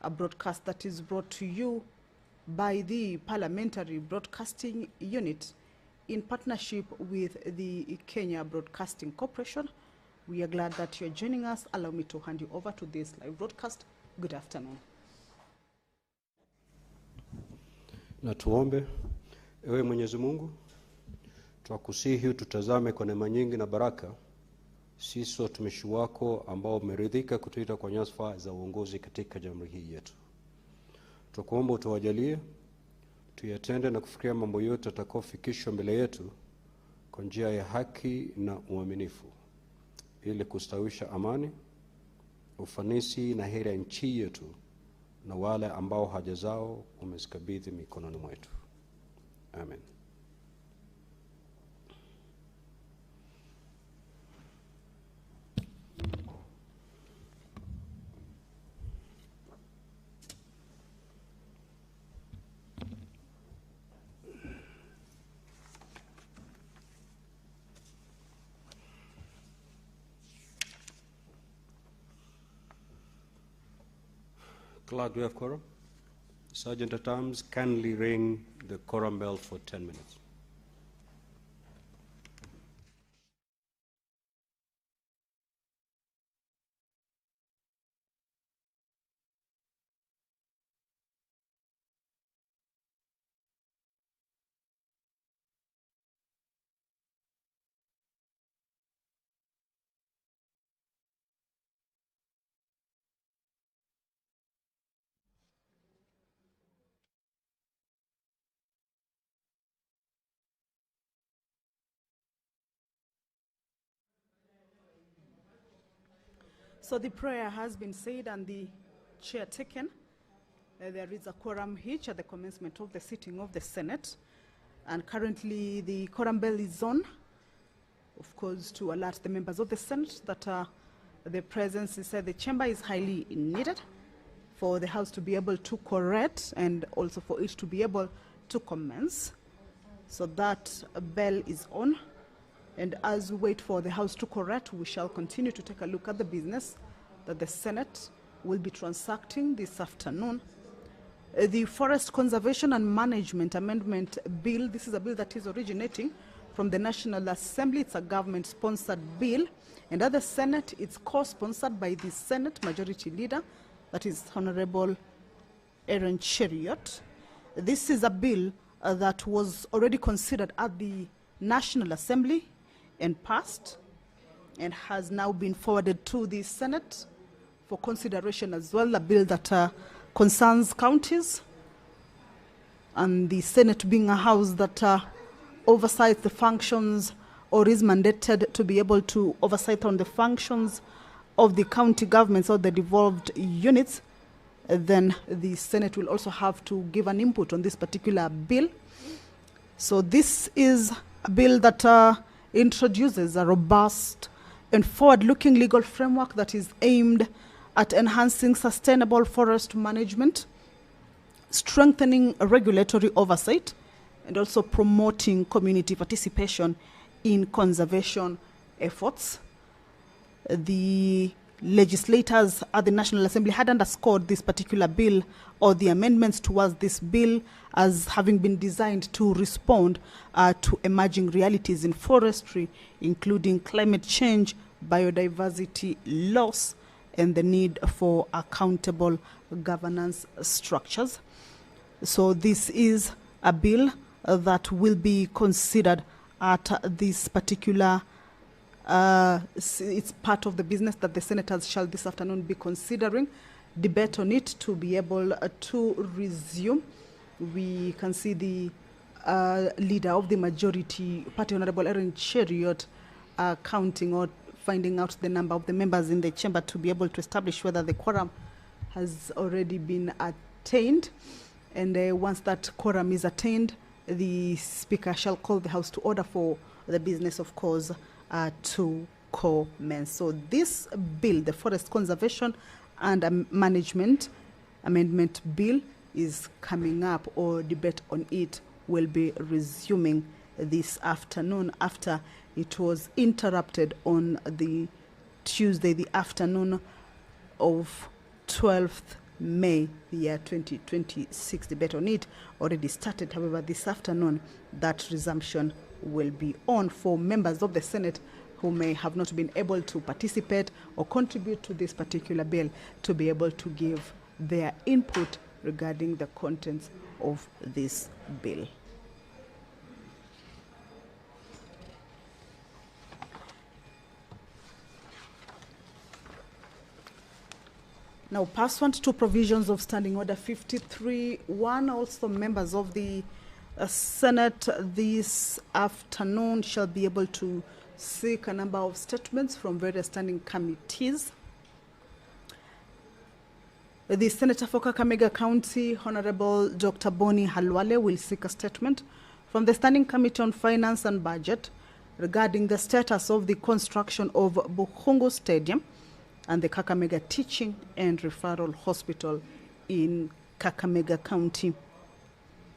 a broadcast that is brought to you by the Parliamentary Broadcasting Unit in partnership with the Kenya Broadcasting Corporation. We are glad that you're joining us. Allow me to hand you over to this live broadcast. Good afternoon. Na tuombe. Ewe Mwenyezi Mungu, twakusihi tutazame kwa neema nyingi na baraka sisi watumishi wako ambao umeridhika kutuita kwa nyadhifa za uongozi katika jamhuri hii yetu. Tukuomba utuwajalie tuyatende na kufikiria mambo yote yatakayofikishwa mbele yetu kwa njia ya haki na uaminifu, ili kustawisha amani, ufanisi na heri ya nchi yetu na wale ambao haja zao umezikabidhi mikononi mwetu. Amen. Clerk, do we have quorum? Sergeant at Arms, kindly ring the quorum bell for 10 minutes. So the prayer has been said and the chair taken. There is a quorum hitch at the commencement of the sitting of the Senate. And currently the quorum bell is on, of course, to alert the members of the Senate that the presence inside the chamber is highly needed for the House to be able to correct and also for it to be able to commence. So that bell is on. And as we wait for the House to correct, we shall continue to take a look at the business that the Senate will be transacting this afternoon. The Forest Conservation and Management Amendment Bill, this is a bill that is originating from the National Assembly. It's a government-sponsored bill. And at the Senate, it's co-sponsored by the Senate Majority Leader, that is Honorable Aaron Cheriot. This is a bill that was already considered at the National Assembly and passed and has now been forwarded to the Senate for consideration as well, a bill that concerns counties, and the Senate being a house that oversights the functions or is mandated to be able to oversight on the functions of the county governments or the devolved units, then the Senate will also have to give an input on this particular bill. So this is a bill that introduces a robust and forward-looking legal framework that is aimed at enhancing sustainable forest management, strengthening regulatory oversight, and also promoting community participation in conservation efforts. The legislators at the National Assembly had underscored this particular bill or the amendments towards this bill as having been designed to respond to emerging realities in forestry, including climate change, biodiversity loss, and the need for accountable governance structures. So this is a bill that will be considered at this particular it's part of the business that the senators shall this afternoon be considering, debate on it to be able to resume. We can see the leader of the majority party, Honorable Aaron Cheriot, counting or finding out the number of the members in the chamber to be able to establish whether the quorum has already been attained. And once that quorum is attained, the Speaker shall call the House to order for the business, of course, to commence. So this bill, the Forest Conservation and Management Amendment Bill, is coming up, or debate on it will be resuming this afternoon after it was interrupted on the Tuesday, the afternoon of 12th May the year 2026. Debate on it already started. However, this afternoon, that resumption will be on for members of the Senate who may have not been able to participate or contribute to this particular bill to be able to give their input regarding the contents of this bill. Now, pursuant to provisions of Standing Order 53.1, also members of the Senate this afternoon shall be able to seek a number of statements from various standing committees. The Senator for Kakamega County, Honorable Dr. Boni Halwale, will seek a statement from the Standing Committee on Finance and Budget regarding the status of the construction of Bukhungu Stadium and the Kakamega Teaching and Referral Hospital in Kakamega County.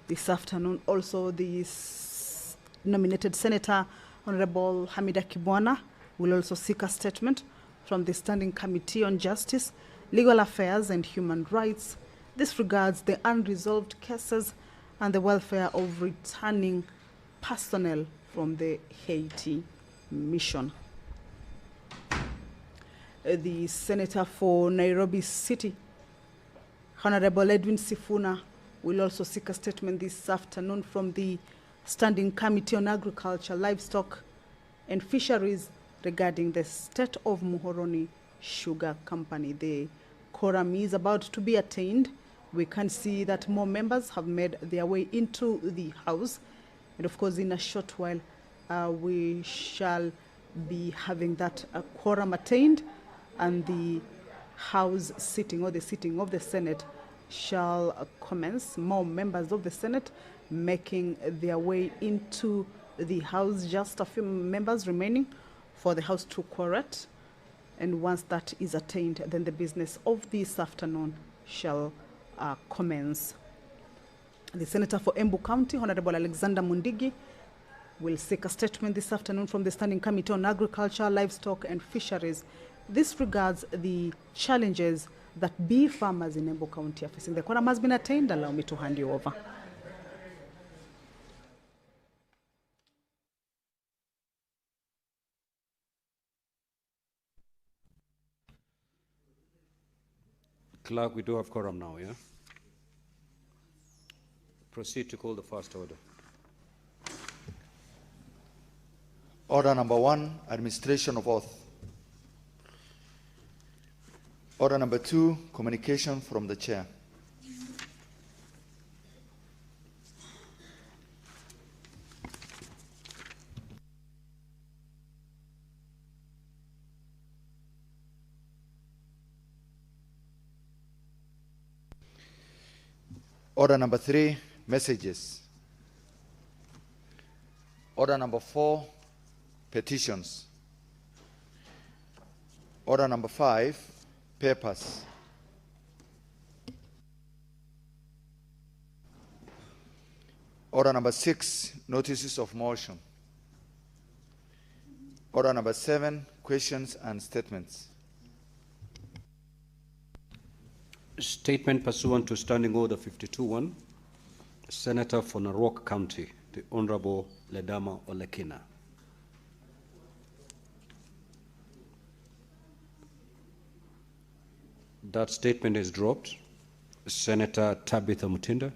This afternoon, also the nominated Senator, Honorable Hamida Kibwana, will also seek a statement from the Standing Committee on Justice, Legal Affairs and Human Rights. This regards the unresolved cases and the welfare of returning personnel from the Haiti mission. The Senator for Nairobi City, Honorable Edwin Sifuna, will also seek a statement this afternoon from the Standing Committee on Agriculture, Livestock and Fisheries regarding the state of Muhoroni Sugar Company. The quorum is about to be attained. We can see that more members have made their way into the House. And of course, in a short while, we shall be having that quorum attained, and the House sitting, or the sitting of the Senate, shall commence. More members of the Senate making their way into the House. Just a few members remaining for the House to quorate. And once that is attained, then the business of this afternoon shall commence. The Senator for Embu County, Honorable Alexander Mundigi, will seek a statement this afternoon from the Standing Committee on Agriculture, Livestock and Fisheries. This regards the challenges that beef farmers in Embu County are facing. The quorum has been attained. Allow me to hand you over. Clerk, we do have quorum now, yeah? Proceed to call the first order. Order number 1, administration of oath. Order number 2, communication from the chair. Order number 3, messages. Order number 4, petitions. Order number 5, papers. Order number 6, notices of motion. Order number 7, questions and statements. Statement pursuant to Standing Order 52.1, Senator for Narok County, the Honorable Ledama Olekina. That statement is dropped. Senator Tabitha Mutinda.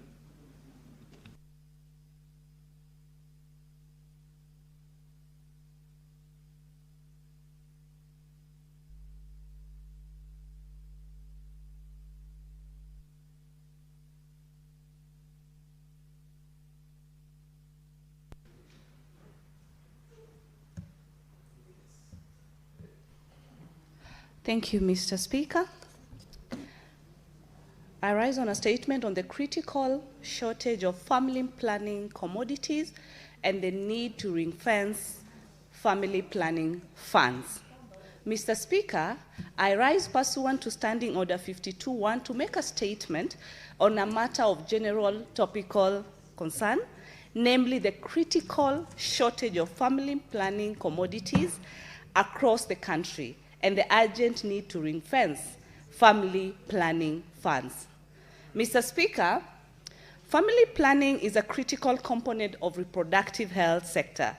Thank you, Mr. Speaker. I rise on a statement on the critical shortage of family planning commodities and the need to ring-fence family planning funds. Mr. Speaker, I rise pursuant to Standing Order 52.1 to make a statement on a matter of general topical concern, namely the critical shortage of family planning commodities across the country and the urgent need to ring-fence family planning funds. Mr. Speaker, family planning is a critical component of reproductive health sector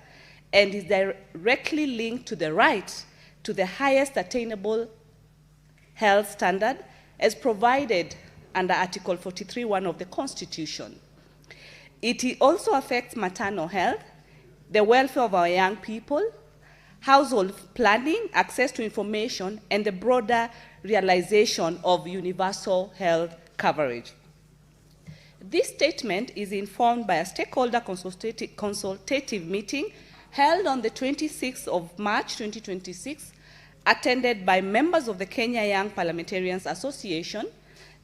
and is directly linked to the right to the highest attainable health standard as provided under Article 43(1) of the Constitution. It also affects maternal health, the welfare of our young people, household planning, access to information, and the broader realization of universal health coverage. This statement is informed by a stakeholder consultative meeting held on the 26th of March 2026, attended by members of the Kenya Young Parliamentarians Association,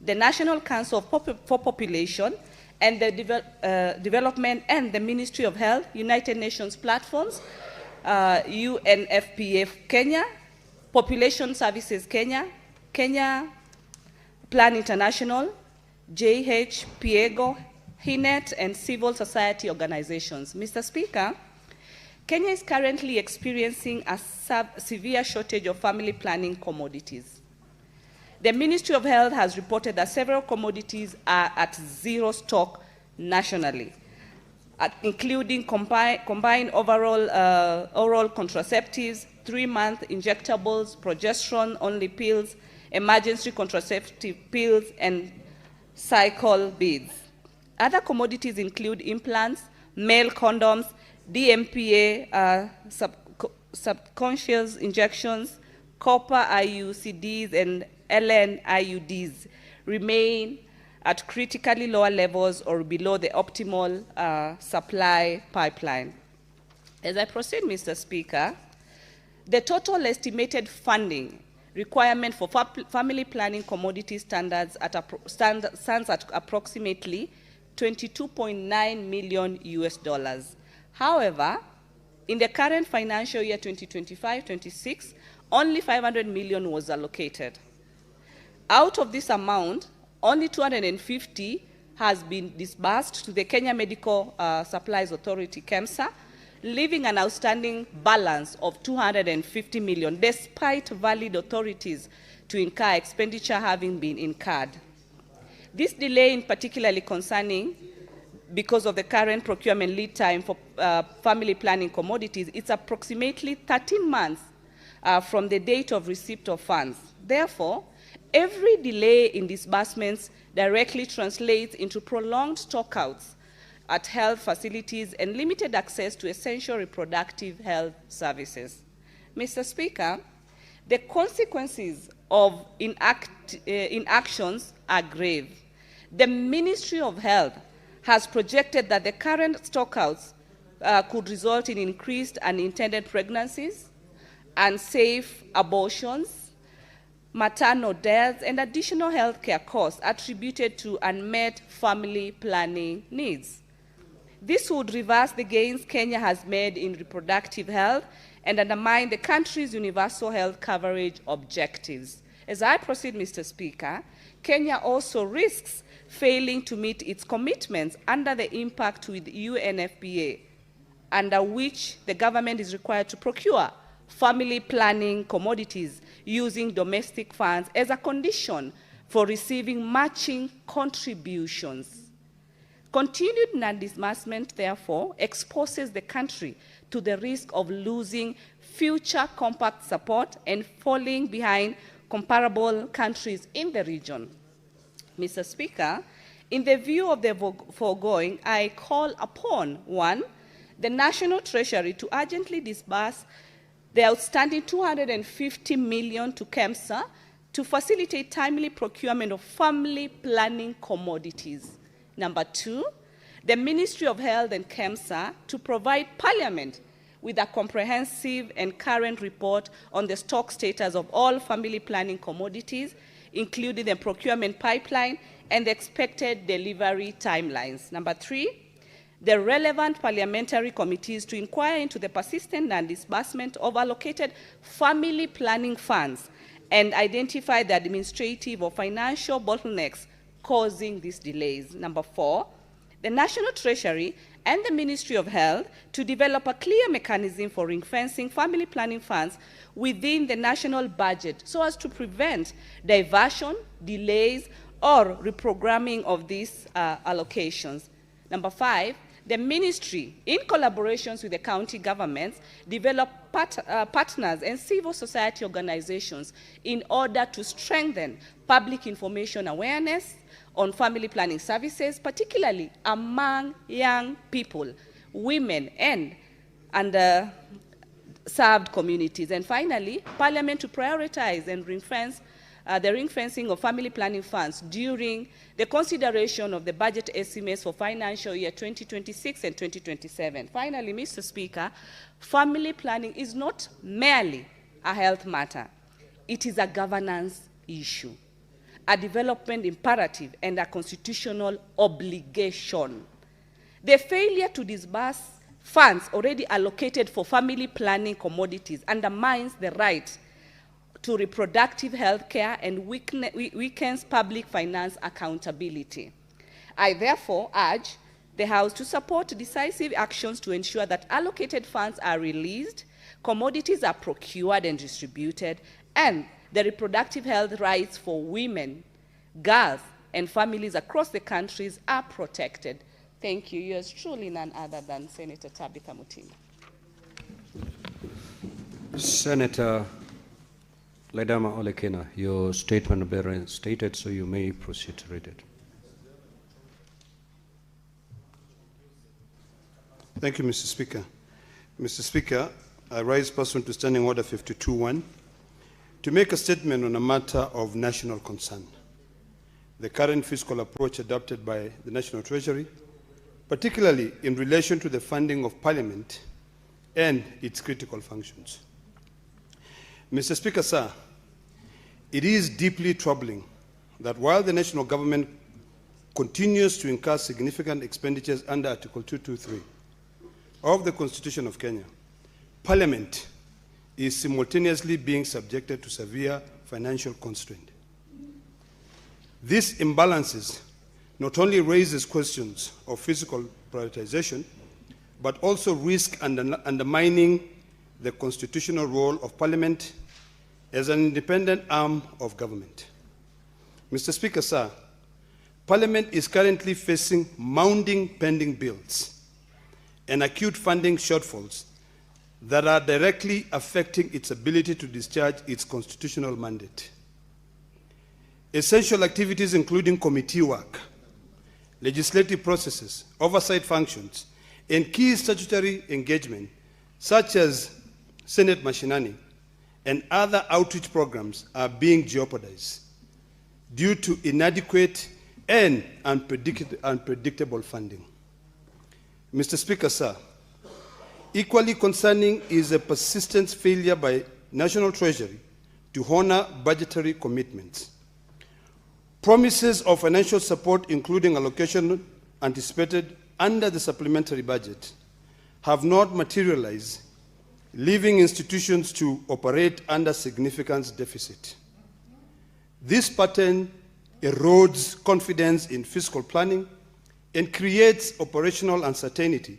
the National Council for Population, and the Development and the Ministry of Health, United Nations platforms, UNFPA Kenya, Population Services Kenya, Kenya Plan International, JH, Piego, HINET, and civil society organizations. Mr. Speaker, Kenya is currently experiencing a severe shortage of family planning commodities. The Ministry of Health has reported that several commodities are at zero stock nationally, including combined oral contraceptives, 3-month injectables, progesterone-only pills, emergency contraceptive pills, and cycle beads. Other commodities include implants, male condoms, DMPA, subconscious injections, copper IUCDs, and LN IUDs remain at critically lower levels or below the optimal supply pipeline. As I proceed, Mr. Speaker, the total estimated funding requirement for family planning commodity standards stands at approximately $22.9 million US. However, in the current financial year 2025-26, only 500 million was allocated. Out of this amount, only 250 has been disbursed to the Kenya Medical Supplies Authority, KEMSA, leaving an outstanding balance of 250 million, despite valid authorities to incur expenditure having been incurred. This delay is particularly concerning because of the current procurement lead time for family planning commodities. It's approximately 13 months from the date of receipt of funds. Therefore, every delay in disbursements directly translates into prolonged stockouts at health facilities and limited access to essential reproductive health services. Mr. Speaker, the consequences of inactions are grave. The Ministry of Health has projected that the current stockouts could result in increased unintended pregnancies, unsafe abortions, maternal deaths, and additional healthcare costs attributed to unmet family planning needs. This would reverse the gains Kenya has made in reproductive health and undermine the country's universal health coverage objectives. As I proceed, Mr. Speaker, Kenya also risks failing to meet its commitments under the impact with UNFPA, under which the government is required to procure family planning commodities using domestic funds as a condition for receiving matching contributions. Continued non-disbursement, therefore, exposes the country to the risk of losing future compact support and falling behind comparable countries in the region. Mr. Speaker, in the view of the foregoing, I call upon, 1, the National Treasury to urgently disburse the outstanding 250 million to KEMSA to facilitate timely procurement of family planning commodities. Number 2, the Ministry of Health and KEMSA to provide Parliament with a comprehensive and current report on the stock status of all family planning commodities, including the procurement pipeline and the expected delivery timelines. Number 3, the relevant parliamentary committees to inquire into the persistent non-disbursement of allocated family planning funds and identify the administrative or financial bottlenecks causing these delays. Number 4, the National Treasury and the Ministry of Health to develop a clear mechanism for ring-fencing family planning funds within the national budget so as to prevent diversion, delays, or reprogramming of these allocations. Number 5, the ministry, in collaborations with the county governments, develop partners and civil society organizations in order to strengthen public information awareness on family planning services, particularly among young people, women, and underserved communities. And finally, Parliament to prioritize and ring-fence the ring-fencing of family planning funds during the consideration of the budget estimates for financial year 2026 and 2027. Finally, Mr. Speaker, family planning is not merely a health matter. It is a governance issue, a development imperative, and a constitutional obligation. The failure to disburse funds already allocated for family planning commodities undermines the right to reproductive health care and weakens public finance accountability. I therefore urge the House to support decisive actions to ensure that allocated funds are released, commodities are procured and distributed, and the reproductive health rights for women, girls, and families across the countries are protected. Thank you. Yours truly, none other than Senator Tabitha Mutima. Senator Ledama Olekina, your statement bearing stated, so you may proceed to read it. Thank you, Mr. Speaker. Mr. Speaker, I rise pursuant to Standing Order 52.1 to make a statement on a matter of national concern. The current fiscal approach adopted by the National Treasury, particularly in relation to the funding of Parliament and its critical functions. Mr. Speaker, sir, it is deeply troubling that while the national government continues to incur significant expenditures under Article 223 of the Constitution of Kenya, Parliament is simultaneously being subjected to severe financial constraint. These imbalances not only raises questions of fiscal prioritization, but also risk undermining the constitutional role of Parliament as an independent arm of government. Mr. Speaker, sir, Parliament is currently facing mounting pending bills and acute funding shortfalls that are directly affecting its ability to discharge its constitutional mandate. Essential activities including committee work, legislative processes, oversight functions, and key statutory engagement, such as Senate machinery and other outreach programs, are being jeopardized due to inadequate and unpredictable funding. Mr. Speaker, sir, equally concerning is a persistent failure by National Treasury to honor budgetary commitments. Promises of financial support, including allocation anticipated under the supplementary budget, have not materialized, leaving institutions to operate under significant deficit. This pattern erodes confidence in fiscal planning and creates operational uncertainty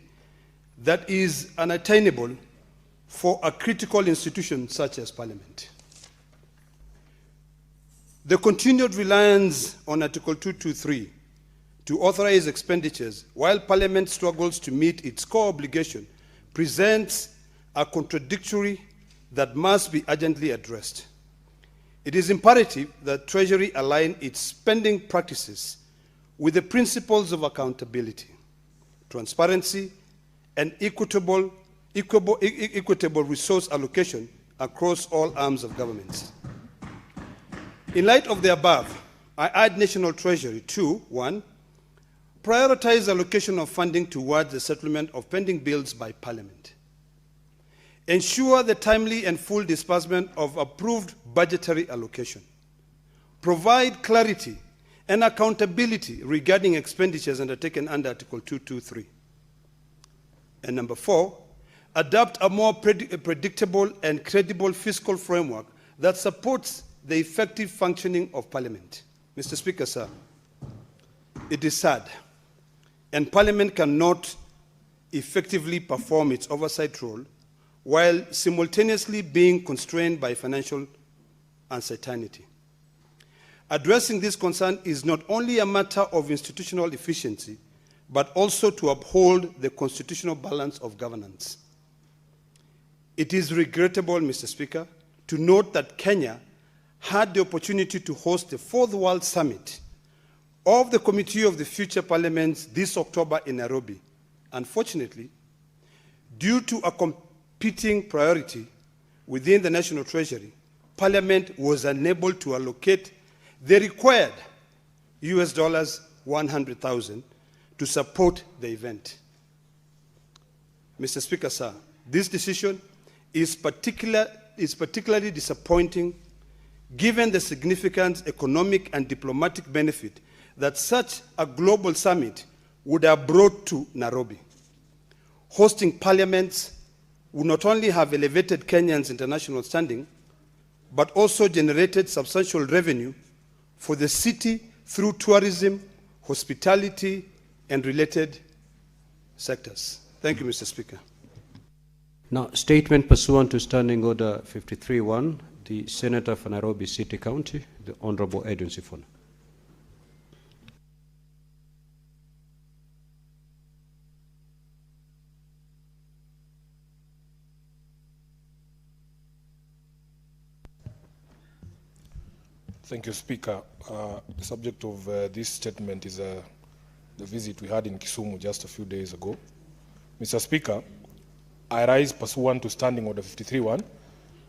that is unattainable for a critical institution such as Parliament. The continued reliance on Article 223 to authorize expenditures while Parliament struggles to meet its core obligation presents a contradictory that must be urgently addressed. It is imperative that Treasury align its spending practices with the principles of accountability, transparency, and equitable resource allocation across all arms of government. In light of the above, I urge National Treasury to, 1, prioritize allocation of funding towards the settlement of pending bills by Parliament. Ensure the timely and full disbursement of approved budgetary allocation. Provide clarity and accountability regarding expenditures undertaken under Article 223. And number 4, adopt a more predictable and credible fiscal framework that supports the effective functioning of Parliament. Mr. Speaker, sir, it is sad and Parliament cannot effectively perform its oversight role while simultaneously being constrained by financial uncertainty. Addressing this concern is not only a matter of institutional efficiency, but also to uphold the constitutional balance of governance. It is regrettable, Mr. Speaker, to note that Kenya had the opportunity to host the Fourth World Summit of the Committee of the Future Parliaments this October in Nairobi. Unfortunately, due to a competing priority within the National Treasury, Parliament was unable to allocate the required US dollars 100,000 to support the event. Mr. Speaker, sir, this decision is particularly disappointing given the significant economic and diplomatic benefit that such a global summit would have brought to Nairobi. Hosting parliaments would not only have elevated Kenya's international standing, but also generated substantial revenue for the city through tourism, hospitality, and related sectors. Thank you, Mr. Speaker. Now, statement pursuant to Standing Order 53-1, the Senator for Nairobi City County, the Honorable Edwin Sifuna. Thank you, Speaker. The subject of this statement is the visit we had in Kisumu just a few days ago. Mr. Speaker, I rise pursuant to Standing Order 53-1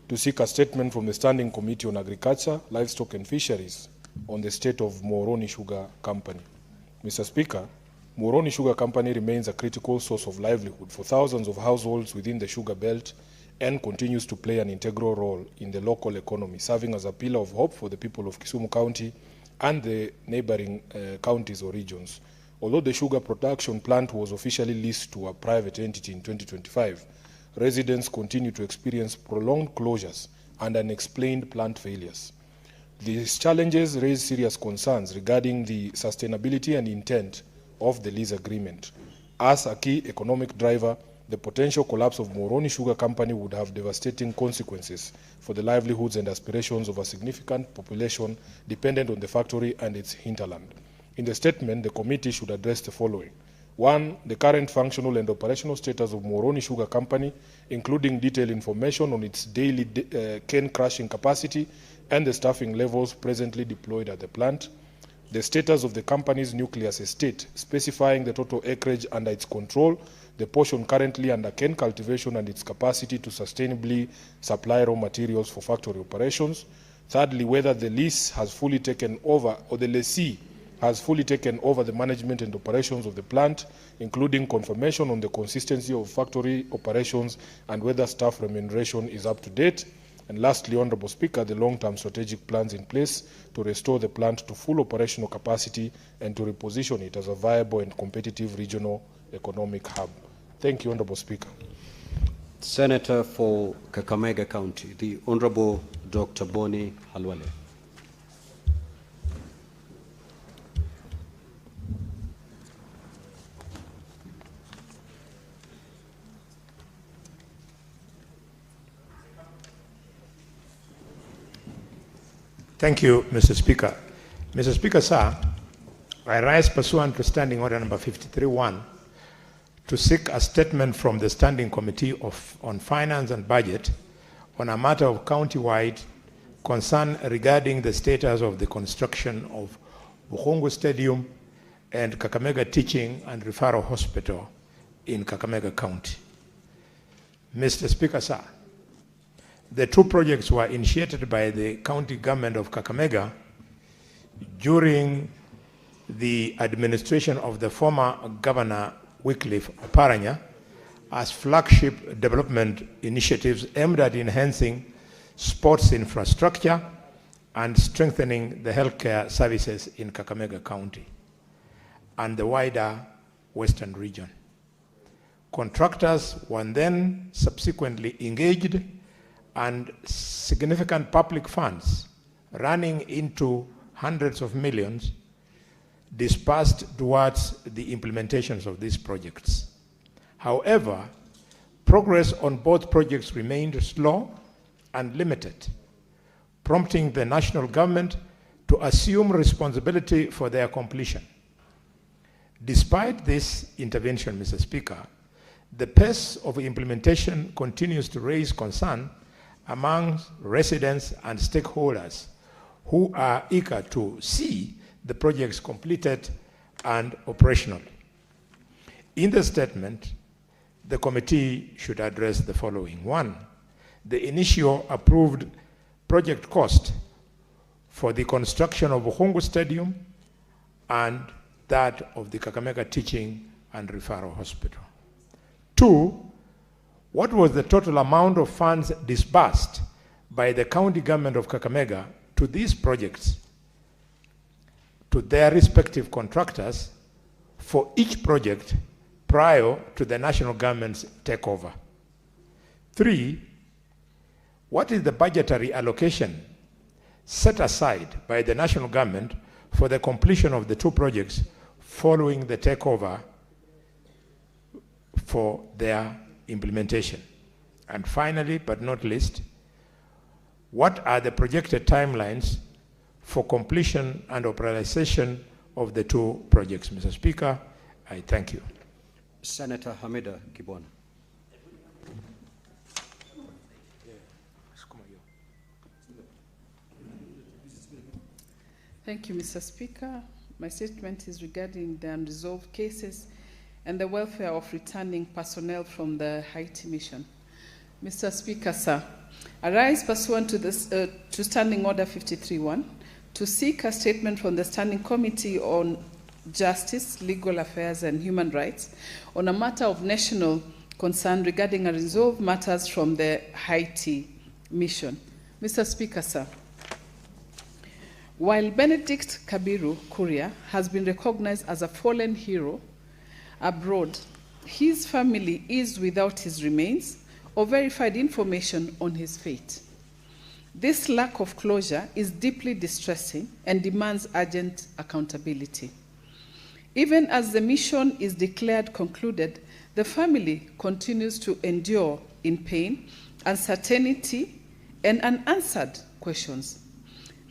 to seek a statement from the Standing Committee on Agriculture, Livestock and Fisheries on the state of Muhoroni Sugar Company. Mr. Speaker, Muhoroni Sugar Company remains a critical source of livelihood for thousands of households within the sugar belt and continues to play an integral role in the local economy, serving as a pillar of hope for the people of Kisumu County and the neighboring counties or regions. Although the sugar production plant was officially leased to a private entity in 2025, residents continue to experience prolonged closures and unexplained plant failures. These challenges raise serious concerns regarding the sustainability and intent of the lease agreement. As a key economic driver, the potential collapse of Muhoroni Sugar Company would have devastating consequences for the livelihoods and aspirations of a significant population dependent on the factory and its hinterland. In the statement, the committee should address the following. 1, the current functional and operational status of Muhoroni Sugar Company, including detailed information on its daily cane crushing capacity and the staffing levels presently deployed at the plant. The status of the company's nucleus estate, specifying the total acreage under its control, the portion currently under cane cultivation and its capacity to sustainably supply raw materials for factory operations. Thirdly, whether the lease has fully taken over or the lessee has fully taken over the management and operations of the plant, including confirmation on the consistency of factory operations and whether staff remuneration is up to date. And lastly, Honorable Speaker, the long-term strategic plans in place to restore the plant to full operational capacity and to reposition it as a viable and competitive regional economic hub. Thank you, Honorable Speaker. Senator for Kakamega County, the Honorable Dr. Boni Halwale. Thank you, Mr. Speaker. Mr. Speaker, sir, I rise pursuant to Standing Order number 53-1 to seek a statement from the Standing Committee on Finance and Budget on a matter of county-wide concern regarding the status of the construction of Bukhungu Stadium and Kakamega Teaching and Referral Hospital in Kakamega County. Mr. Speaker, sir, the two projects were initiated by the county government of Kakamega during the administration of the former Governor Wycliffe Oparanya as flagship development initiatives aimed at enhancing sports infrastructure and strengthening the healthcare services in Kakamega County and the wider Western region. Contractors were then subsequently engaged and significant public funds running into hundreds of millions dispersed towards the implementations of these projects. However, progress on both projects remained slow and limited, prompting the national government to assume responsibility for their completion. Despite this intervention, Mr. Speaker, the pace of implementation continues to raise concern among residents and stakeholders who are eager to see the projects completed and operational. In the statement, the committee should address the following. 1, the initial approved project cost for the construction of Uhuru Stadium and that of the Kakamega Teaching and Referral Hospital. 2, what was the total amount of funds disbursed by the county government of Kakamega to these projects, to their respective contractors for each project prior to the national government's takeover? 3, what is the budgetary allocation set aside by the national government for the completion of the 2 projects following the takeover for their implementation? And finally, but not least, what are the projected timelines for completion and operationalization of the 2 projects? Mr. Speaker, I thank you. Senator Hamida Kibwana. Thank you, Mr. Speaker. My statement is regarding the unresolved cases and the welfare of returning personnel from the Haiti mission. Mr. Speaker, sir, I rise pursuant to this to Standing Order 53.1 to seek a statement from the Standing Committee on Justice, Legal Affairs and Human Rights on a matter of national concern regarding unresolved matters from the Haiti mission. Mr. Speaker, sir, while Benedict Kabiru Kuria has been recognized as a fallen hero abroad, his family is without his remains or verified information on his fate. This lack of closure is deeply distressing and demands urgent accountability. Even as the mission is declared concluded, the family continues to endure in pain, uncertainty, and unanswered questions.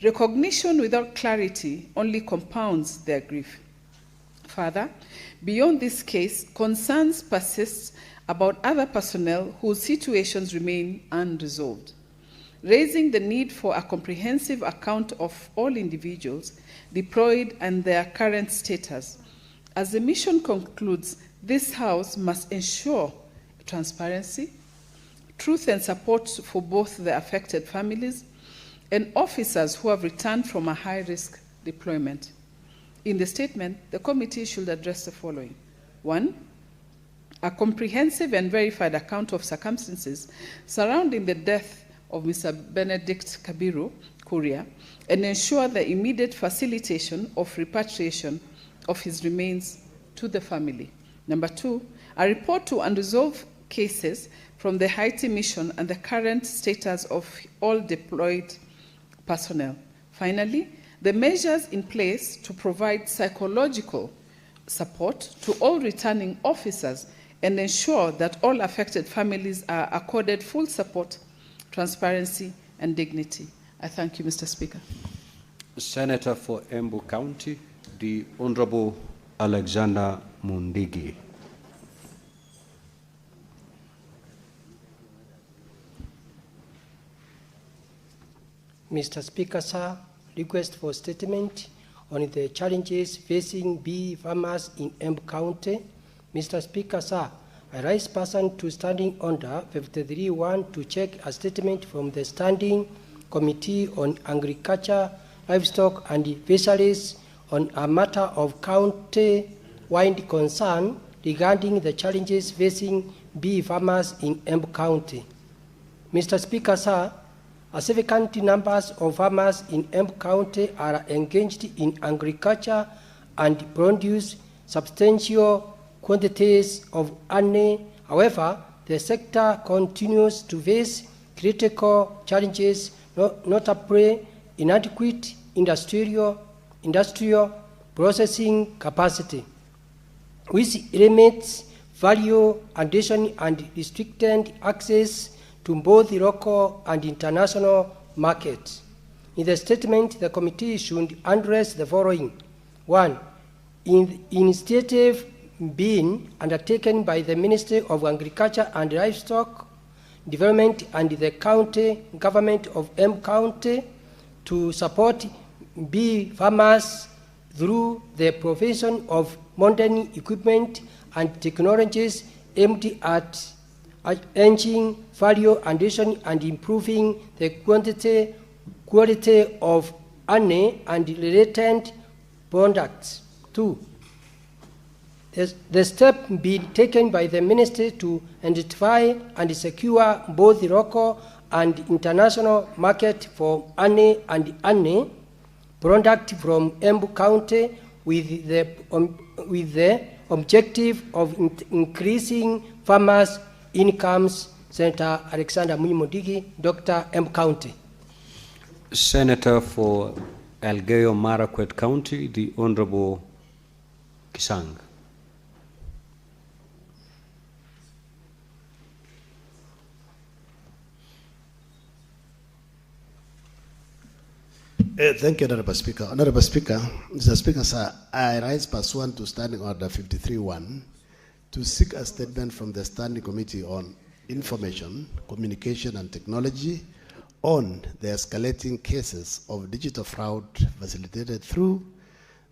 Recognition without clarity only compounds their grief. Further, beyond this case, concerns persist about other personnel whose situations remain unresolved, raising the need for a comprehensive account of all individuals deployed and their current status. As the mission concludes, this House must ensure transparency, truth and support for both the affected families and officers who have returned from a high-risk deployment. In the statement, the committee should address the following. 1, a comprehensive and verified account of circumstances surrounding the death of Mr. Benedict Kabiru Kuria and ensure the immediate facilitation of repatriation of his remains to the family. Number 2, a report to unresolved cases from the Haiti mission and the current status of all deployed personnel. Finally, the measures in place to provide psychological support to all returning officers and ensure that all affected families are accorded full support, transparency, and dignity. I thank you, Mr. Speaker. Senator for Embu County, the Honorable Alexander Mundigi. Mr. Speaker, sir, request for statement on the challenges facing bee farmers in Embu County. Mr. Speaker, sir, I rise pursuant to Standing Order 53.1 to check a statement from the Standing Committee on Agriculture, Livestock and Fisheries on a matter of county-wide concern regarding the challenges facing bee farmers in Embu County. Mr. Speaker, sir, a significant numbers of farmers in Embu County are engaged in agriculture and produce substantial quantities of honey. However, the sector continues to face critical challenges, notably inadequate industrial processing capacity, which limits value addition and restricted access to both local and international markets. In the statement, the committee should address the following. 1. Initiative being undertaken by the Ministry of Agriculture and Livestock Development and the county government of M County to support bee farmers through the provision of modern equipment and technologies aimed at enhancing value addition and improving the quality of honey and related products. 2. The step being taken by the ministry to identify and secure both the local and international market for honey and honey product from Embu County with the objective of increasing farmers' incomes. Senator Alexander Muhoroni, Dr. Embu County. Senator for Elgeyo Marakwet County, the Honorable Kisang. Thank you, Honorable Speaker. Honorable Speaker, Mr. Speaker, sir, I rise pursuant to Standing Order 53.1 to seek a statement from the Standing Committee on Information, Communication and Technology on the escalating cases of digital fraud facilitated through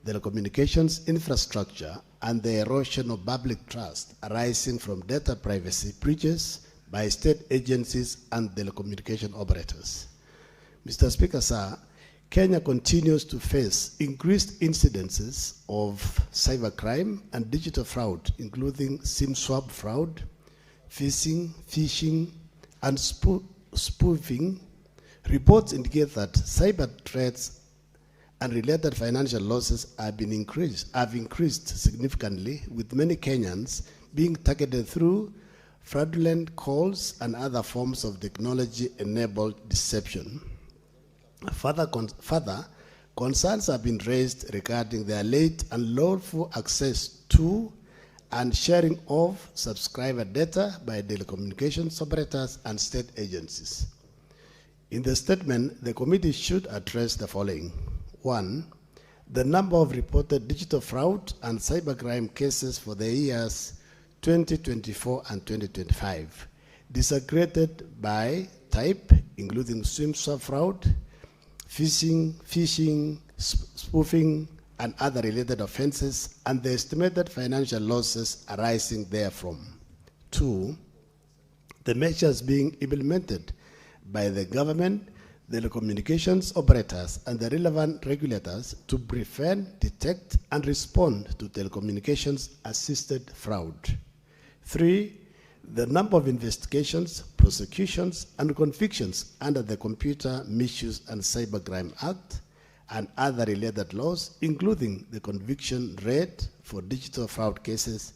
the telecommunications infrastructure and the erosion of public trust arising from data privacy breaches by state agencies and telecommunication operators. Mr. Speaker, sir, Kenya continues to face increased incidences of cybercrime and digital fraud, including SIM swap fraud, phishing, and spoofing. Reports indicate that cyber threats and related financial losses have increased significantly, with many Kenyans being targeted through fraudulent calls and other forms of technology-enabled deception. Further, concerns have been raised regarding their late and lawful access to and sharing of subscriber data by telecommunications operators and state agencies. In the statement, the committee should address the following. 1. The number of reported digital fraud and cybercrime cases for the years 2024 and 2025, disaggregated by type, including SIM swap fraud, phishing, spoofing, and other related offenses, and the estimated financial losses arising therefrom. 2. The measures being implemented by the government, the telecommunications operators, and the relevant regulators to prevent, detect, and respond to telecommunications-assisted fraud. 3. The number of investigations, prosecutions, and convictions under the Computer Misuse and Cybercrime Act and other related laws, including the conviction rate for digital fraud cases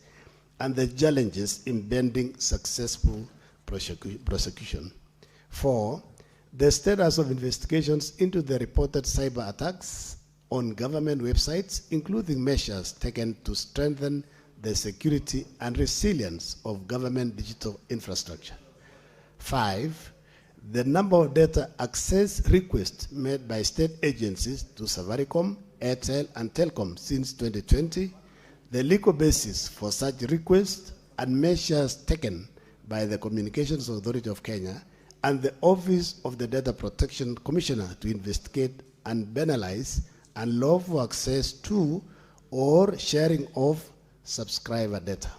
and the challenges in bending successful prosecution. 4. The status of investigations into the reported cyber attacks on government websites, including measures taken to strengthen the security and resilience of government digital infrastructure. 5. The number of data access requests made by state agencies to Safaricom, Airtel, and Telcom since 2020, the legal basis for such requests, and measures taken by the Communications Authority of Kenya and the Office of the Data Protection Commissioner to investigate and penalize unlawful access to or sharing of subscriber data.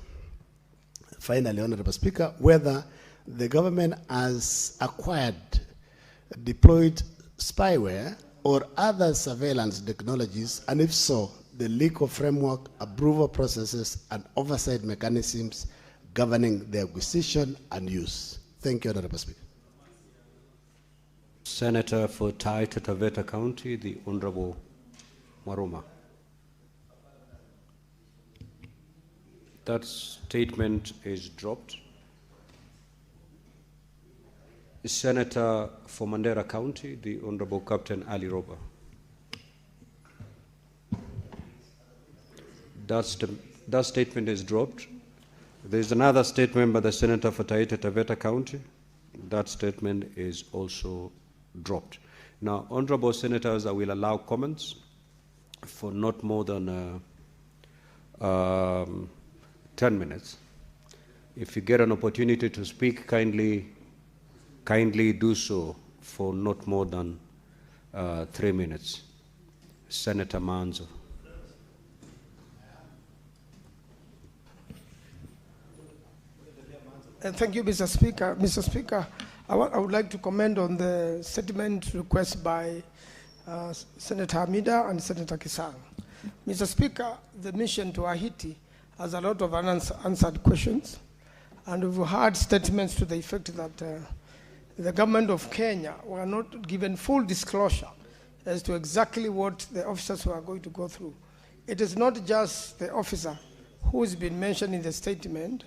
Finally, Honorable Speaker, whether the government has acquired, deployed spyware or other surveillance technologies, and if so, the legal framework, approval processes, and oversight mechanisms governing their acquisition and use. Thank you, Honorable Speaker. Senator for Taita Taveta County, the Honorable Maruma. That statement is dropped. Senator for Mandera County, the Honorable Captain Ali Roba. That statement is dropped. There's another statement by the Senator for Taita Taveta County. That statement is also dropped. Now, honorable senators, I will allow comments for not more than 10 minutes. If you get an opportunity to speak, kindly do so for not more than 3 minutes. Senator Manzo. Thank you, Mr. Speaker. Mr. Speaker, I would like to comment on the statement request by Senator Hamida and Senator Kisang. Mr. Speaker, the mission to Haiti has a lot of unanswered questions, and we've heard statements to the effect that the government of Kenya were not given full disclosure as to exactly what the officers were going to go through. It is not just the officer who has been mentioned in the statement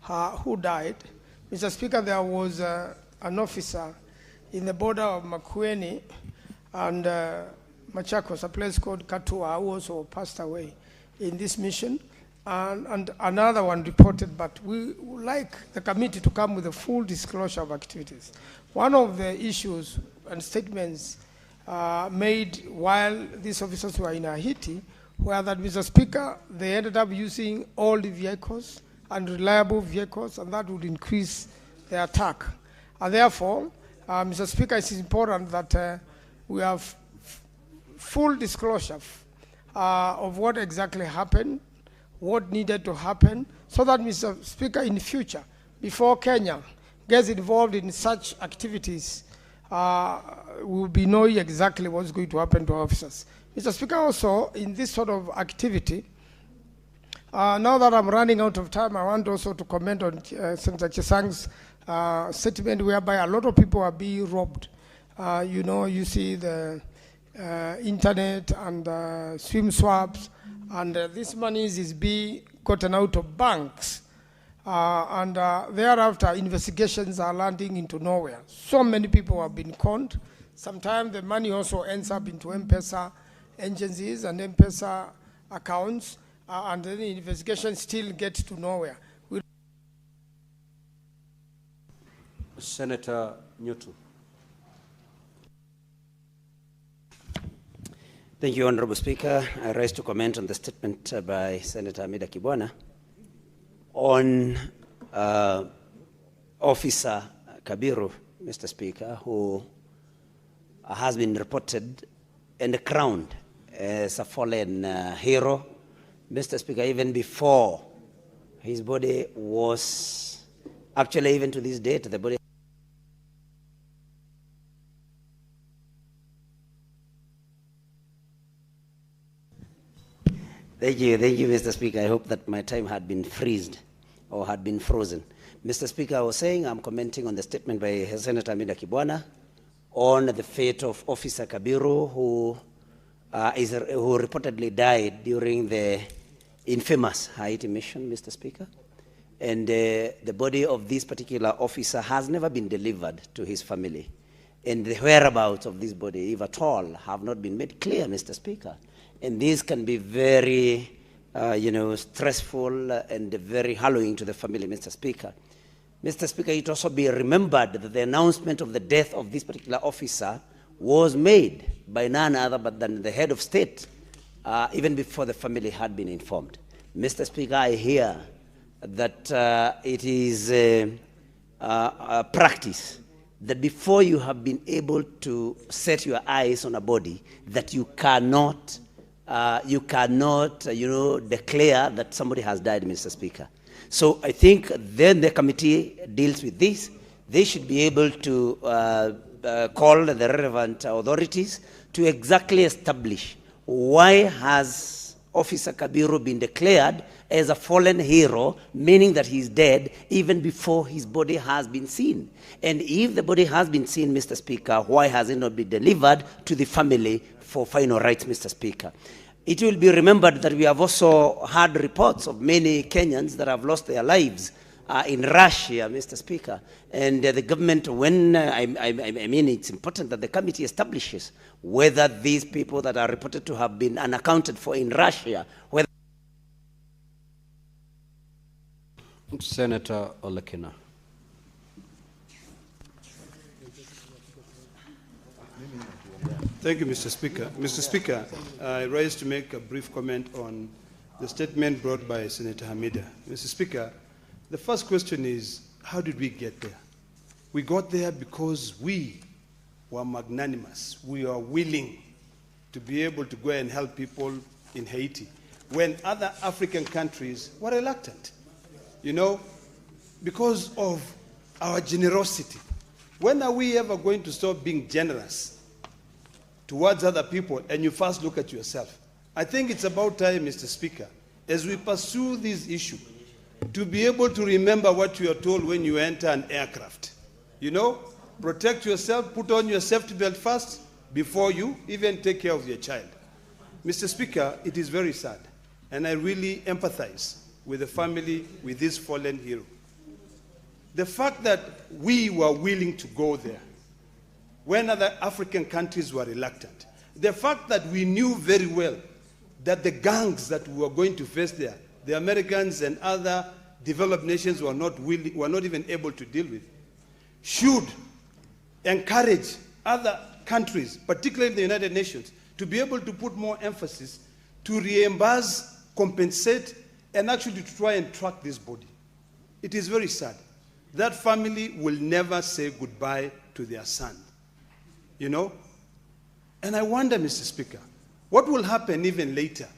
who died. Mr. Speaker, there was an officer in the border of Makwiny and Machakos, a place called Katua, who also passed away in this mission, and another one reported, but we would like the committee to come with a full disclosure of activities. One of the issues and statements made while these officers were in Haiti were that, Mr. Speaker, they ended up using old vehicles, unreliable vehicles, and that would increase the attack. And therefore, Mr. Speaker, it's important that we have full disclosure of what exactly happened, what needed to happen, so that, Mr. Speaker, in the future, before Kenya gets involved in such activities, we will be knowing exactly what's going to happen to officers. Mr. Speaker, also, in this sort of activity, now that I'm running out of time, I want also to comment on Senator Chisang's statement whereby a lot of people are being robbed. You know, you see the internet and swim swaps, and this money is being gotten out of banks. And thereafter, investigations are landing into nowhere. So many people have been conned. Sometimes the money also ends up into M-Pesa agencies and M-Pesa accounts. And then the investigation still gets to nowhere. Senator Newton. Thank you, Honorable Speaker. I rise to comment on the statement by Senator Hamida Kibwana on Officer Kabiru, Mr. Speaker, who has been reported and crowned as a fallen hero. Mr. Speaker, even before his body was, actually even to this date, the body. Thank you, Mr. Speaker. I hope that my time had been frozen. Mr. Speaker, I was saying I'm commenting on the statement by Senator Hamida Kibwana on the fate of Officer Kabiru, who reportedly died during the infamous Haiti mission, Mr. Speaker. And the body of this particular officer has never been delivered to his family. And the whereabouts of this body, if at all, have not been made clear, Mr. Speaker. And this can be very, stressful and very harrowing to the family, Mr. Speaker. Mr. Speaker, it also be remembered that the announcement of the death of this particular officer was made by none other but than the head of state, even before the family had been informed. Mr. Speaker, I hear that it is a practice that before you have been able to set your eyes on a body, that you cannot, declare that somebody has died, Mr. Speaker. So I think then the committee deals with this. They should be able to call the relevant authorities to exactly establish why has Officer Kabiru been declared as a fallen hero, meaning that he's dead even before his body has been seen. And if the body has been seen, Mr. Speaker, why has it not been delivered to the family for final rights, Mr. Speaker? It will be remembered that we have also had reports of many Kenyans that have lost their lives in Russia, Mr. Speaker. And the government, when, I mean, it's important that the committee establishes whether these people that are reported to have been unaccounted for in Russia, whether Senator Olekina. Thank you, Mr. Speaker. Mr. Speaker, I rise to make a brief comment on the statement brought by Senator Hamida. Mr. Speaker, the first question is, how did we get there? We got there because we were magnanimous. We are willing to be able to go and help people in Haiti when other African countries were reluctant, you know, because of our generosity. When are we ever going to stop being generous towards other people and you first look at yourself? I think it's about time, Mr. Speaker, as we pursue this issue, to be able to remember what you are told when you enter an aircraft. You know, protect yourself, put on your safety belt first before you even take care of your child. Mr. Speaker, it is very sad, and I really empathize with the family, with this fallen hero. The fact that we were willing to go there when other African countries were reluctant, the fact that we knew very well that the gangs that we were going to face there, the Americans and other developed nations were not even able to deal with, should encourage other countries, particularly the United Nations, to be able to put more emphasis to reimburse, compensate, and actually to try and track this body. It is very sad. That family will never say goodbye to their son, you know? And I wonder, Mr. Speaker, what will happen even later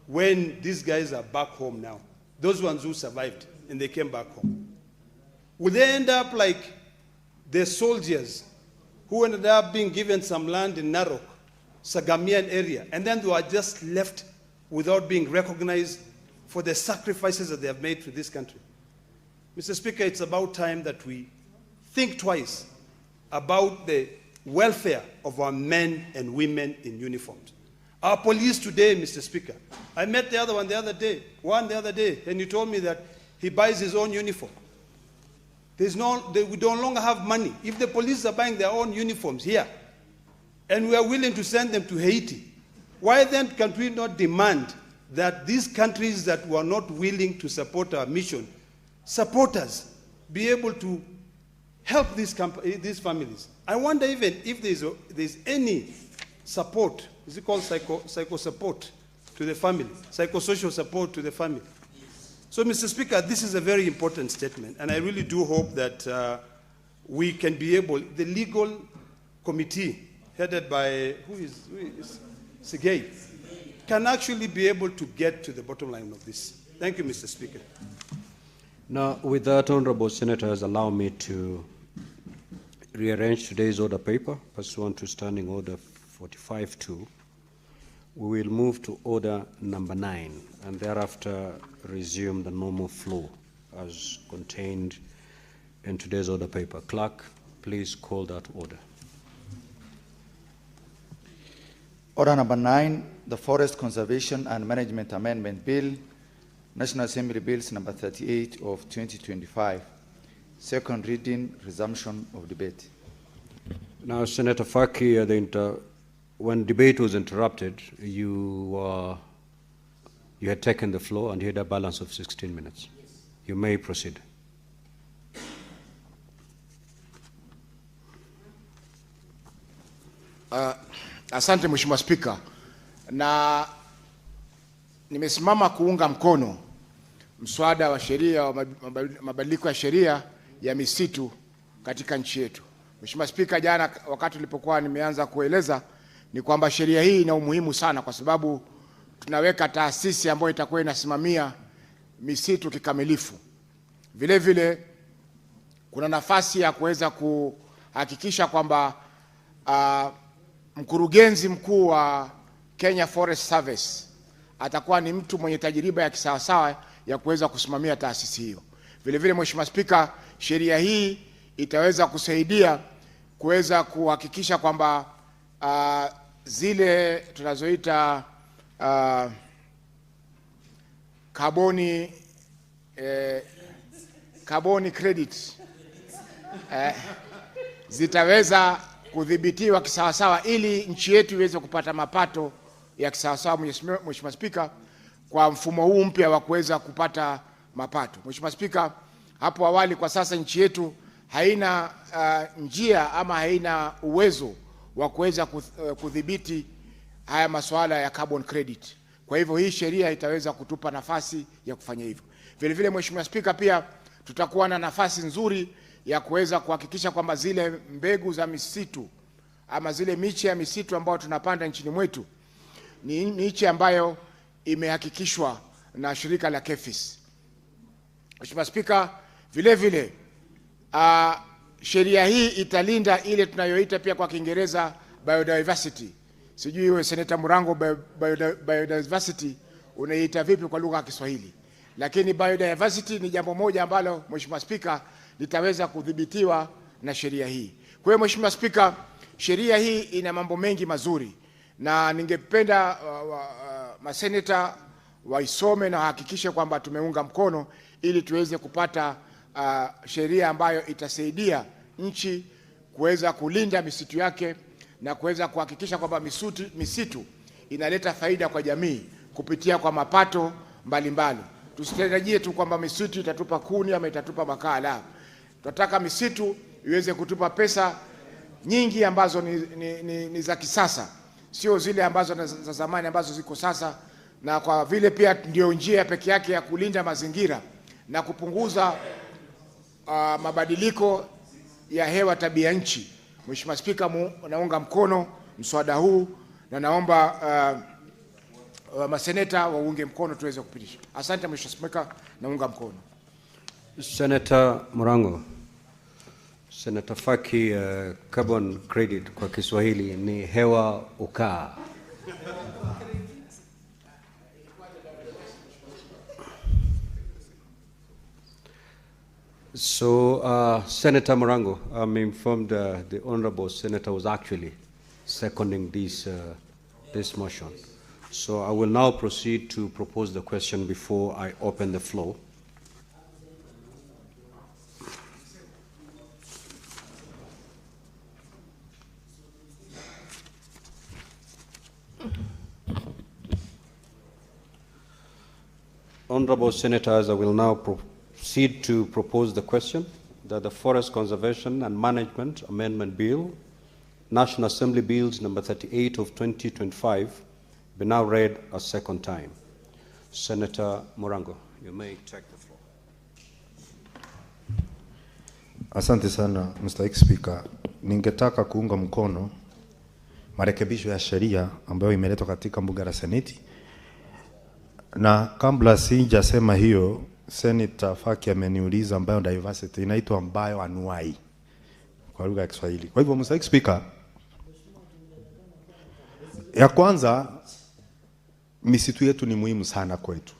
when these guys are back home now, those ones who survived and they came back home? Will they end up like the soldiers who ended up being given some land in Narok, Sagamian area, and then they were just left without being recognized for the sacrifices that they have made for this country? Mr. Speaker, it's about time that we think twice about the welfare of our men and women in uniforms. Our police today, Mr. Speaker, I met the other one the other day, and he told me that he buys his own uniform. We no longer have money. If the police are buying their own uniforms here, and we are willing to send them to Haiti, why then can we not demand that these countries that were not willing to support our mission, support us, be able to help these families? I wonder even if there's any support, is it called psycho support to the family, psychosocial support to the family? So, Mr. Speaker, this is a very important statement, and I really do hope that we can be able, the legal committee headed by, who is Sigei, can actually be able to get to the bottom line of this. Thank you, Mr. Speaker. Now, with that, honorable senators, allow me to rearrange today's order paper pursuant to Standing Order 45-2. We will move to order number 9 and thereafter resume the normal flow as contained in today's order paper. Clerk, please call that order. Order number 9, the Forest Conservation and Management Amendment Bill, National Assembly Bills number 38 of 2025. Second reading, resumption of debate. Now, Senator Faki, when debate was interrupted, you had taken the floor and you had a balance of 16 minutes. Yes. You may proceed. Asante Mheshimiwa Spika, na nimesimama kuunga mkono mswada wa sheria wa mabadiliko ya sheria ya misitu katika nchi yetu. Mheshimiwa Spika, jana wakati nilipokuwa nimeanza kueleza ni kwamba sheria hii ina umuhimu sana kwa sababu tunaweka taasisi ambayo itakuwa inasimamia misitu kikamilifu. Vile vile kuna nafasi ya kuweza kuhakikisha kwamba mkurugenzi mkuu wa Kenya Forest Service atakuwa ni mtu mwenye tajiriba ya kisawasawa ya kuweza kusimamia taasisi hiyo. Vile vile Mheshimiwa Spika, sheria hii itaweza kusaidia kuweza kuhakikisha kwamba zile tunazoita carbon credit zitaweza kudhibitiwa kisawasawa ili nchi yetu iweze kupata mapato ya kisawasawa, Mheshimiwa Spika, kwa mfumo huu mpya wa kuweza kupata mapato. Mheshimiwa Spika, hapo awali kwa sasa nchi yetu haina njia ama haina uwezo wa kuweza kudhibiti haya masuala ya carbon credit. Kwa hivyo hii sheria itaweza kutupa nafasi ya kufanya hivyo. Vile vile Mheshimiwa Spika, pia tutakuwa na nafasi nzuri ya kuweza kuhakikisha kwamba zile mbegu za misitu ama zile miche ya misitu ambayo tunapanda nchini mwetu ni miche ambayo imehakikishwa na shirika la KEFIS. Mheshimiwa Spika, vile vile sheria hii italinda ile tunayoita pia kwa Kiingereza biodiversity. Sijui wewe Senator Murango biodiversity unaiita vipi kwa lugha ya Kiswahili? Lakini biodiversity ni jambo moja ambalo Mheshimiwa Spika litaweza kudhibitiwa na sheria hii. Kwa hiyo Mheshimiwa Spika, sheria hii ina mambo mengi mazuri na ningependa maseneta waisome na hakikishe kwamba tumeunga mkono ili tuweze kupata sheria ambayo itasaidia nchi kuweza kulinda misitu yake na kuweza kuhakikisha kwamba misitu inaleta faida kwa jamii kupitia kwa mapato mbalimbali. Tusitarajie tu kwamba misitu itatupa kuni ama itatupa makaa, la. Tunataka misitu iweze kutupa pesa nyingi ambazo ni za kisasa, sio zile ambazo za zamani ambazo ziko sasa, na kwa vile pia ndio njia pekee yake ya kulinda mazingira na kupunguza mabadiliko ya hewa tabia nchi. Mheshimiwa Spika, naunga mkono mswada huu na naomba maseneta waunge mkono tuweze kupitisha. Asante Mheshimiwa Spika, naunga mkono. Senator Murango. Senator Faki, carbon credit kwa Kiswahili ni hewa ukaa. So, Senator Murango, I'm informed the Honorable Senator was actually seconding this motion. So I will now proceed to propose the question before I open the floor. Honorable Senators, I will now proceed to propose the question that the Forest Conservation and Management Amendment Bill, National Assembly Bills number 38 of 2025, be now read a second time. Senator Murango, you may take the floor. Asante sana, Mr. Speaker. Ningetaka kuunga mkono marekebisho ya sheria ambayo imeletwa katika bunge la Seneti. Na kabla sijasema hiyo, Senator Faki ameniuliza biodiversity inaitwa bioanuai kwa lugha ya Kiswahili. Kwa hivyo Mr. Speaker, ya kwanza, misitu yetu ni muhimu sana kwetu.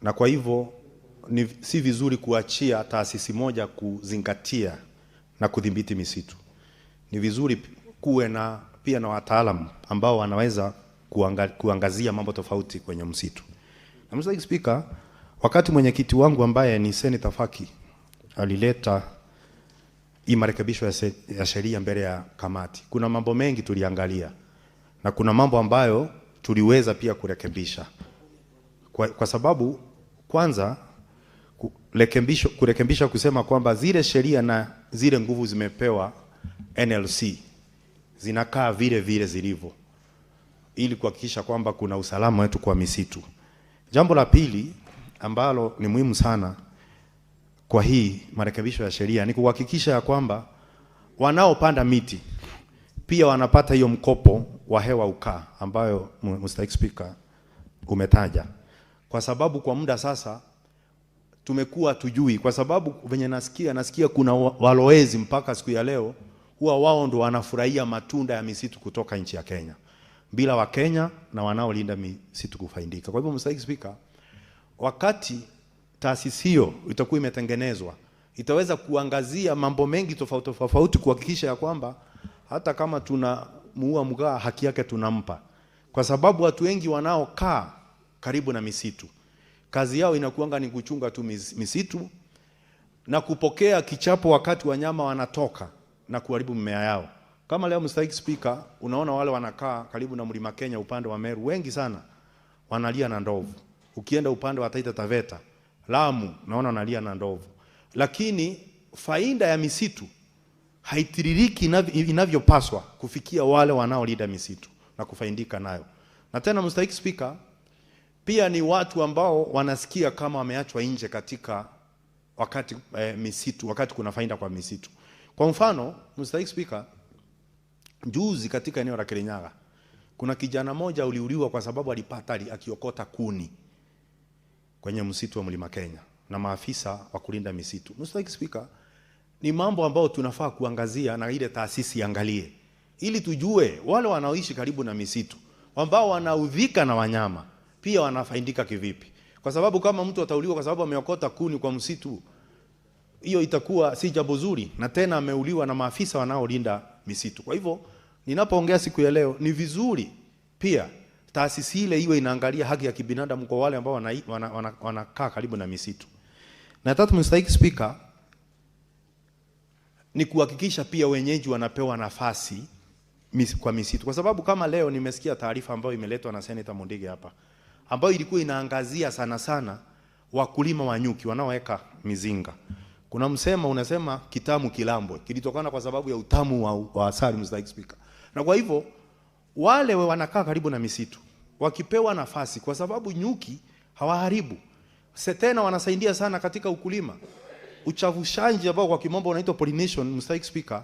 Na kwa hivyo si vizuri kuachia taasisi moja kuzingatia na kudhibiti misitu. Ni vizuri kuwe na pia na wataalamu ambao wanaweza kuangazia mambo tofauti kwenye msitu. Na Mr. Speaker, wakati mwenyekiti wangu ambaye ni Senator Faki alileta hii marekebisho ya sheria mbele ya kamati, kuna mambo mengi tuliangalia na kuna mambo ambayo tuliweza pia kurekebisha. Kwa sababu kwanza kurekebisha kusema kwamba zile sheria na zile nguvu zimepewa NLC zinakaa vile vile zilivyo, ili kuhakikisha kwamba kuna usalama wetu kwa misitu. Jambo la pili ambalo ni muhimu sana kwa hii marekebisho ya sheria ni kuhakikisha ya kwamba wanaopanda miti pia wanapata hiyo mkopo wa hewa ukaa ambayo Mr. Speaker umetaja. Kwa sababu kwa muda sasa tumekuwa tujui, kwa sababu venye nasikia kuna walowezi mpaka siku ya leo huwa wao ndo wanafurahia matunda ya misitu kutoka nchi ya Kenya, bila wa Kenya na wanaolinda misitu kufaidika. Kwa hivyo Mr. Speaker, wakati taasisi hiyo itakuwa imetengenezwa, itaweza kuangazia mambo mengi tofauti kuhakikisha ya kwamba hata kama tunamuua mgaa, haki yake tunampa. Kwa sababu watu wengi wanaokaa karibu na misitu, kazi yao inakuanga ni kuchunga tu misitu na kupokea kichapo wakati wanyama wanatoka na kuharibu mimea yao. Kama leo Mr. Speaker, unaona wale wanakaa karibu na Mlima Kenya upande wa Meru, wengi sana wanalia na ndovu. Ukienda upande wa Taita Taveta, Lamu naona wanalia na ndovu. Lakini faida ya misitu haitiririki inavyopaswa kufikia wale wanaolinda misitu na kufaidika nayo. Na tena mstahiki Speaker, pia ni watu ambao wanasikia kama wameachwa nje katika wakati misitu, wakati kuna faida kwa misitu. Kwa mfano, mstahiki Speaker, juzi katika eneo la Kirinyaga kuna kijana moja uliuliwa kwa sababu alipata akiokota kuni kwenye msitu wa Mlima Kenya na maafisa wa kulinda misitu. Mstahiki Speaker, ni mambo ambayo tunafaa kuangazia na ile taasisi angalie, ili tujue wale wanaoishi karibu na misitu ambao wanaudhika na wanyama pia wanafaidika kivipi. Kwa sababu kama mtu atauliwa kwa sababu ameokota kuni kwa msitu, hiyo itakuwa si jambo zuri, na tena ameuliwa na maafisa wanaolinda misitu. Kwa hivyo ninapoongea siku ya leo, ni vizuri pia taasisi ile iwe inaangalia haki ya kibinadamu kwa wale ambao wanakaa karibu na misitu. Na tatu, mstahiki Speaker, ni kuhakikisha pia wenyeji wanapewa nafasi kwa misitu. Kwa sababu kama leo nimesikia taarifa ambayo imeletwa na Senator Mundige hapa, ambayo ilikuwa inaangazia sana sana wakulima wa nyuki wanaoweka mizinga. Kuna msemo unasema kitamu kilambwe, kilitokana kwa sababu ya utamu wa asali, mstahiki Speaker. Na kwa hivyo wale wanakaa karibu na misitu wakipewa nafasi, kwa sababu nyuki hawaharibu, tena wanasaidia sana katika ukulima. Uchavushaji ambao kwa kimombo unaitwa pollination, mstahiki Speaker,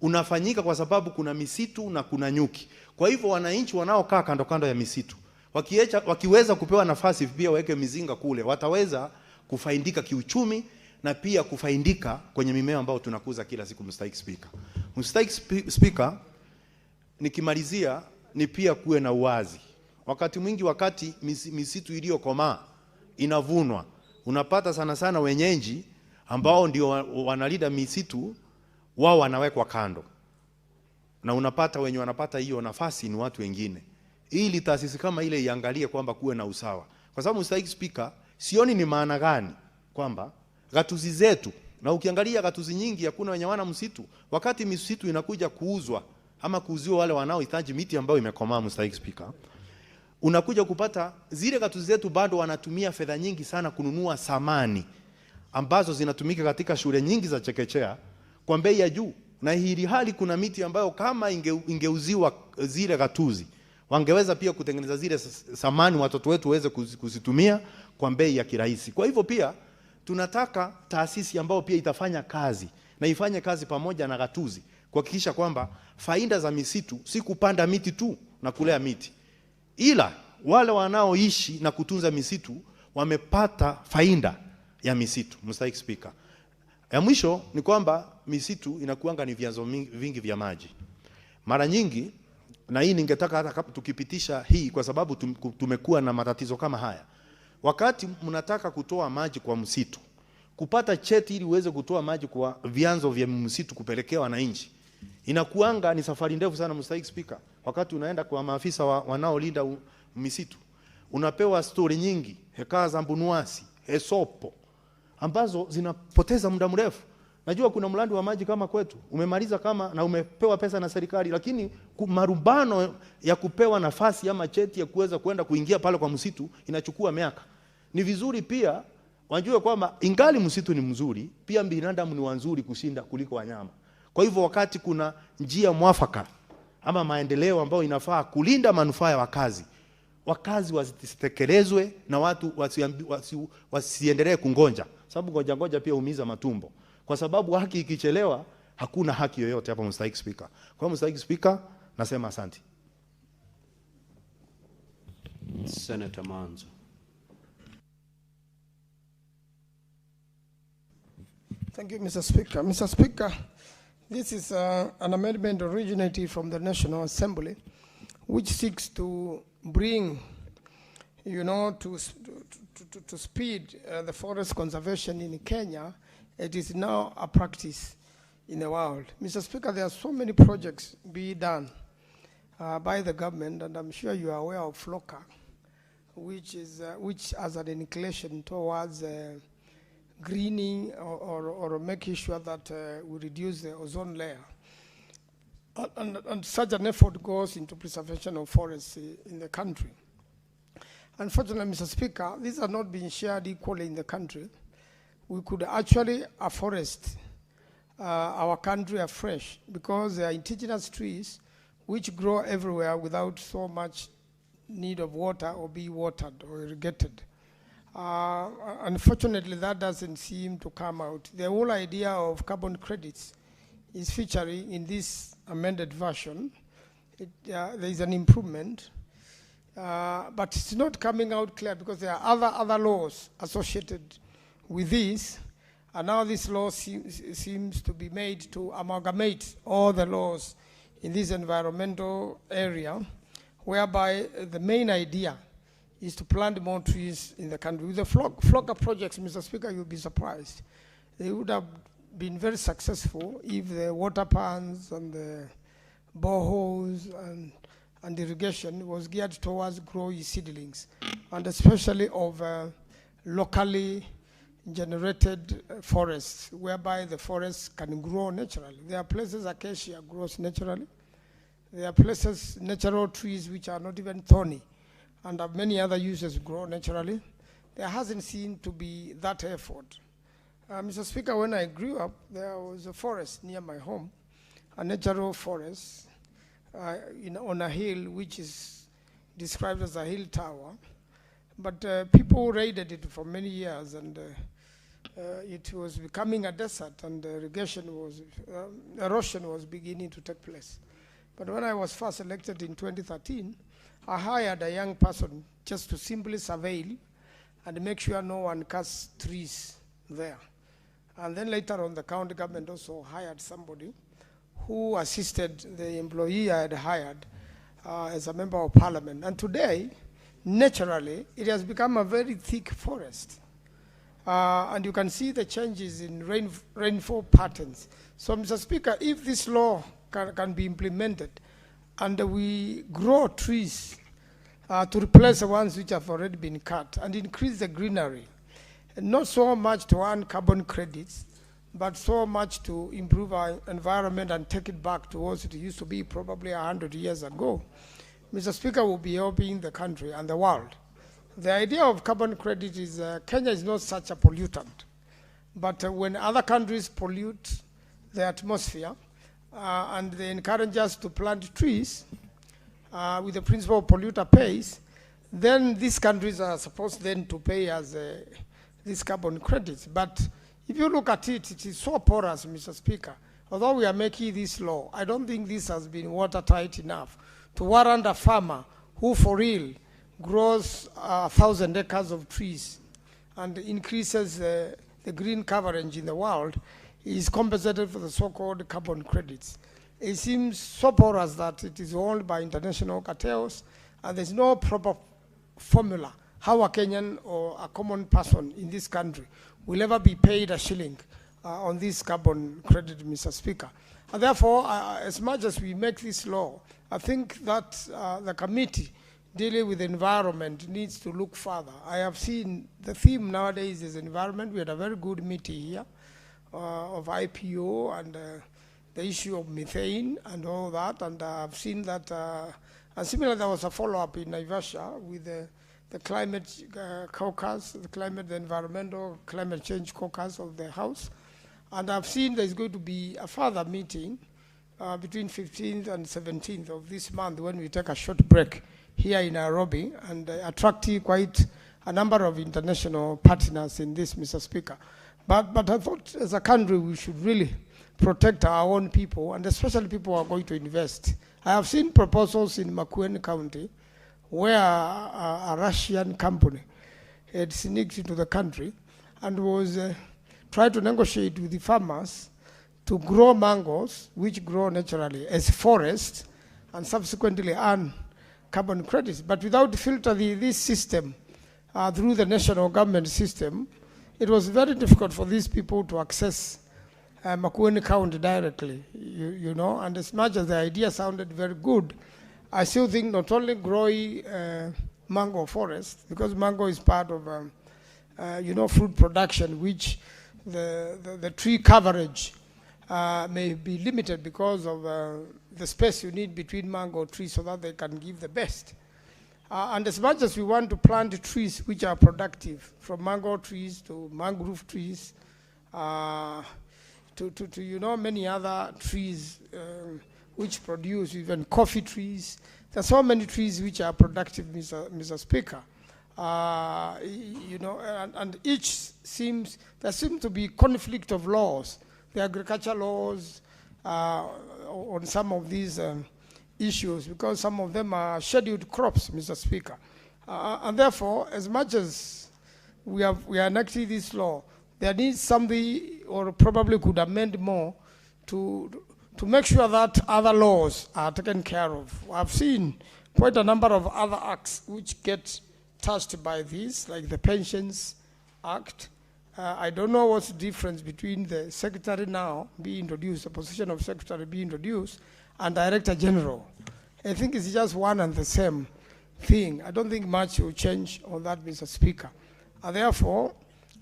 unafanyika kwa sababu kuna misitu na kuna nyuki. Kwa hivyo wananchi wanaokaa kando kando ya misitu wakiweza kupewa nafasi pia waweke mizinga kule, wataweza kufaidika kiuchumi na pia kufaidika kwenye mimea ambao tunakuza kila siku, mstahiki Speaker. Mstahiki Speaker, nikimalizia ni pia kuwe na uwazi. Wakati mwingi wakati misitu iliyokomaa inavunwa, unapata sana sana wenyeji ambao ndio wanalinda misitu wao wanawekwa kando, na unapata wenye wanapata hiyo nafasi ni watu wengine, ili taasisi kama ile iangalie kwamba kuwe na usawa. Kwa sababu mstahiki Speaker, sioni ni maana gani kwamba gatuzi zetu, na ukiangalia gatuzi nyingi hakuna wenye wana msitu, wakati misitu inakuja kuuzwa ama kuuziwa wale wanaohitaji miti ambayo imekomaa, mstahiki Speaker, unakuja kupata zile gatuzi zetu bado wanatumia fedha nyingi sana kununua samani ambazo zinatumika katika shule nyingi za chekechea kwa bei ya juu, na hili hali kuna miti ambayo kama ingeuziwa zile gatuzi wangeweza pia kutengeneza zile samani watoto wetu waweze kuzitumia kwa bei ya kirahisi. Kwa hivyo pia tunataka taasisi ambayo pia itafanya kazi na ifanye kazi pamoja na gatuzi kuhakikisha kwamba faida za misitu si kupanda miti tu na kulea miti, ila wale wanaoishi na kutunza misitu wamepata faida ya misitu, mstahiki Speaker. Ya mwisho ni kwamba misitu inakuanga ni vyanzo vingi vya maji. Mara nyingi, na hii ningetaka hata tukipitisha hii kwa sababu tumekuwa na matatizo kama haya. Wakati mnataka kutoa maji kwa msitu, kupata cheti ili uweze kutoa maji kwa vyanzo vya msitu kupelekea wananchi, inakuanga ni safari ndefu sana, mstahiki Speaker. Wakati unaenda kwa maafisa wanaolinda misitu, unapewa story nyingi, hekaya za mbunuasi, esopo, ambazo zinapoteza muda mrefu. Najua kuna mradi wa maji kama kwetu, umemaliza kama na umepewa pesa na serikali, lakini marubano ya kupewa nafasi ama cheti ya kuweza kwenda kuingia pale kwa msitu inachukua miaka. Ni vizuri pia wajue kwamba ingali msitu ni mzuri, pia binadamu ni wanzuri kushinda kuliko wanyama. Kwa hivyo wakati kuna njia mwafaka ama maendeleo ambayo inafaa kulinda manufaa ya wakazi wasitekelezwe na watu wasiendelee kungonja, sababu ngoja pia umiza matumbo. Kwa sababu haki ikichelewa hakuna haki yoyote hapa, mstahiki Speaker. Kwa mstahiki Speaker, nasema asante. Senator Manzo. Thank you, Mr. Speaker. Mr. Speaker, this is an amendment originating from the National Assembly, which seeks to bring, to speed the forest conservation in Kenya. It is now a practice in the world. Mr. Speaker, there are so many projects being done by the government, and I'm sure you are aware of FLOCA, which has an inclination towards greening or making sure that we reduce the ozone layer. And such an effort goes into preservation of forests in the country. Unfortunately, Mr. Speaker, these are not being shared equally in the country. We could actually afforest our country afresh because they are indigenous trees which grow everywhere without so much need of water or be watered or irrigated. Unfortunately, that doesn't seem to come out. The whole idea of carbon credits is featuring in this amended version. There is an improvement, but it's not coming out clear because there are other laws associated with this, and now this law seems to be made to amalgamate all the laws in this environmental area, whereby the main idea is to plant more trees in the country. With the flocker projects, Mr. Speaker, you'll be surprised. They would have been very successful if the water pans and the boreholes and irrigation was geared towards growing seedlings, and especially of locally generated forests, whereby the forests can grow naturally. There are places acacia grows naturally. There are places, natural trees which are not even thorny, and many other uses grow naturally. There hasn't seemed to be that effort. Mr. Speaker, when I grew up, there was a forest near my home, a natural forest on a hill which is described as a hill tower. But people raided it for many years, and it was becoming a desert, and erosion was beginning to take place. But when I was first elected in 2013, I hired a young person just to simply surveil and make sure no one cuts trees there. And then later on, the county government also hired somebody who assisted the employee I had hired as a member of parliament. And today, naturally, it has become a very thick forest. And you can see the changes in rainfall patterns. So, Mr. Speaker, if this law can be implemented and we grow trees to replace the ones which have already been cut and increase the greenery, and not so much to earn carbon credits, but so much to improve our environment and take it back to what it used to be probably 100 years ago, Mr. Speaker, will be helping the country and the world. The idea of carbon credit is Kenya is not such a pollutant, but when other countries pollute the atmosphere and they encourage us to plant trees with the principle of polluter pays, then these countries are supposed then to pay us these carbon credits. But if you look at it, it is so porous, Mr. Speaker. Although we are making this law, I don't think this has been watertight enough to warrant a farmer who for real grows 1,000 acres of trees and increases the green coverage in the world is compensated for the so-called carbon credits. It seems so porous that it is owned by international cartels, and there's no proper formula how a Kenyan or a common person in this country will ever be paid a shilling on this carbon credit, Mr. Speaker. And therefore, as much as we make this law, I think that the committee dealing with the environment needs to look further. I have seen the theme nowadays is environment. We had a very good meeting here of IPO and the issue of methane and all that, and I've seen that, and similarly there was a follow-up in Naivasha with the climate caucus, the environmental climate change caucus of the House, and I've seen there's going to be a further meeting between 15th and 17th of this month when we take a short break here in Nairobi and attracting quite a number of international partners in this, Mr. Speaker. But I thought as a country we should really protect our own people, and especially people who are going to invest. I have seen proposals in Makwiny County where a Russian company had sneaked into the country and was trying to negotiate with the farmers to grow mangoes, which grow naturally as forests, and subsequently earn carbon credits. But without filtering this system through the national government system, it was very difficult for these people to access Makwiny County directly, you know, and as much as the idea sounded very good, I still think not only growing mango forest, because mango is part of, you know, fruit production, which the tree coverage may be limited because of the space you need between mango trees so that they can give the best. And as much as we want to plant trees which are productive, from mango trees to mangrove trees, to many other trees which produce, even coffee trees. There are so many trees which are productive, Mr. Speaker. And there seems to be conflict of laws, the agricultural laws on some of these issues, because some of them are scheduled crops, Mr. Speaker. And therefore, as much as we are enacting this law, there needs somebody, or probably could amend more, to make sure that other laws are taken care of. I've seen quite a number of other acts which get touched by this, like the Pensions Act. I don't know what's the difference between the secretary now being introduced, the position of secretary being introduced, and director general. I think it's just one and the same thing. I don't think much will change on that, Mr. Speaker. And therefore,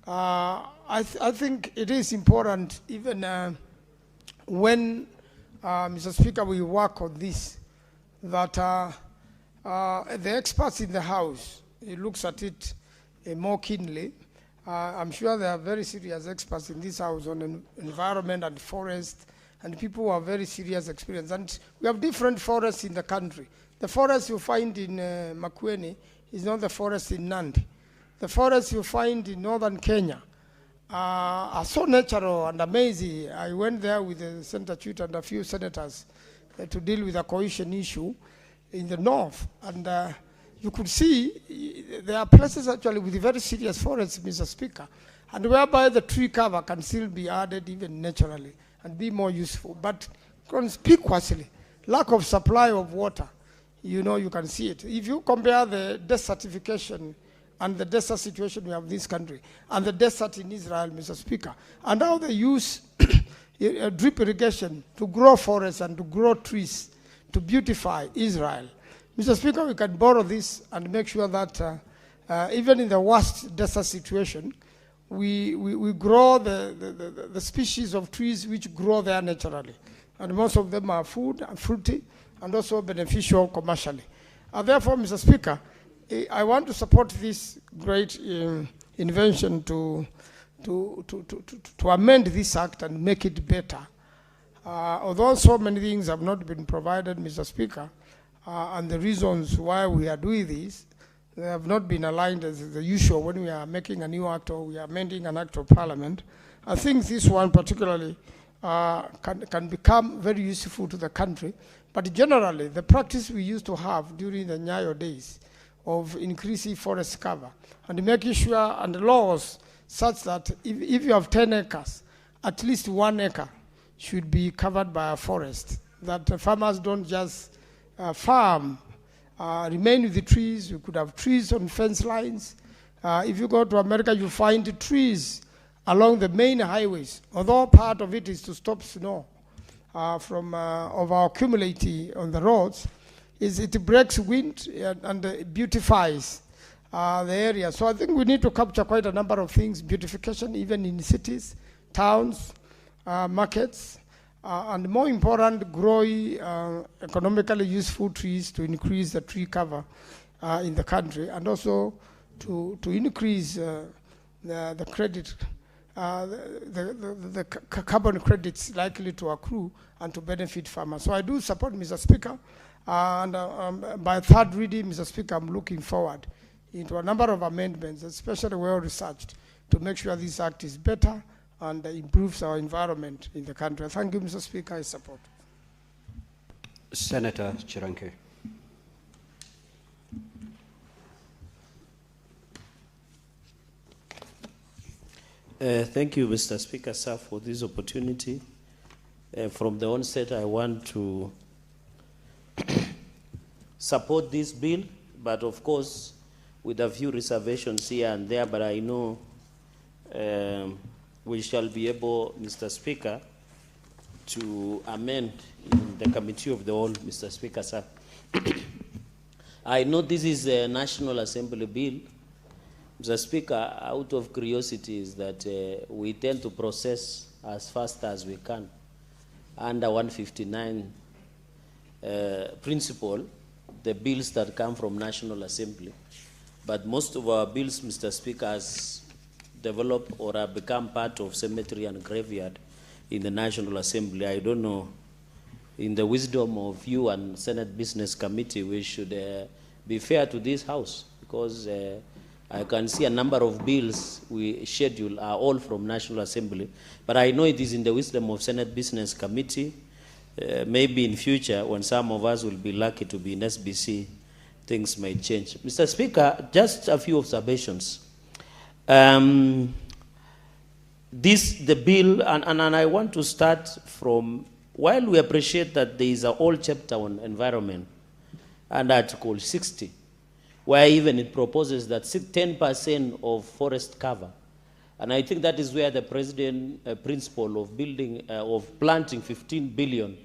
I think it is important, even when, Mr. Speaker, we work on this, that the experts in the House looks at it more keenly. I'm sure there are very serious experts in this House on environment and forest, and people who are very serious experience. And we have different forests in the country. The forest you find in Makwiny is not the forest in Nandi. The forests you find in northern Kenya are so natural and amazing. I went there with Senator Chute and a few senators to deal with a cohesion issue in the north. And you could see there are places actually with very serious forests, Mr. Speaker, and whereby the tree cover can still be added even naturally and be more useful. But conspicuously, lack of supply of water, you can see it. If you compare the desertification and the desert situation we have in this country, and the desert in Israel, Mr. Speaker, and how they use drip irrigation to grow forests and to grow trees to beautify Israel. Mr. Speaker, we can borrow this and make sure that even in the worst desert situation, we grow the species of trees which grow there naturally. And most of them are food and fruity and also beneficial commercially. Therefore, Mr. Speaker, I want to support this great invention to amend this act and make it better. Although so many things have not been provided, Mr. Speaker, and the reasons why we are doing this, they have not been aligned as the usual when we are making a new act or we are amending an act of parliament. I think this one particularly can become very useful to the country. But generally, the practice we used to have during the Nyayo days of increasing forest cover and making sure, and laws such that if you have 10 acres, at least 1 acre should be covered by a forest, that the farmers don't just farm, remain with the trees. You could have trees on fence lines. If you go to America, you find trees along the main highways, although part of it is to stop snow from accumulating on the roads. It breaks wind and beautifies the area. So I think we need to capture quite a number of things, beautification even in cities, towns, markets, and more important, growing economically useful trees to increase the tree cover in the country, and also to increase the credit, the carbon credits likely to accrue and to benefit farmers. So I do support, Mr. Speaker, and by third reading, Mr. Speaker, I'm looking forward into a number of amendments, especially well researched, to make sure this act is better and improves our environment in the country. Thank you, Mr. Speaker. I support. Senator Chiranke. Thank you, Mr. Speaker, sir, for this opportunity. From the onset, I want to support this bill, but of course, with a few reservations here and there, but I know we shall be able, Mr. Speaker, to amend in the Committee of the Whole, Mr. Speaker, sir. I know this is a National Assembly bill. Mr. Speaker, out of curiosity is that we tend to process as fast as we can under 159 principle, the bills that come from National Assembly. But most of our bills, Mr. Speaker, has developed or have become part of cemetery and graveyard in the National Assembly. I don't know, in the wisdom of you and Senate Business Committee, we should be fair to this House, because I can see a number of bills we schedule are all from National Assembly. But I know it is in the wisdom of Senate Business Committee. Maybe in future, when some of us will be lucky to be in SBC, things may change. Mr. Speaker, just a few observations. The bill, and I want to start from, while we appreciate that there is a whole chapter on environment and Article 60, where even it proposes that 10% of forest cover, and I think that is where the president principle of building, of planting 15 billion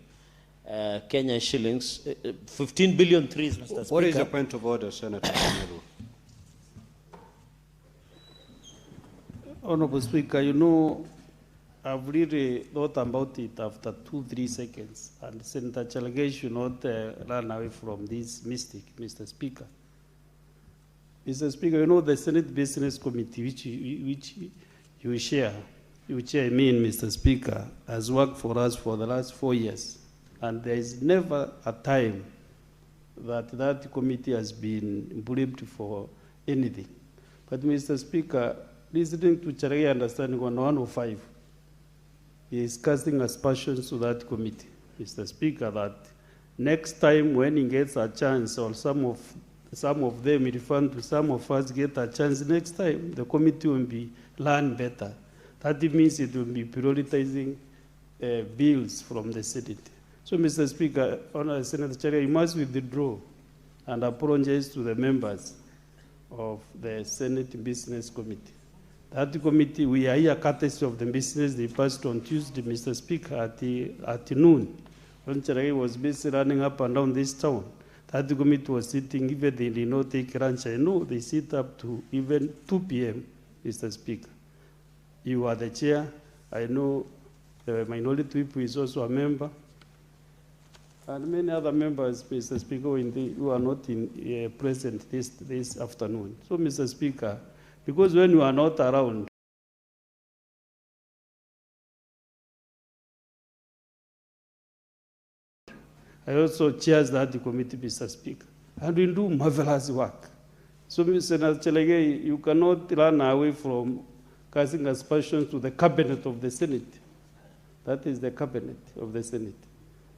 Kenyan shillings, 15 billion trees, Mr. Speaker. What is your point of order, Senator? Honorable Speaker, you know, I've really thought about it after 2-3 seconds, and Senator Chalage should not run away from this mistake, Mr. Speaker. Mr. Speaker, you know the Senate Business Committee, which you chair, Mr. Speaker, has worked for us for the last 4 years, and there is never a time that that committee has been blamed for anything. But, Mr. Speaker, listening to Chalage understanding on 105, he is casting aspersions to that committee, Mr. Speaker, that next time when he gets a chance, or some of them refer to some of us get a chance next time, the committee will be learn better. That means it will be prioritizing bills from the Senate. So, Mr. Speaker, Honorable Senator Chalage, you must withdraw and apologize to the members of the Senate Business Committee. That committee, we are here courtesy of the business they passed on Tuesday, Mr. Speaker, at noon. When Chalage was busy running up and down this town, that committee was sitting, even they did not take lunch. I know they sit up to even 2 p.m., Mr. Speaker. You are the chair. I know the minority whip is also a member. And many other members, Mr. Speaker, who are not present this afternoon. So, Mr. Speaker, because when you are not around, I also chairs that committee, Mr. Speaker, and we do marvelous work. So, Mr. Chalage, you cannot run away from casting aspersions to the cabinet of the Senate. That is the cabinet of the Senate.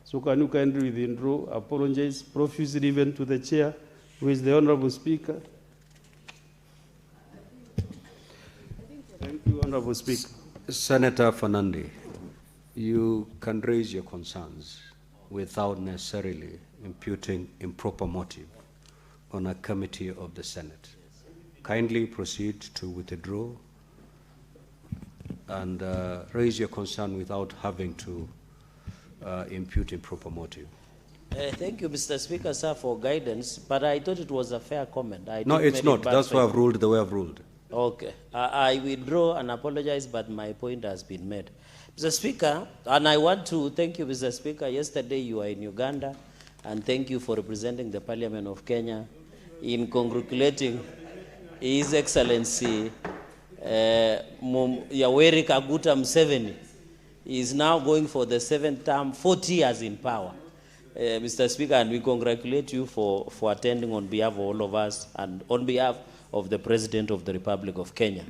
So can you kindly withdraw, apologize profusely even to the chair, who is the Honorable Speaker. Thank you, Honorable Speaker. Senator Fernandi, you can raise your concerns without necessarily imputing improper motive on a committee of the Senate. Kindly proceed to withdraw and raise your concern without having to impute improper motive. Thank you, Mr. Speaker, sir, for guidance, but I thought it was a fair comment. No, it's not. That's why I've ruled the way I've ruled. Okay. I withdraw and apologize, but my point has been made. Mr. Speaker, and I want to thank you, Mr. Speaker. Yesterday you were in Uganda, and thank you for representing the Parliament of Kenya in congratulating His Excellency Yoweri Kaguta Museveni. He is now going for the 7th term, 40 years in power. Mr. Speaker, and we congratulate you for attending on behalf of all of us and on behalf of the President of the Republic of Kenya.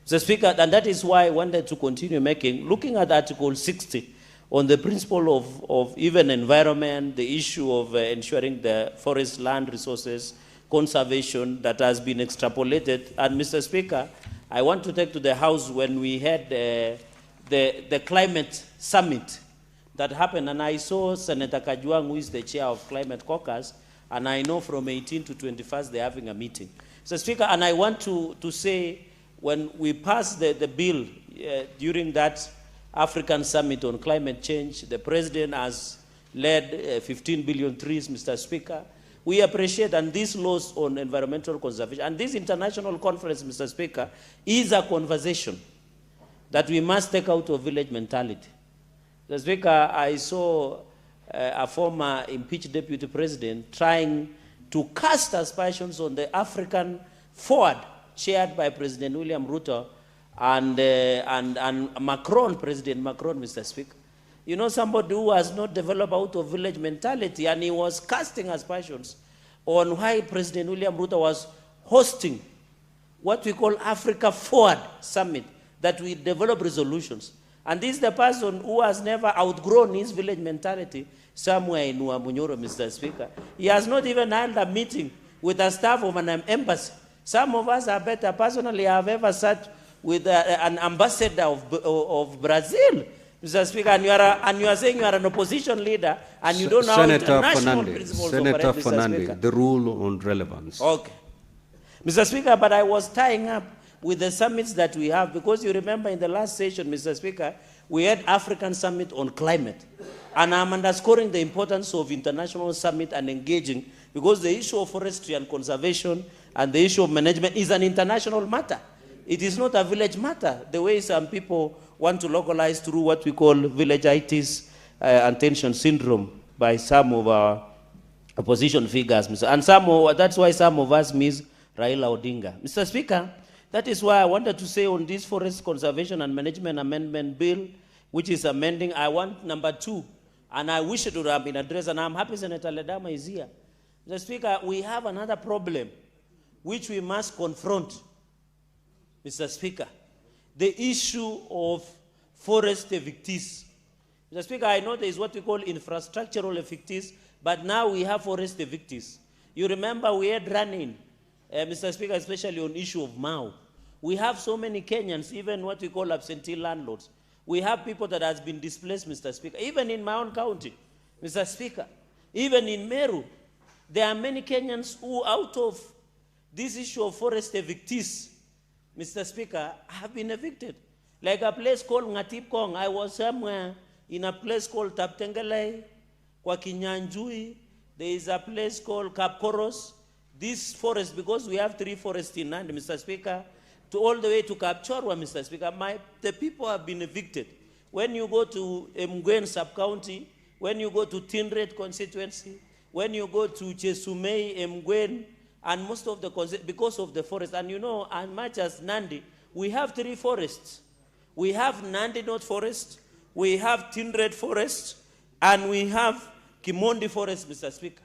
Mr. Speaker, and that is why I wanted to continue looking at Article 60 on the principle of even environment, the issue of ensuring the forest land resources, conservation that has been extrapolated. And Mr. Speaker, I want to take to the House when we had the climate summit that happened, and I saw Senator Kajwang, who is the chair of Climate Caucus, and I know from 18 to 21st they're having a meeting. Mr. Speaker, and I want to say, when we passed the bill during that African summit on climate change, the President has led 15 billion trees, Mr. Speaker. We appreciate, and these laws on environmental conservation, and this international conference, Mr. Speaker, is a conversation that we must take out of village mentality. Mr. Speaker, I saw a former impeached deputy president trying to cast aspersions on the African Forward, chaired by President William Ruto and Macron, President Macron, Mr. Speaker. You know, somebody who has not developed out of village mentality, and he was casting aspersions on why President William Ruto was hosting what we call Africa Forward Summit, that we develop resolutions. And this is the person who has never outgrown his village mentality somewhere in Muhoroni, Mr. Speaker. He has not even held a meeting with a staff of an embassy. Some of us are better. Personally, I have ever sat with an ambassador of Brazil, Mr. Speaker, and you are saying you are an opposition leader and you don't know how international principles operate, Mr. Speaker. The rule on relevance. Okay. Mr. Speaker, but I was tying up with the summits that we have, because you remember in the last session, Mr. Speaker, we had African Summit on climate. And I'm underscoring the importance of international summit and engaging, because the issue of forestry and conservation and the issue of management is an international matter. It is not a village matter, the way some people want to localize through what we call villagitis and tension syndrome by some of our opposition figures. And that's why some of us miss Raila Odinga. Mr. Speaker, that is why I wanted to say on this Forest Conservation and Management Amendment Bill, which is amending, I want number 2, and I wish it would have been addressed, and I'm happy Senator Ledama is here. Mr. Speaker, we have another problem which we must confront, Mr. Speaker, the issue of forest evictees. Mr. Speaker, I know there is what we call infrastructural evictees, but now we have forest evictees. You remember we had run-in, Mr. Speaker, especially on issue of Mau. We have so many Kenyans, even what we call absentee landlords. We have people that has been displaced, Mr. Speaker, even in my own county, Mr. Speaker, even in Meru. There are many Kenyans who, out of this issue of forest evictees, Mr. Speaker, have been evicted. Like a place called Ngatip Kong. I was somewhere in a place called Taptengelei, kwa Kinyanjui. There is a place called Kapkoros. This forest, because we have 3 forests in Nandi, Mr. Speaker, to all the way to Kapchorwa, Mr. Speaker, the people have been evicted. When you go to Mgwen sub-county, when you go to Tindred constituency, when you go to Chesumei, Mgwen, and most of the, because of the forest, and you know, as much as Nandi, we have 3 forests. We have Nandi North Forest, we have Tindred Forest, and we have Kimondi Forest, Mr. Speaker.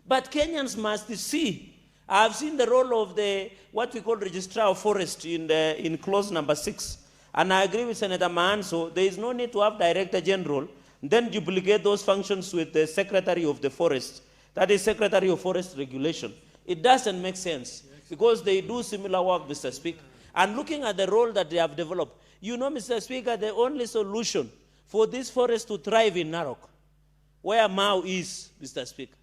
But Kenyans must see, I've seen the role of the, what we call Registrar of Forest in clause number 6. And I agree with Senator Mahanso, there is no need to have Director General, then duplicate those functions with the Secretary of the Forest. That is Secretary of Forest Regulation. It doesn't make sense, because they do similar work, Mr. Speaker. And looking at the role that they have developed, you know, Mr. Speaker, the only solution for this forest to thrive in Narok, where Mau is, Mr. Speaker,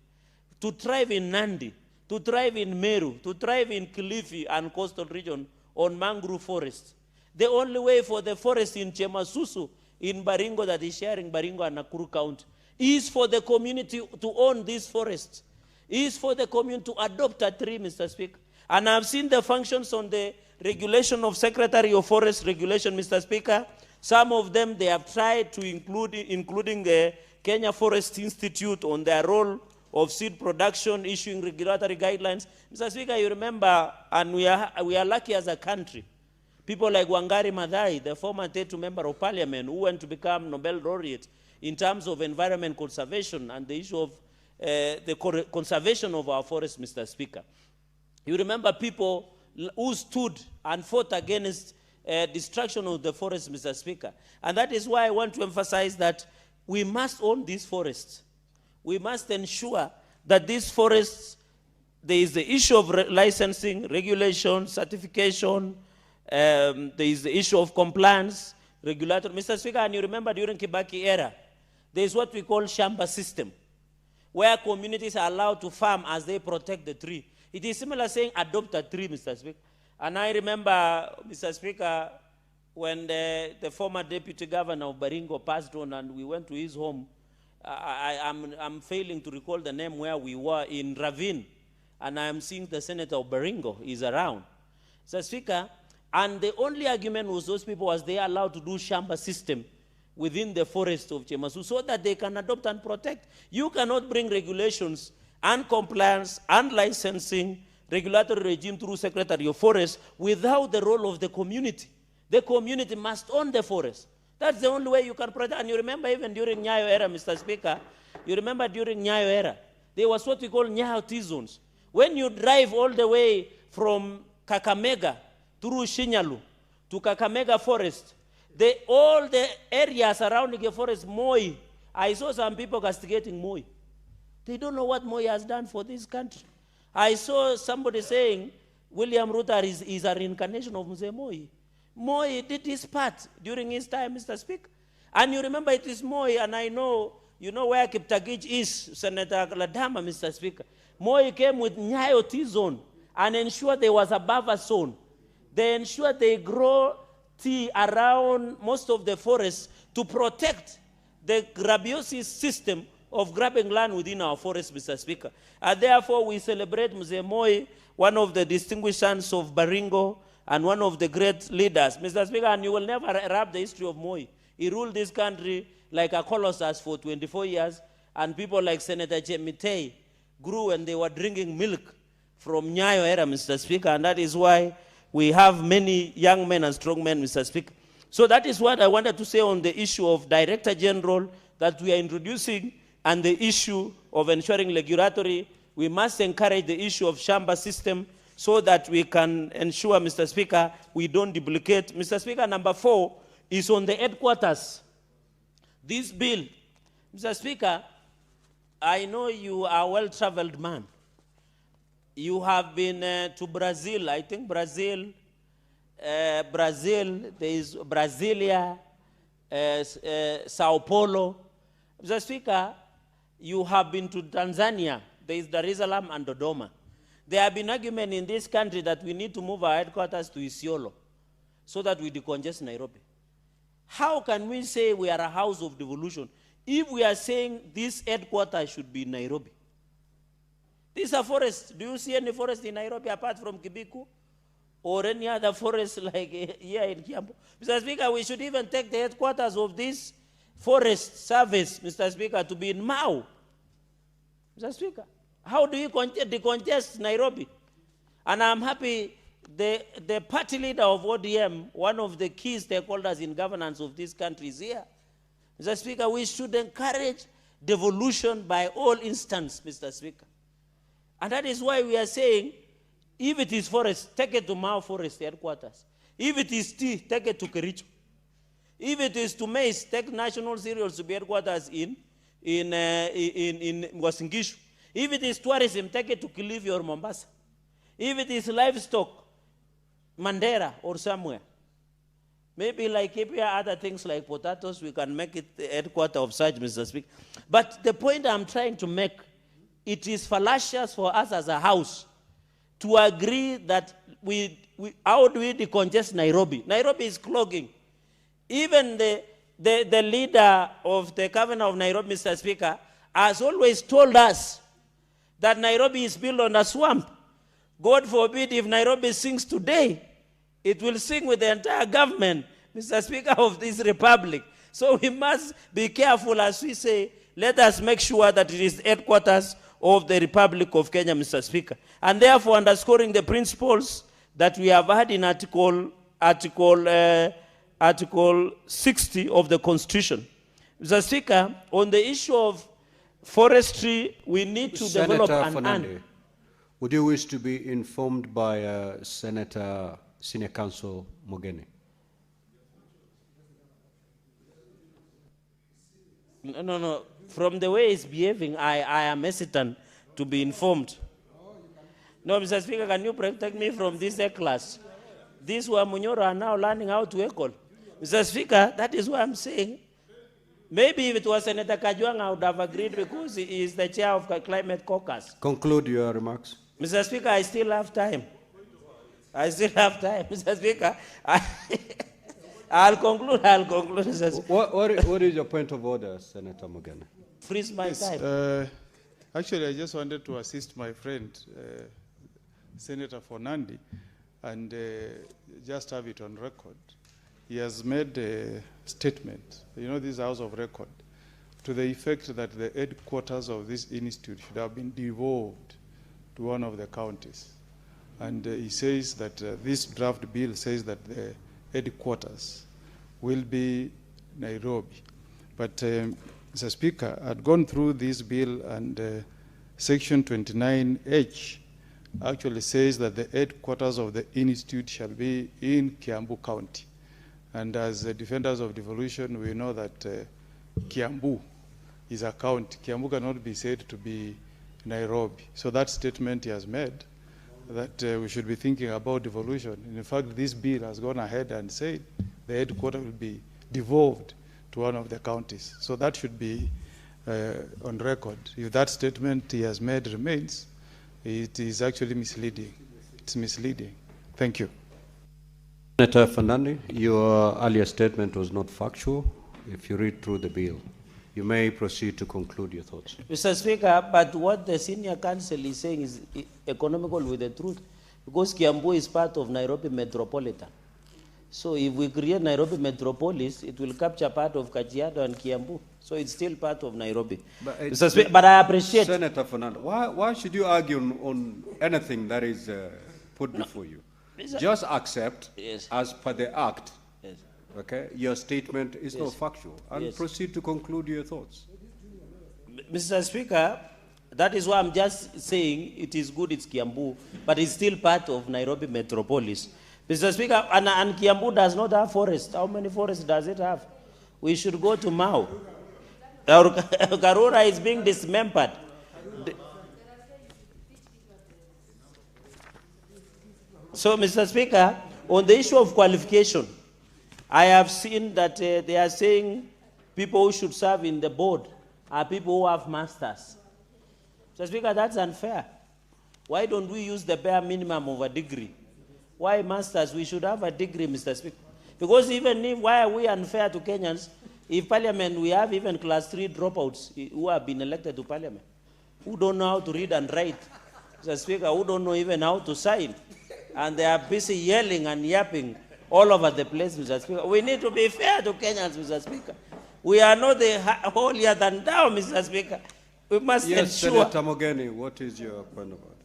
to thrive in Nandi, to thrive in Meru, to thrive in Kilifi and coastal region on mangrove forests. The only way for the forest in Chemasusu, in Baringo, that is sharing Baringo and Nakuru County, is for the community to own these forests, is for the community to adopt a tree, Mr. Speaker. And I've seen the functions on the regulation of Secretary of Forest Regulation, Mr. Speaker. Some of them they have tried to include, including the Kenya Forest Institute on their role of seed production, issuing regulatory guidelines. Mr. Speaker, you remember, and we are lucky as a country, people like Wangari Maathai, the former Tetu Member of Parliament, who went to become Nobel laureate in terms of environment conservation and the issue of the conservation of our forests, Mr. Speaker. You remember people who stood and fought against destruction of the forest, Mr. Speaker. And that is why I want to emphasize that we must own these forests. We must ensure that these forests, there is the issue of licensing, regulation, certification, there is the issue of compliance, regulatory. Mr. Speaker, and you remember during Kibaki era, there is what we call shamba system, where communities are allowed to farm as they protect the tree. It is similar saying adopt a tree, Mr. Speaker. And I remember, Mr. Speaker, when the former deputy governor of Baringo passed on and we went to his home, I'm failing to recall the name where we were in Ravine, and I'm seeing the senator of Baringo is around. Mr. Speaker, and the only argument was those people was they allowed to do shamba system within the forest of Chemasu so that they can adopt and protect. You cannot bring regulations compliance, and licensing regulatory regime through Secretary of Forest without the role of the community. The community must own the forest. That's the only way you can protect. And you remember even during Nyayo era, Mr. Speaker, you remember during Nyayo era, there was what we call Nyayo T-zones. When you drive all the way from Kakamega through Shinyalu to Kakamega Forest, all the areas surrounding the forest, Moi, I saw some people castigating Moi. They don't know what Moi has done for this country. I saw somebody saying William Ruto is a reincarnation of Mzee Moi. Moi did his part during his time, Mr. Speaker. And you remember it is Moi, and I know, you know where Kiptagich is, Senator Ladama, Mr. Speaker. Moi came with Nyayo T-zone and ensured there was a buffer zone. They ensured they grow tea around most of the forests to protect the grabiosis system of grabbing land within our forests, Mr. Speaker. And therefore, we celebrate Mzee Moi, one of the distinguished sons of Baringo, and one of the great leaders. Mr. Speaker, and you will never wrap the history of Moi. He ruled this country like a colossus for 24 years, and people like Senator Mutahi grew and they were drinking milk from Nyayo era, Mr. Speaker, and that is why we have many young men and strong men, Mr. Speaker. So that is what I wanted to say on the issue of Director General that we are introducing, and the issue of ensuring regulatory. We must encourage the issue of Shamba system so that we can ensure, Mr. Speaker, we don't duplicate. Mr. Speaker, number 4 is on the headquarters. This bill, Mr. Speaker, I know you are a well-traveled man. You have been to Brazil. I think Brazil, there is Brasilia, Sao Paulo. Mr. Speaker, you have been to Tanzania. There is Dar es Salaam and Dodoma. There have been arguments in this country that we need to move our headquarters to Isiolo so that we decongest Nairobi. How can we say we are a house of devolution if we are saying this headquarters should be in Nairobi? These are forests. Do you see any forest in Nairobi apart from Kibiku? Or any other forest like here in Kiambu? Mr. Speaker, we should even take the headquarters of this forest service, Mr. Speaker, to be in Mau. Mr. Speaker, how do you decongest Nairobi? And I'm happy the party leader of ODM, one of the key stakeholders in governance of this country, is here. Mr. Speaker, we should encourage devolution by all instances, Mr. Speaker. And that is why we are saying, if it is forest, take it to Mau Forest headquarters. If it is tea, take it to Kericho. If it is to maize, take national cereals to be headquarters in Wasingishu. If it is tourism, take it to Kilifi or Mombasa. If it is livestock, Mandera or somewhere. Maybe like if we have other things like potatoes, we can make it the headquarters of such, Mr. Speaker. But the point I'm trying to make, it is fallacious for us as a house to agree that how do we decongest Nairobi? Nairobi is clogging. Even the leader of the governor of Nairobi, Mr. Speaker, has always told us that Nairobi is built on a swamp. God forbid if Nairobi sinks today, it will sink with the entire government, Mr. Speaker, of this republic. So we must be careful as we say, let us make sure that it is headquarters of the Republic of Kenya, Mr. Speaker. And therefore, underscoring the principles that we have had in Article 60 of the Constitution. Mr. Speaker, on the issue of forestry, we need to develop an would you wish to be informed by Senator Senior Counsel Mogeni? No. From the way he's behaving, I am hesitant to be informed. No, Mr. Speaker, can you protect me from this class? These who are manyora are now learning how to equal. Mr. Speaker, that is what I'm saying. Maybe if it was Senator Kajwang, I would have agreed because he is the chair of the Climate Caucus. Conclude your remarks. Mr. Speaker, I still have time. Mr. Speaker. I'll conclude, Mr. Speaker. What is your point of order, Senator Mogeni? Freeze my time. Actually, I just wanted to assist my friend, Senator Fonandi, and just have it on record. He has made a statement, this House of Record, to the effect that the headquarters of this institute should have been devolved to one of the counties. And he says that this draft bill says that the headquarters will be Nairobi. But Mr. Speaker, I'd gone through this bill, and Section 29H actually says that the headquarters of the institute shall be in Kiambu County. And as defenders of devolution, we know that Kiambu is a county. Kiambu cannot be said to be Nairobi. So that statement he has made, that we should be thinking about devolution. In fact, this bill has gone ahead and said the headquarters will be devolved to one of the counties. So that should be on record. If that statement he has made remains, it is actually misleading. It's misleading. Thank you. Senator Fernandi, your earlier statement was not factual. If you read through the bill, you may proceed to conclude your thoughts. Mr. Speaker, but what the senior counsel is saying is economical with the truth, because Kiambu is part of Nairobi Metropolitan. So if we create Nairobi Metropolis, it will capture part of Kajiado and Kiambu. So it's still part of Nairobi. But I appreciate... Senator Fernando, why should you argue on anything that is put before you? Just accept, as per the Act, okay, your statement is not factual, and proceed to conclude your thoughts. Mr. Speaker, that is why I'm just saying it is good it's Kiambu, but it's still part of Nairobi Metropolis. Mr. Speaker, and Kiambu does not have forest. How many forests does it have? We should go to Mau. Karura is being dismembered. So, Mr. Speaker, on the issue of qualification, I have seen that they are saying people who should serve in the board are people who have masters. Mr. Speaker, that's unfair. Why don't we use the bare minimum of a degree? Why masters? We should have a degree, Mr. Speaker. Because even if, why are we unfair to Kenyans? If Parliament, we have even class 3 dropouts who have been elected to Parliament, who don't know how to read and write. Mr. Speaker, who don't know even how to sign. And they are busy yelling and yapping all over the place, Mr. Speaker. We need to be fair to Kenyans, Mr. Speaker. We are not the holier than thou, Mr. Speaker. We must ensure... Senator Mogeni, what is your point about it?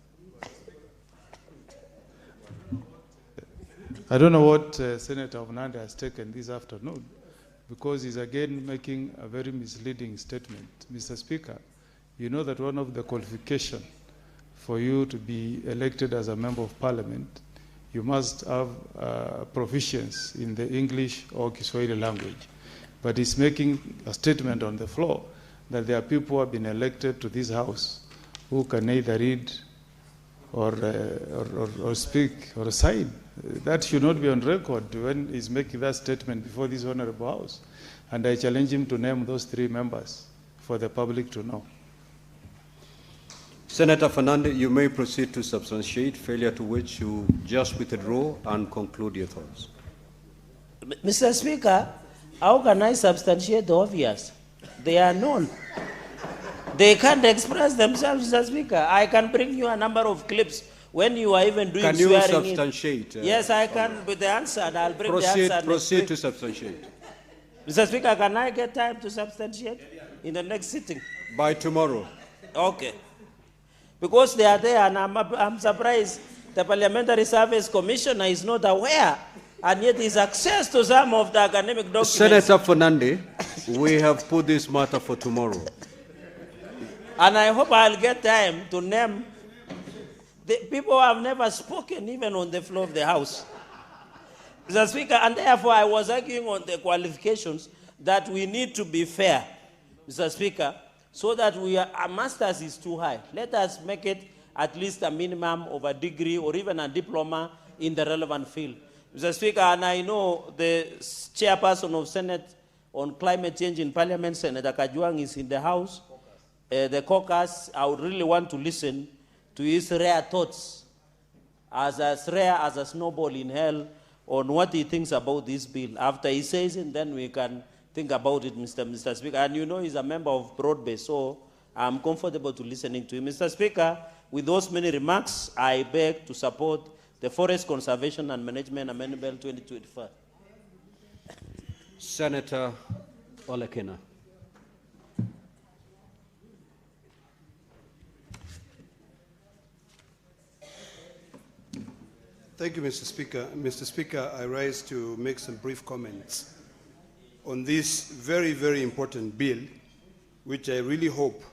I don't know what Senator Fernandi has taken this afternoon, because he's again making a very misleading statement. Mr. Speaker, you know that one of the qualifications for you to be elected as a member of Parliament, you must have proficiency in the English or Kiswahili language. But he's making a statement on the floor that there are people who have been elected to this House who can neither read or speak or sign. That should not be on record when he's making that statement before this honorable House. And I challenge him to name those 3 members for the public to know. Senator Fernandi, you may proceed to substantiate, failure to which you just withdraw and conclude your thoughts. Mr. Speaker, how can I substantiate the obvious? They are known. They can't express themselves, Mr. Speaker. I can bring you a number of clips when you are even doing swearing in. Can you substantiate? Yes, I can with the answer, and I'll bring the answer. Proceed to substantiate. Mr. Speaker, can I get time to substantiate in the next sitting? By tomorrow. Okay. Because they are there, and I'm surprised the Parliamentary Service Commissioner is not aware, and yet he's access to some of the academic documents. Senator Fernandi, we have put this matter for tomorrow. And I hope I'll get time to name the people who have never spoken even on the floor of the House. Mr. Speaker, and therefore I was arguing on the qualifications that we need to be fair, Mr. Speaker, so that our masters is too high. Let us make it at least a minimum of a degree or even a diploma in the relevant field. Mr. Speaker, and I know the chairperson of Senate on climate change in Parliament, Senator Kajwang, is in the House. The caucus, I would really want to listen to his rare thoughts, as rare as a snowball in hell, on what he thinks about this bill. After he says it, then we can think about it, Mr. Speaker. And you know he's a member of Broad-Based, so I'm comfortable to listening to him. Mr. Speaker, with those many remarks, I beg to support the Forest Conservation and Management Amendment Bill 2025. Senator Olekina. Thank you, Mr. Speaker. Mr. Speaker, I rise to make some brief comments on this very, very important bill, which I really hope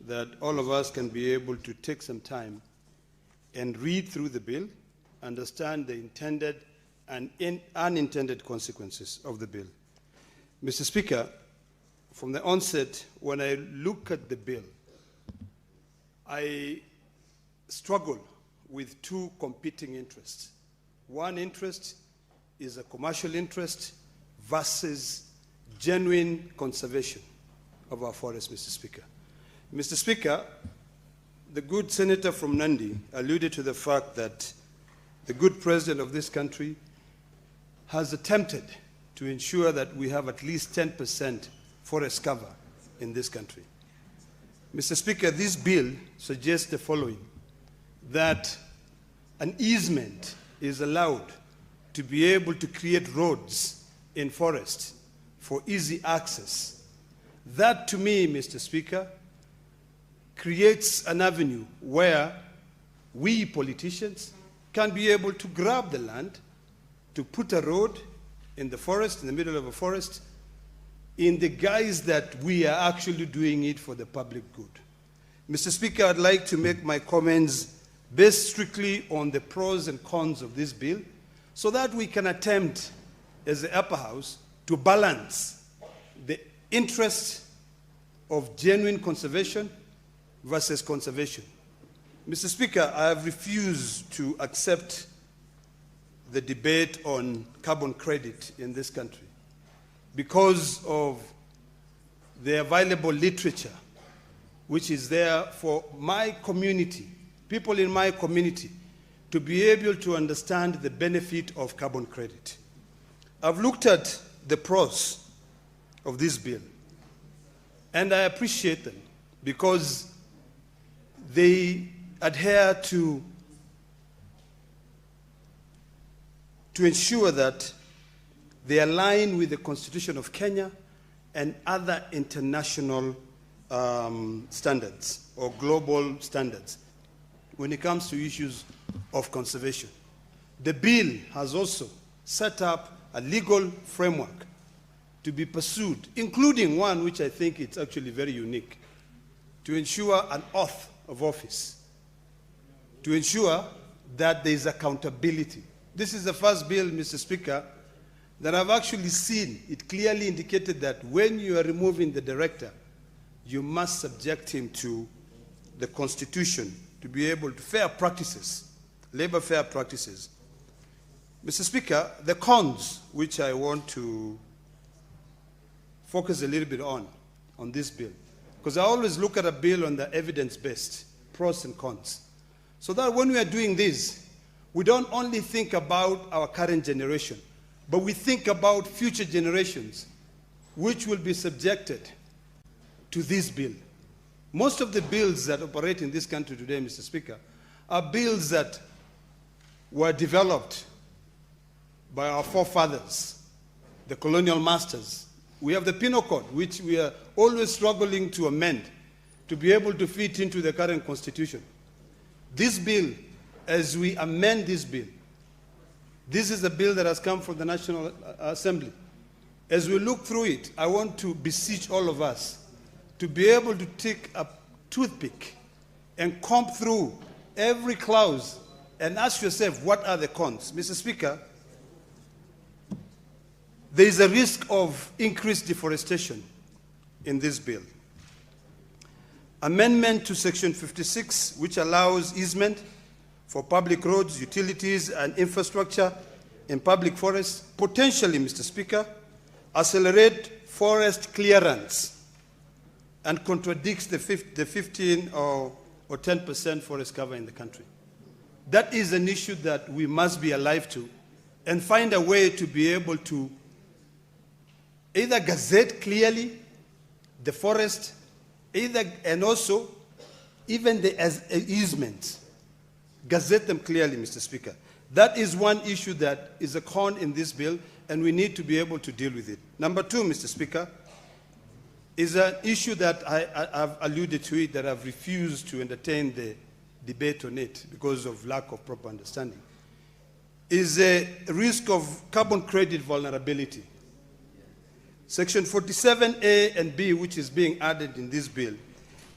that all of us can be able to take some time and read through the bill, understand the intended and unintended consequences of the bill. Mr. Speaker, from the onset, when I look at the bill, I struggle with two competing interests. One interest is a commercial interest versus genuine conservation of our forests, Mr. Speaker. Mr. Speaker, the good senator from Nandi alluded to the fact that the good president of this country has attempted to ensure that we have at least 10% forest cover in this country. Mr. Speaker, this bill suggests the following, that an easement is allowed to be able to create roads in forests for easy access. That, to me, Mr. Speaker, creates an avenue where we politicians can be able to grab the land, to put a road in the forest, in the middle of a forest, in the guise that we are actually doing it for the public good. Mr. Speaker, I'd like to make my comments based strictly on the pros and cons of this bill, so that we can attempt, as the upper house, to balance the interest of genuine conservation versus conservation. Mr. Speaker, I have refused to accept the debate on carbon credit in this country because of the available literature which is there for my community, people in my community, to be able to understand the benefit of carbon credit. I've looked at the pros of this bill, and I appreciate them because they adhere to ensure that they align with the Constitution of Kenya and other international standards or global standards when it comes to issues of conservation. The bill has also set up a legal framework to be pursued, including one which I think is actually very unique, to ensure an oath of office, to ensure that there is accountability. This is the first bill, Mr. Speaker, that I've actually seen. It clearly indicated that when you are removing the director, you must subject him to the Constitution to be able to fair practices, labor fair practices. Mr. Speaker, the cons, which I want to focus a little bit on this bill, because I always look at a bill on the evidence-based, pros and cons, so that when we are doing this, we don't only think about our current generation, but we think about future generations which will be subjected to this bill. Most of the bills that operate in this country today, Mr. Speaker, are bills that were developed by our forefathers, the colonial masters. We have the Penal Code, which we are always struggling to amend to be able to fit into the current constitution. This bill, as we amend this bill, this is a bill that has come from the National Assembly. As we look through it, I want to beseech all of us to be able to take a toothpick and comb through every clause and ask yourself, what are the cons? Mr. Speaker, there is a risk of increased deforestation in this bill. Amendment to Section 56, which allows easement for public roads, utilities, and infrastructure in public forests, potentially, Mr. Speaker, accelerate forest clearance and contradicts the 15 or 10% forest cover in the country. That is an issue that we must be alive to and find a way to be able to either gazette clearly the forest, and also even the easements, gazette them clearly, Mr. Speaker. That is one issue that is a con in this bill, and we need to be able to deal with it. Number two, Mr. Speaker, is an issue that I've alluded to it, that I've refused to entertain the debate on it because of lack of proper understanding. is a risk of carbon credit vulnerability. Section 47A and B, which is being added in this bill,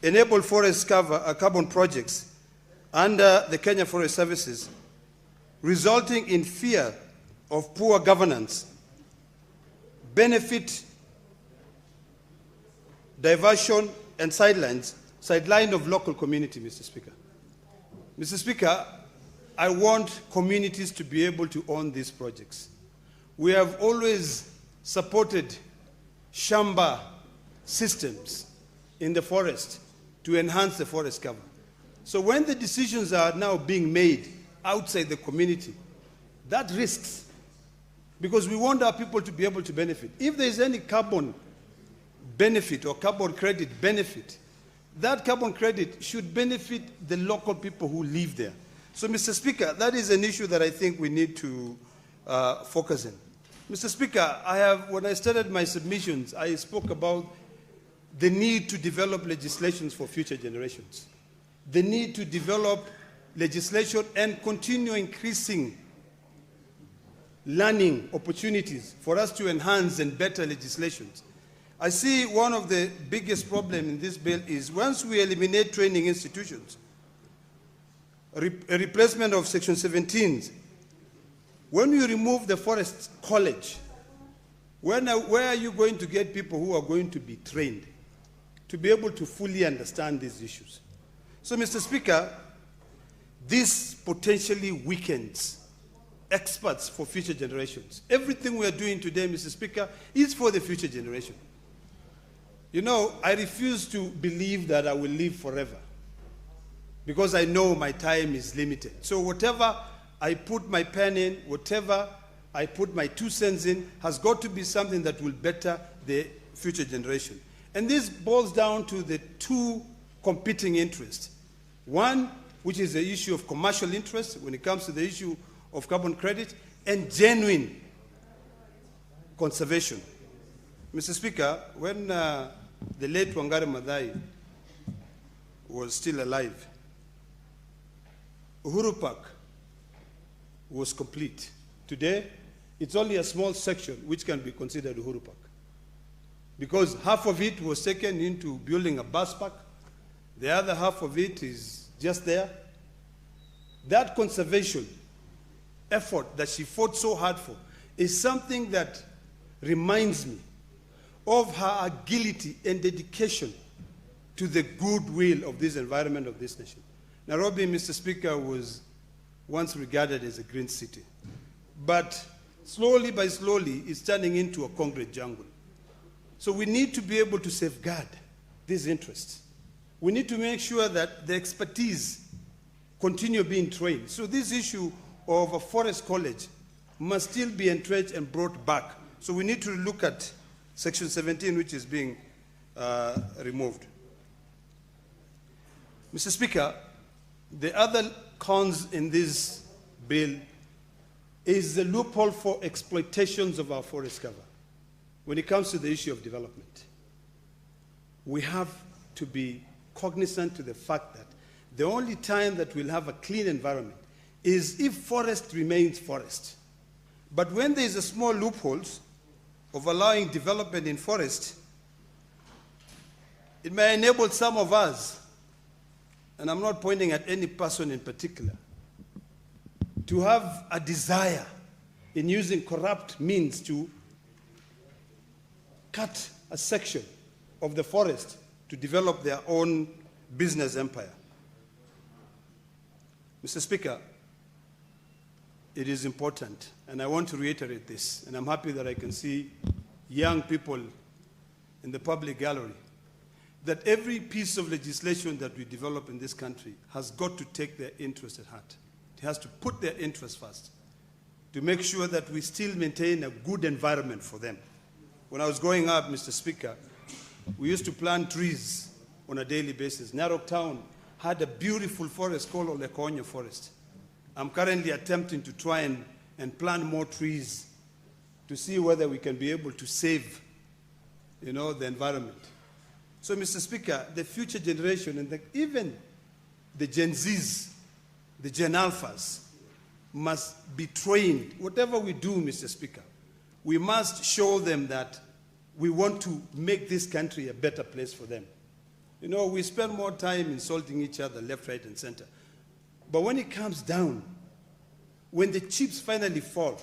enable forest carbon projects under the Kenya Forest Services, resulting in fear of poor governance, benefit, diversion, and sideline of local community, Mr. Speaker. Mr. Speaker, I want communities to be able to own these projects. We have always supported shamba systems in the forest to enhance the forest cover. So when the decisions are now being made outside the community, that risks, because we want our people to be able to benefit. If there is any carbon benefit or carbon credit benefit, that carbon credit should benefit the local people who live there. So, Mr. Speaker, that is an issue that I think we need to focus on. Mr. Speaker, when I started my submissions, I spoke about the need to develop legislations for future generations, the need to develop legislation and continue increasing learning opportunities for us to enhance and better legislations. I see one of the biggest problems in this bill is once we eliminate training institutions, a replacement of Section 17, when you remove the Forest College, where are you going to get people who are going to be trained to be able to fully understand these issues? So, Mr. Speaker, this potentially weakens experts for future generations. Everything we are doing today, Mr. Speaker, is for the future generation. You know, I refuse to believe that I will live forever because I know my time is limited. So whatever I put my pen in, whatever I put my 2 cents in, has got to be something that will better the future generation. And this boils down to the 2 competing interests. One, which is the issue of commercial interest when it comes to the issue of carbon credit, and genuine conservation. Mr. Speaker, when the late Wangari Maathai was still alive, Uhuru Park was complete. Today, it's only a small section which can be considered Uhuru Park, because half of it was taken into building a bus park, the other half of it is just there. That conservation effort that she fought so hard for is something that reminds me of her agility and dedication to the goodwill of this environment of this nation. Nairobi, Mr. Speaker, was once regarded as a green city, but slowly by slowly it's turning into a concrete jungle. So we need to be able to safeguard these interests. We need to make sure that the expertise continue being trained. So this issue of a forest college must still be entrenched and brought back. So we need to look at Section 17, which is being removed. Mr. Speaker, the other cons in this bill is the loophole for exploitations of our forest cover. When it comes to the issue of development, we have to be cognizant to the fact that the only time that we'll have a clean environment is if forest remains forest. But when there is a small loopholes of allowing development in forest, it may enable some of us, and I'm not pointing at any person in particular, to have a desire in using corrupt means to cut a section of the forest to develop their own business empire. Mr. Speaker, it is important, and I want to reiterate this, and I'm happy that I can see young people in the public gallery, that every piece of legislation that we develop in this country has got to take their interest at heart. It has to put their interest first to make sure that we still maintain a good environment for them. When I was growing up, Mr. Speaker, we used to plant trees on a daily basis. Narok Town had a beautiful forest called Olekonyo Forest. I'm currently attempting to try and plant more trees to see whether we can be able to save, the environment. So, Mr. Speaker, the future generation and even the Gen Zs, the Gen Alphas, must be trained. Whatever we do, Mr. Speaker, we must show them that we want to make this country a better place for them. You know, we spend more time insulting each other left, right, and center. But when it comes down, when the chips finally fall,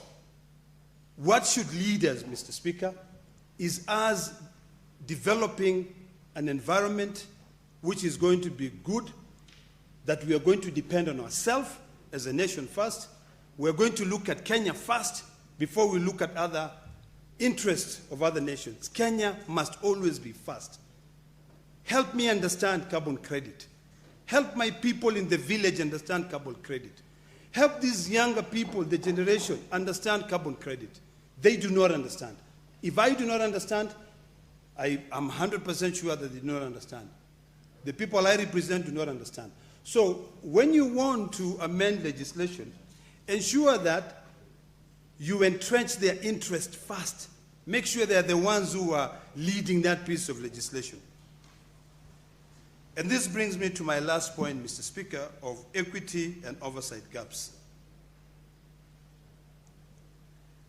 what should lead us, Mr. Speaker, is us developing an environment which is going to be good, that we are going to depend on ourselves as a nation first. We're going to look at Kenya first before we look at other interests of other nations. Kenya must always be first. Help me understand carbon credit. Help my people in the village understand carbon credit. Help these younger people, the generation, understand carbon credit. They do not understand. If I do not understand, I'm 100% sure that they do not understand. The people I represent do not understand. So when you want to amend legislation, ensure that you entrench their interest first. Make sure they are the ones who are leading that piece of legislation. And this brings me to my last point, Mr. Speaker, of equity and oversight gaps.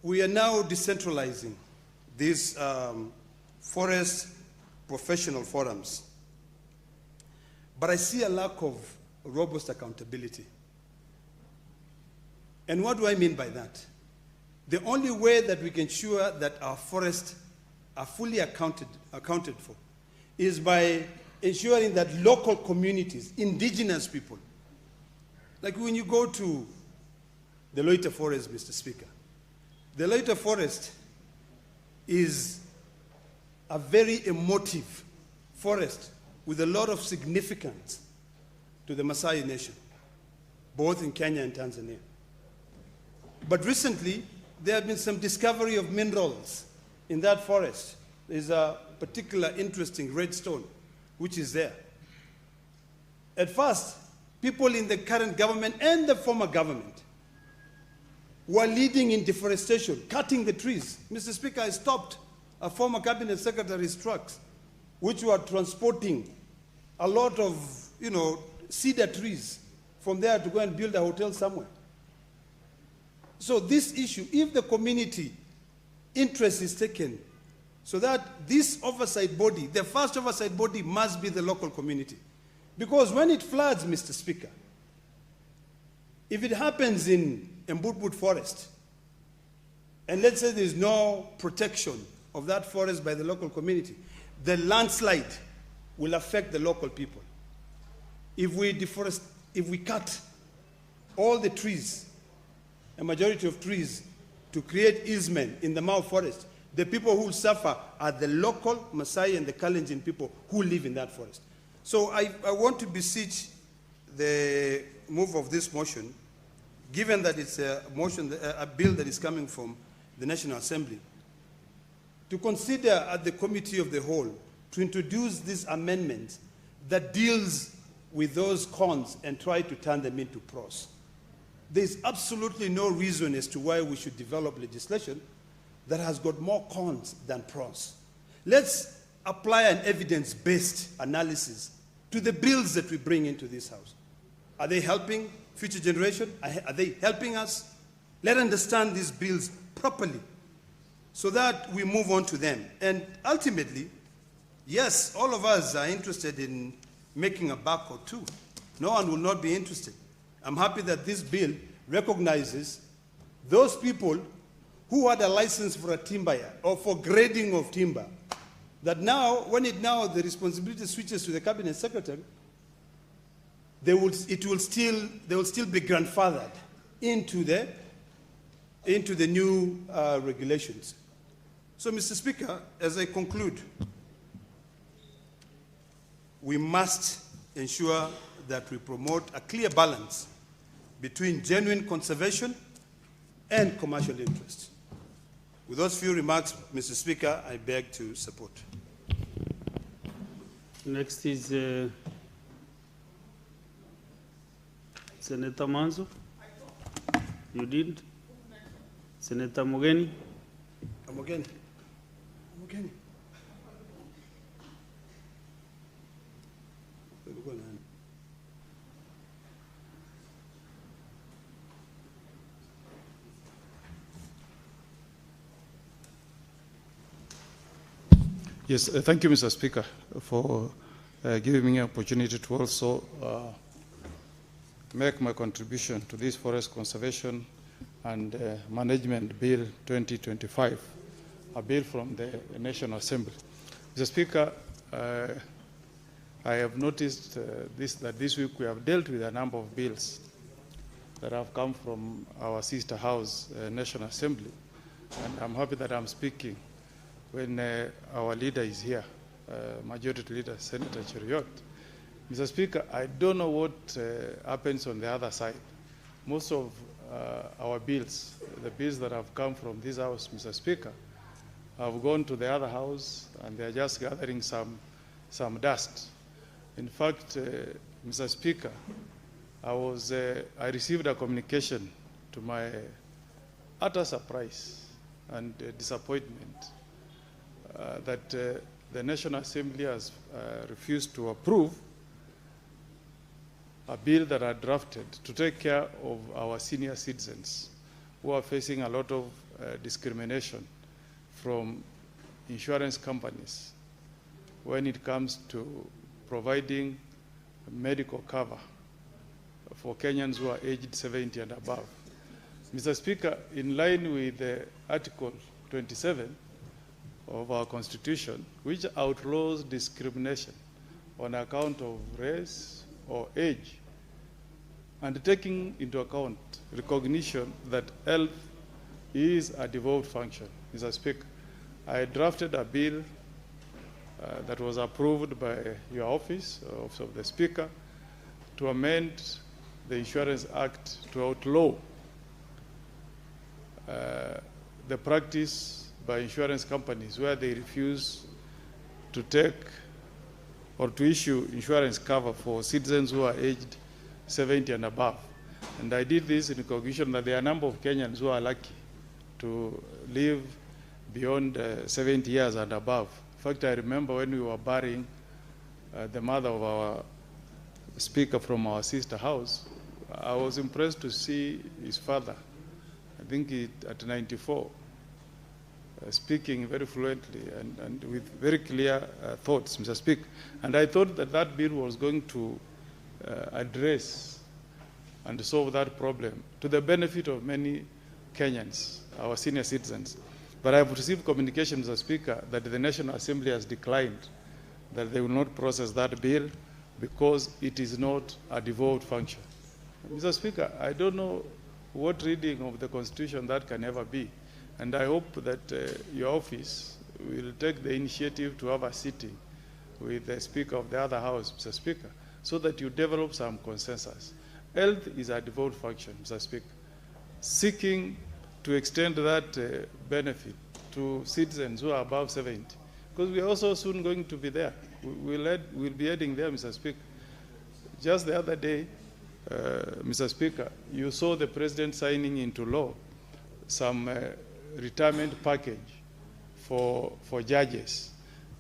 We are now decentralizing these forest professional forums. But I see a lack of robust accountability. And what do I mean by that? The only way that we can ensure that our forests are fully accounted for is by ensuring that local communities, indigenous people, like when you go to the Loita Forest, Mr. Speaker, the Loita Forest is a very emotive forest with a lot of significance to the Maasai nation, both in Kenya and Tanzania. But recently, there have been some discovery of minerals in that forest. There's a particular interesting red stone which is there. At first, people in the current government and the former government were leading in deforestation, cutting the trees. Mr. Speaker, I stopped a former cabinet secretary's trucks, which were transporting a lot of, cedar trees from there to go and build a hotel somewhere. So this issue, if the community interest is taken, so that this oversight body, the first oversight body must be the local community. Because when it floods, Mr. Speaker, if it happens in Mbutbut Forest, and let's say there's no protection of that forest by the local community, the landslide will affect the local people. If we cut all the trees, a majority of trees, to create easement in the Mau Forest, the people who will suffer are the local Maasai and the Kalenjin people who live in that forest. So I want to beseech the move of this motion, given that it's a bill that is coming from the National Assembly, to consider at the Committee of the Whole to introduce this amendment that deals with those cons and try to turn them into pros. There's absolutely no reason as to why we should develop legislation that has got more cons than pros. Let's apply an evidence-based analysis to the bills that we bring into this house. Are they helping future generation? Are they helping us? Let's understand these bills properly so that we move on to them. And ultimately, yes, all of us are interested in making a buck or two. No one will not be interested. I'm happy that this bill recognizes those people who had a license for a timber yard or for grading of timber, that now, when the responsibility switches to the cabinet secretary, they will still be grandfathered into the new regulations. So, Mr. Speaker, as I conclude, we must ensure that we promote a clear balance between genuine conservation and commercial interests. With those few remarks, Mr. Speaker, I beg to support. Next is Senator Manzo. You did? Senator Mogeni. Mogeni. Yes, thank you, Mr. Speaker, for giving me an opportunity to also make my contribution to this Forest Conservation and Management Bill 2025, a bill from the National Assembly. Mr. Speaker, I have noticed that this week we have dealt with a number of bills that have come from our sister house, National Assembly, and I'm happy that I'm speaking when our leader is here, Majority Leader Senator Cheriot. Mr. Speaker, I don't know what happens on the other side. Most of our bills, the bills that have come from this house, Mr. Speaker, have gone to the other house and they're just gathering some dust. In fact, Mr. Speaker, I received a communication to my utter surprise and disappointment that the National Assembly has refused to approve a bill that I drafted to take care of our senior citizens who are facing a lot of discrimination from insurance companies when it comes to providing medical cover for Kenyans who are aged 70 and above. Mr. Speaker, in line with Article 27 of our Constitution, which outlaws discrimination on account of race or age, and taking into account recognition that health is a devolved function, Mr. Speaker, I drafted a bill that was approved by your office of the Speaker to amend the Insurance Act to outlaw the practice by insurance companies where they refuse to take or to issue insurance cover for citizens who are aged 70 and above. And I did this in recognition that there are a number of Kenyans who are lucky to live beyond 70 years and above. In fact, I remember when we were burying the mother of our speaker from our sister house, I was impressed to see his father, I think at 94, speaking very fluently and with very clear thoughts, Mr. Speaker. And I thought that that bill was going to address and solve that problem to the benefit of many Kenyans, our senior citizens. But I have received communication, Mr. Speaker, that the National Assembly has declined, that they will not process that bill because it is not a devolved function. Mr. Speaker, I don't know what reading of the Constitution that can ever be. And I hope that your office will take the initiative to have a sitting with the Speaker of the other House, Mr. Speaker, so that you develop some consensus. Health is a devolved function, Mr. Speaker. Seeking to extend that benefit to citizens who are above 70, because we are also soon going to be there. We'll be heading there, Mr. Speaker. Just the other day, Mr. Speaker, you saw the President signing into law some retirement package for judges.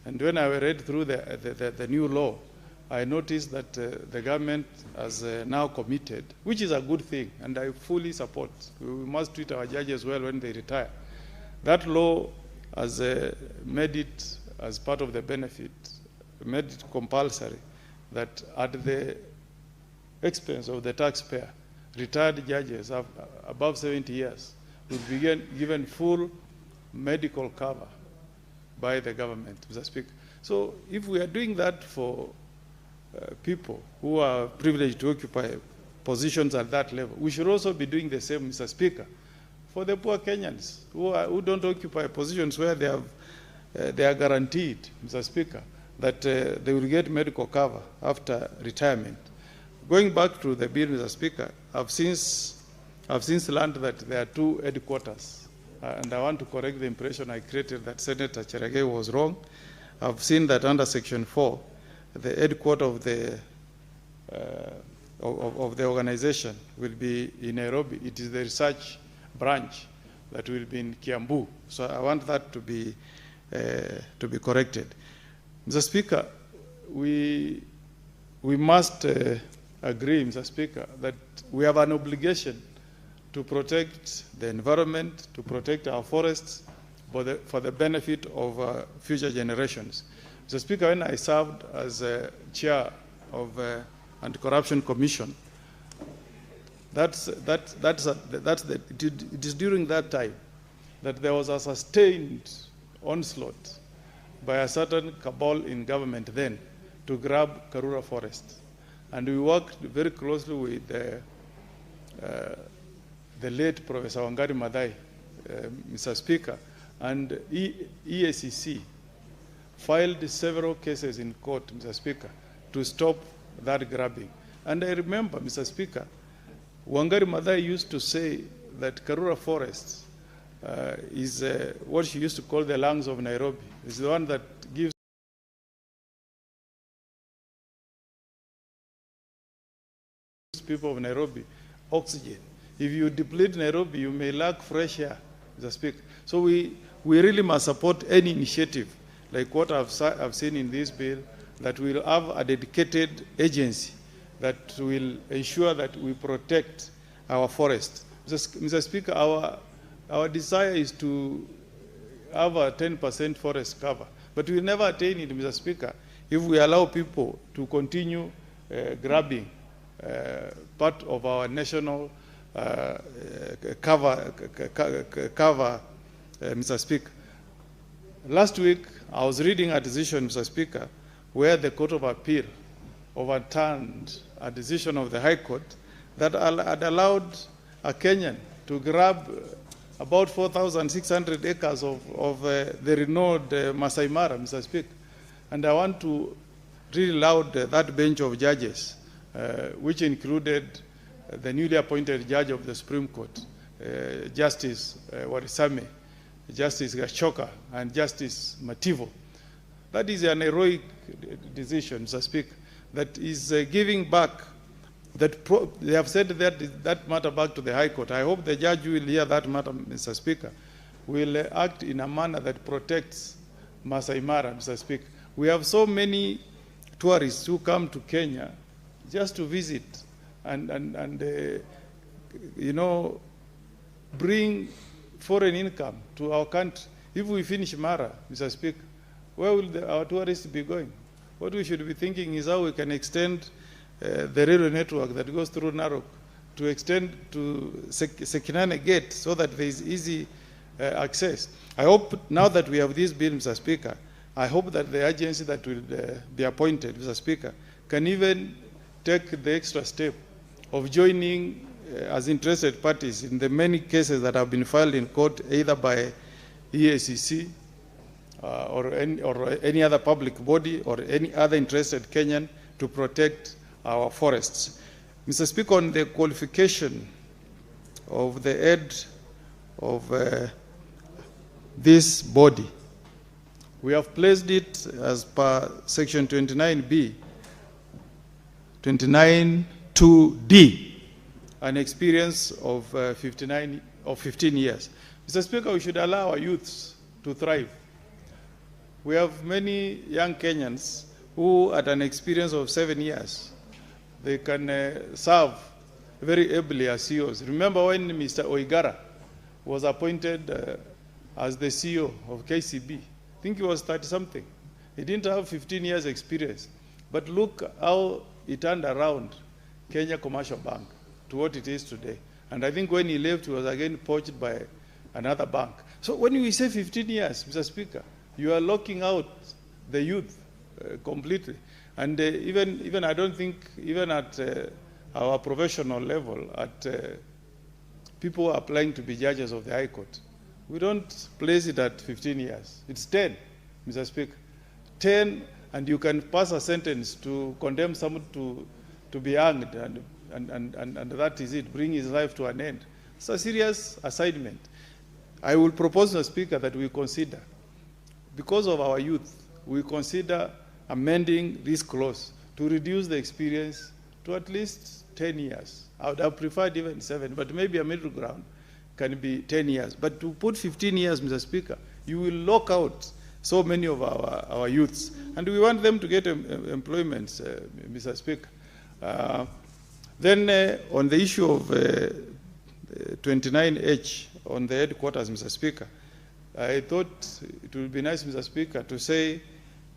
And when I read through the new law, I noticed that the government has now committed, which is a good thing, and I fully support. We must treat our judges well when they retire. That law has made it as part of the benefit, made it compulsory that at the expense of the taxpayer, retired judges above 70 years will be given full medical cover by the government, Mr. Speaker. So if we are doing that for people who are privileged to occupy positions at that level, we should also be doing the same, Mr. Speaker, for the poor Kenyans who don't occupy positions where they are guaranteed, Mr. Speaker, that they will get medical cover after retirement. Going back to the bill, Mr. Speaker, I've since learned that there are two headquarters, and I want to correct the impression I created that Senator Cherage was wrong. I've seen that under Section 4, the headquarters of the organization will be in Nairobi. It is the research branch that will be in Kiambu. So I want that to be corrected. Mr. Speaker, we must agree, Mr. Speaker, that we have an obligation to protect the environment, to protect our forests, for the benefit of future generations. Mr. Speaker, when I served as chair of Anti-Corruption Commission, it is during that time that there was a sustained onslaught by a certain cabal in government then to grab Karura Forest. And we worked very closely with the late Professor Wangari Maathai, Mr. Speaker, and EACC filed several cases in court, Mr. Speaker, to stop that grabbing. And I remember, Mr. Speaker, Wangari Maathai used to say that Karura Forest is what she used to call the lungs of Nairobi. It's the one that gives people of Nairobi oxygen. If you deplete Nairobi, you may lack fresh air, Mr. Speaker. So we really must support any initiative like what I've seen in this bill, that will have a dedicated agency that will ensure that we protect our forest. Mr. Speaker, our desire is to have a 10% forest cover, but we will never attain it, Mr. Speaker, if we allow people to continue grabbing part of our national cover, Mr. Speaker. Last week, I was reading a decision, Mr. Speaker, where the Court of Appeal overturned a decision of the High Court that had allowed a Kenyan to grab about 4,600 acres of the renowned Masai Mara, Mr. Speaker. And I want to read aloud that bench of judges, which included the newly appointed judge of the Supreme Court, Justice Warisame, Justice Gachagua, and Justice Mativo. That is an heroic decision, Mr. Speaker, that is giving back, they have said that matter back to the High Court. I hope the judge will hear that matter, Mr. Speaker, will act in a manner that protects Masai Mara, Mr. Speaker. We have so many tourists who come to Kenya just to visit and you know, bring foreign income to our country. If we finish Mara, Mr. Speaker, where will our tourists be going? What we should be thinking is how we can extend the railway network that goes through Narok to extend to Sekinane Gate so that there is easy access. I hope now that we have this bill, Mr. Speaker, I hope that the agency that will be appointed, Mr. Speaker, can even take the extra step of joining as interested parties in the many cases that have been filed in court, either by EACC or any other public body or any other interested Kenyan to protect our forests. Mr. Speaker, on the qualification of the head of this body, we have placed it as per section 29B, 29(2)D, an experience of 15 years. Mr. Speaker, we should allow our youths to thrive. We have many young Kenyans who, at an experience of 7 years, they can serve very ably as CEOs. Remember when Mr. Oigara was appointed as the CEO of KCB? I think he was 30-something. He didn't have 15 years experience. But look how he turned around Kenya Commercial Bank to what it is today. And I think when he left, he was again poached by another bank. So when we say 15 years, Mr. Speaker, you are locking out the youth completely. And even I don't think, even at our professional level, at people applying to be judges of the High Court, we don't place it at 15 years. It's 10, Mr. Speaker. 10, and you can pass a sentence to condemn someone to be hanged, and that is it, bring his life to an end. It's a serious assignment. I will propose, Mr. Speaker, that we consider, because of our youth, we consider amending this clause to reduce the experience to at least 10 years. I would have preferred even 7, but maybe a middle ground can be 10 years. But to put 15 years, Mr. Speaker, you will lock out so many of our youths. And we want them to get employment, Mr. Speaker. Then on the issue of 29H on the headquarters, Mr. Speaker, I thought it would be nice, Mr. Speaker, to say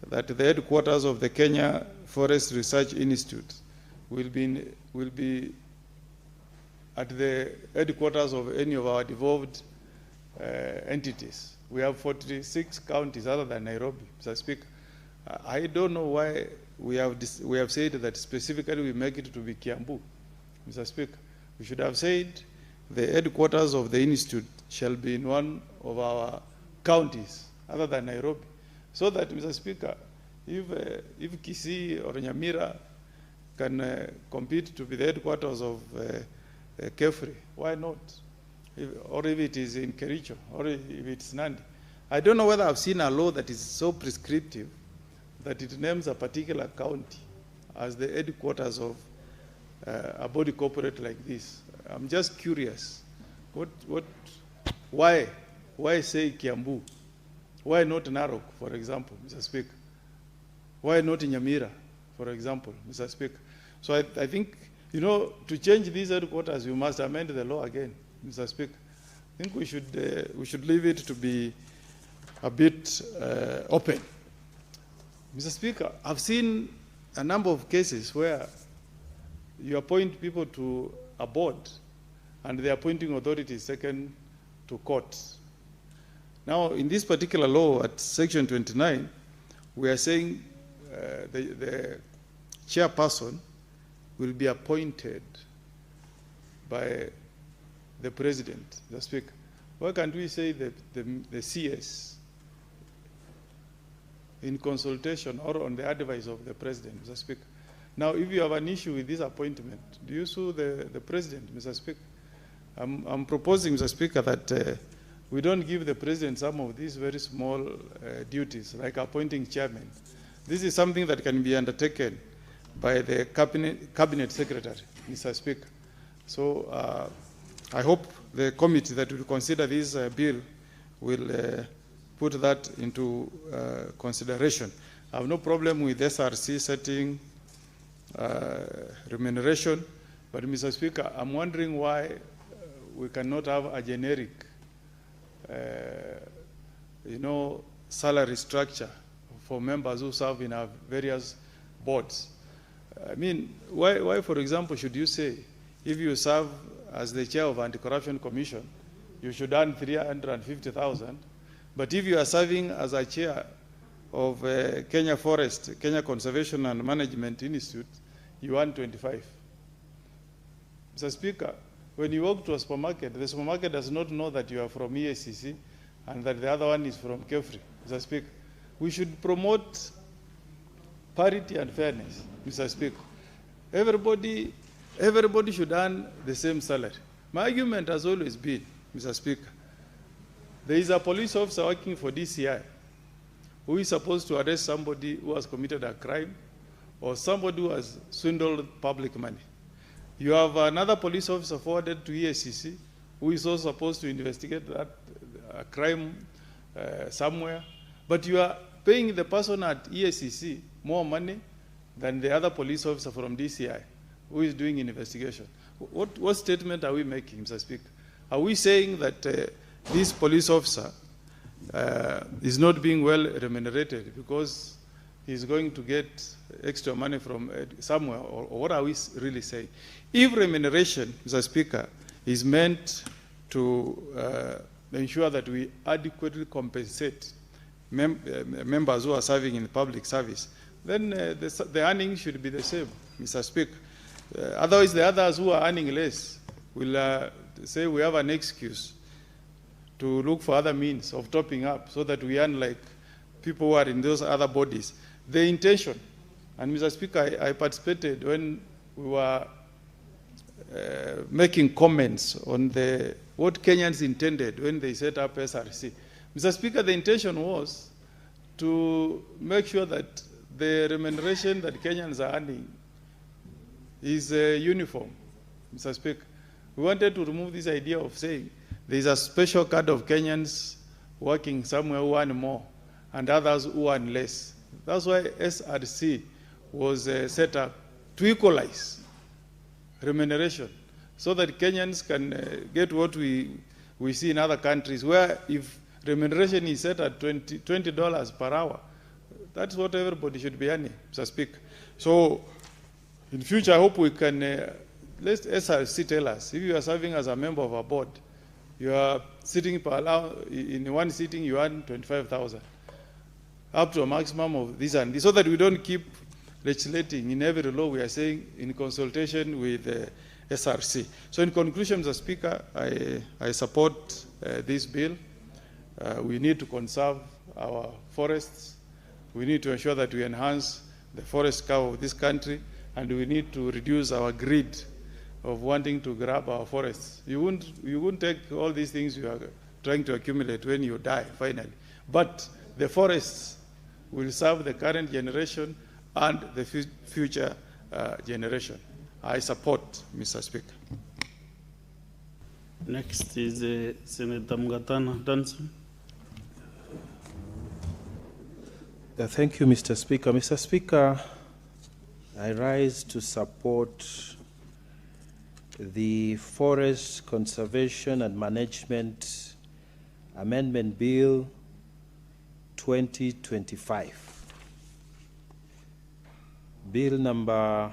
that the headquarters of the Kenya Forest Research Institute will be at the headquarters of any of our devolved entities. We have 46 counties other than Nairobi, Mr. Speaker. I don't know why we have said that specifically we make it to be Kiambu, Mr. Speaker. We should have said the headquarters of the institute shall be in one of our counties other than Nairobi, so that, Mr. Speaker, if Kisii or Nyamira can compete to be the headquarters of Kefri, why not? Or if it is in Kericho, or if it's Nandi. I don't know whether I've seen a law that is so prescriptive that it names a particular county as the headquarters of a body corporate like this. I'm just curious. Why say Kiambu? Why not Narok, for example, Mr. Speaker? Why not Nyamira, for example, Mr. Speaker? So I think, you know, to change these headquarters, you must amend the law again, Mr. Speaker. I think we should leave it to be a bit open. Mr. Speaker, I've seen a number of cases where you appoint people to a board and the appointing authority is taken to court. Now, in this particular law at section 29, we are saying the chairperson will be appointed by the president, the speaker. Why can't we say that the CS in consultation or on the advice of the president, Mr. Speaker? Now, if you have an issue with this appointment, do you sue the president, Mr. Speaker? I'm proposing, Mr. Speaker, that we don't give the president some of these very small duties, like appointing chairman. This is something that can be undertaken by the cabinet secretary, Mr. Speaker. So I hope the committee that will consider this bill will put that into consideration. I have no problem with SRC setting remuneration, but Mr. Speaker, I'm wondering why we cannot have a generic, salary structure for members who serve in our various boards. I mean, why, for example, should you say, if you serve as the chair of Anti-Corruption Commission, you should earn 350,000, but if you are serving as a chair of Kenya Forest, Kenya Conservation and Management Institute, you earn 25. Mr. Speaker, when you walk to a supermarket, the supermarket does not know that you are from EACC and that the other one is from Kefri, Mr. Speaker. We should promote parity and fairness, Mr. Speaker. Everybody should earn the same salary. My argument has always been, Mr. Speaker, there is a police officer working for DCI who is supposed to arrest somebody who has committed a crime or somebody who has swindled public money. You have another police officer forwarded to EACC who is also supposed to investigate that crime somewhere, but you are paying the person at EACC more money than the other police officer from DCI who is doing investigation. What statement are we making, Mr. Speaker? Are we saying that this police officer is not being well remunerated because he's going to get extra money from somewhere, or what are we really saying? If remuneration, Mr. Speaker, is meant to ensure that we adequately compensate members who are serving in public service, then the earnings should be the same, Mr. Speaker. Otherwise, the others who are earning less will say we have an excuse to look for other means of topping up so that we earn like people who are in those other bodies. The intention, and Mr. Speaker, I participated when we were making comments on what Kenyans intended when they set up SRC. Mr. Speaker, the intention was to make sure that the remuneration that Kenyans are earning is uniform, Mr. Speaker. We wanted to remove this idea of saying there is a special kind of Kenyans working somewhere who earn more and others who earn less. That's why SRC was set up to equalize remuneration so that Kenyans can get what we see in other countries where if remuneration is set at $20 per hour. That's what everybody should be earning, Mr. Speaker. So in future, I hope we can, let SRC tell us, if you are serving as a member of a board, you are sitting per hour, in one sitting you earn 25,000, up to a maximum of this and this, so that we don't keep legislating in every law we are saying in consultation with SRC. So in conclusion, Mr. Speaker, I support this bill. We need to conserve our forests. We need to ensure that we enhance the forest cover of this country, and we need to reduce our greed of wanting to grab our forests. You won't take all these things you are trying to accumulate when you die, finally. But the forests will serve the current generation and the future generation. I support, Mr. Speaker. Next is Senator Mgatana Danson. Thank you, Mr. Speaker. Mr. Speaker, I rise to support the Forest Conservation and Management Amendment Bill 2025. Bill number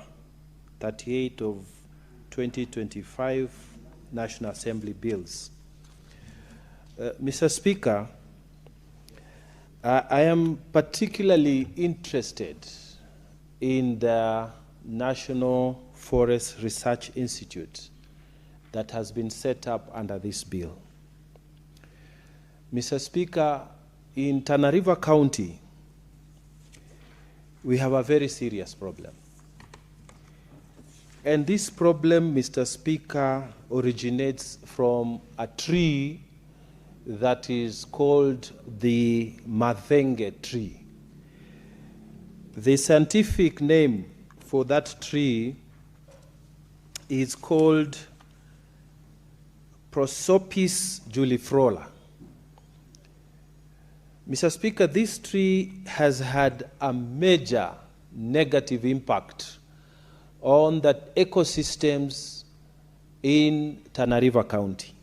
38 of 2025 National Assembly bills. Mr. Speaker, I am particularly interested in the National Forest Research Institute that has been set up under this bill. Mr. Speaker, in Tana River County, we have a very serious problem. And this problem, Mr. Speaker, originates from a tree that is called the mavenge tree. The scientific name for that tree is called Prosopis juliflora. Mr. Speaker, this tree has had a major negative impact on the ecosystems in Tana River County.